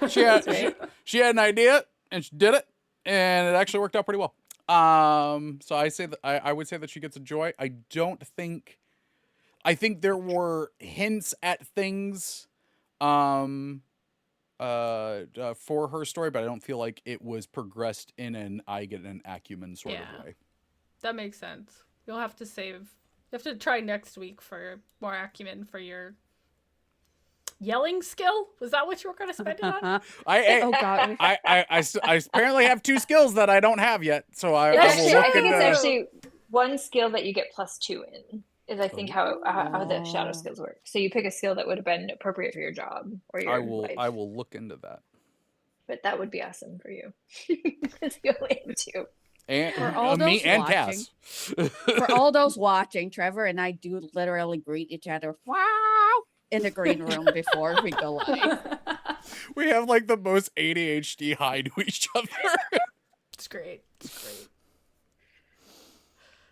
She had an idea and she did it, and it actually worked out pretty well. So I would say that she gets a joy. I think there were hints at things for her story, but I don't feel like it was progressed in an I get an acumen sort of way. That makes sense. You'll have to save. You have to try next week for more acumen for your yelling skill. Was that what you were going to spend it on? Oh god. I apparently have 2 skills that I don't have yet, so I will I look think into. it's actually one skill that you get +2 in. Is I think how the shadow skills work. So you pick a skill that would have been appropriate for your job or your life. I will look into that. But that would be awesome for you. Because you only have 2. And For all me those and watching. Cass. For all those watching, Trevor and I do literally greet each other, wow, in the green room before we go live. We have like the most ADHD high to each other. It's great. It's great.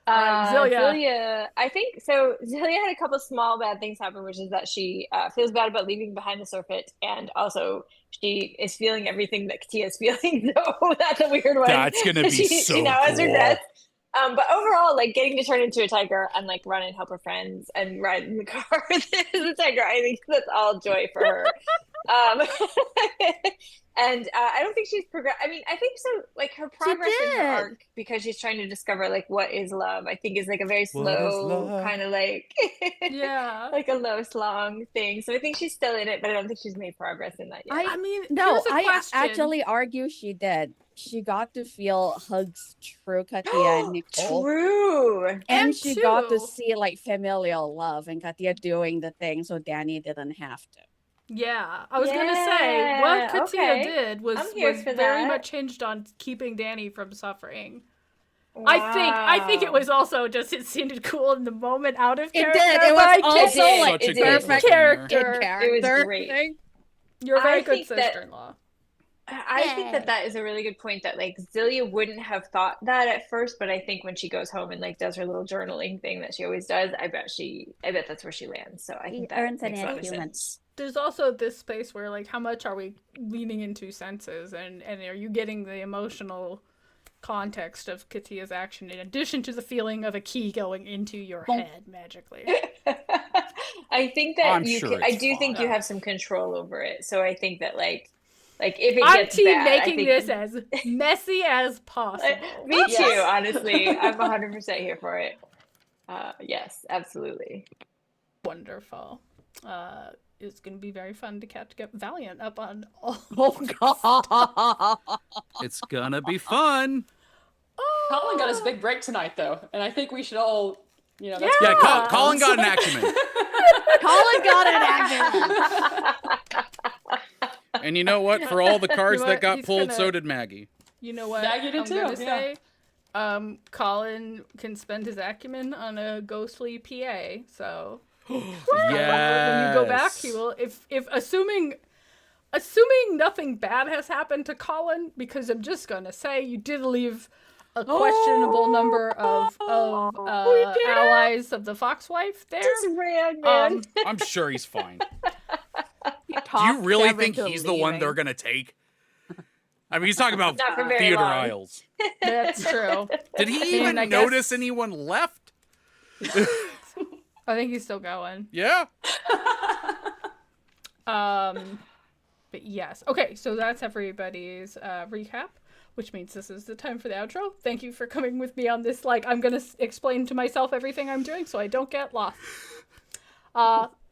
Zilia, I think so. Zilia had a couple small bad things happen, which is that she feels bad about leaving behind the surfeit, and also she is feeling everything that Katia is feeling. So that's a weird one. That's gonna be so she now has cool. regrets. But overall, like getting to turn into a tiger and like run and help her friends and ride in the car with the tiger, I think that's all joy for her. And I don't think she's progressed. I mean, I think so. Like her progress in her did. arc, because she's trying to discover like what is love. I think is like a very What is slow love? kind of like, Yeah. like a low slong thing. So I think she's still in it, but I don't think she's made progress in that yet. I mean, No, here's a I question. actually argue she did. She got to feel Hug's true Katia and Nicoal. True. And she got to two- see like familial love and Katia doing the thing so Danny didn't have to. Yeah, I was gonna say what Yeah, Katia okay. did was I'm here for very that. much hinged on keeping Danny from suffering. I think it Wow. was also just it seemed cool in the moment out of It character. did. It but I was get also did. like Such a It good did. perfect cliffhanger. character. It was character great. thing. You're a very I good think that- sister-in-law. I think that that is a really good point that like Zelia wouldn't have thought that at first, but I think when she goes home and like does her little journaling thing that she always does, I bet that's where she lands. So I She think that earns an makes a lot of achievement. sense. There's also this space where like how much are we leaning into senses and are you getting the emotional context of Katia's action in addition to the feeling of a key going into your head magically? I think that I'm you sure can, I it's do think you fine. have some control over it. So I think that like if it I'm gets team bad, I making think this as messy as possible. me too, Yes. honestly. I'm 100% here for it. Yes, absolutely. Wonderful. It's going to be very fun to get Valiant up on all. Oh god. It's gonna be fun. Colin got his big break tonight, though, and I think we should all, that's Yeah, Yeah. Colin got an acumen. Colin got an acumen. And you know what? For all the cards You know that what? got He's pulled, gonna- so did Maggie. You know what Maggie did I'm too, going to yeah. say? Colin can spend his acumen on a ghostly PA, so when you go back, he will. If assuming nothing bad has happened to Colin, because I'm just gonna say you did leave a questionable number of allies of the Foxwife there. Just ran, man. I'm sure he's fine. Do you Talked really them think into he's the one leaving. they're gonna take? I mean, he's talking about Not for very Theodore long. Isles. That's true. Did he mean, even I guess- notice anyone left? I think he's still going. Yeah. But yes. Okay, so that's everybody's recap, which means this is the time for the outro. Thank you for coming with me on this. Like, I'm gonna explain to myself everything I'm doing so I don't get lost.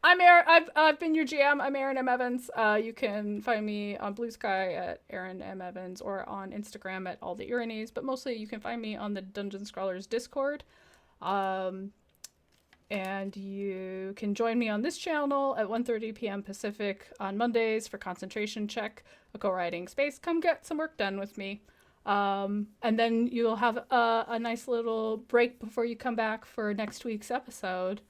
I'm Aaron. I've been your GM. I'm Aaron M. Evans. You can find me on Blue Sky at Aaron M. Evans or on Instagram at All the Ironies, but mostly you can find me on the Dungeonscrawlers Discord. And you can join me on this channel at 1:30 p.m. Pacific on Mondays for Concentration Check, a co-writing space. Come get some work done with me. And then you'll have a nice little break before you come back for next week's episode.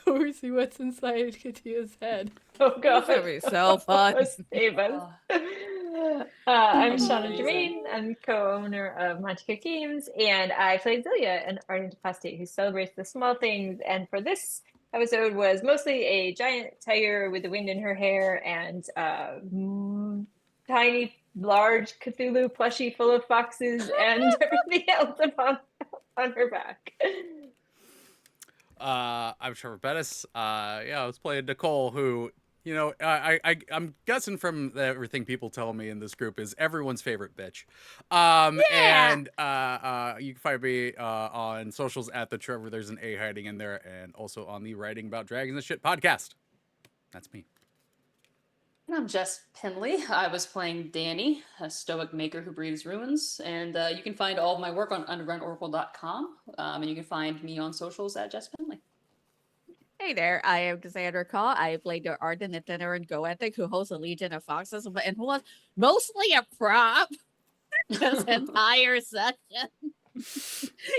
Where we see what's inside Katia's head. Oh god, That'd be so fun. Save us. I'm Shauna Jermaine. I'm co-owner of Monte Cook Games, and I played Zelia, an ardent apostate who celebrates the small things. And for this episode, was mostly a giant tiger with the wind in her hair and tiny, large Cthulhu plushie full of foxes and everything else on her back. I'm Treavor Bettis. I was playing Nicoal, who, I'm guessing from everything people tell me in this group is everyone's favorite bitch. And you can find me on socials at the Treavor. There's an A hiding in there, and also on the Writing About Dragons and Shit podcast. That's me. And I'm Jess Penley. I was playing Danny, a stoic maker who breathes ruins. And you can find all of my work on undergroundoracle.com. And you can find me on socials at Jess Penley. Hey there, I am Cassandra Caw. I played the ardent itinerant Goetic who hosts a legion of foxes, and who was mostly a prop this entire session.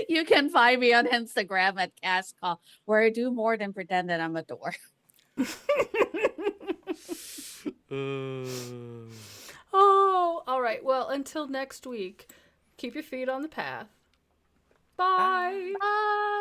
You can find me on Instagram at CastCaw, where I do more than pretend that I'm a dwarf. Oh, all right. Well, until next week, keep your feet on the path. Bye. Bye.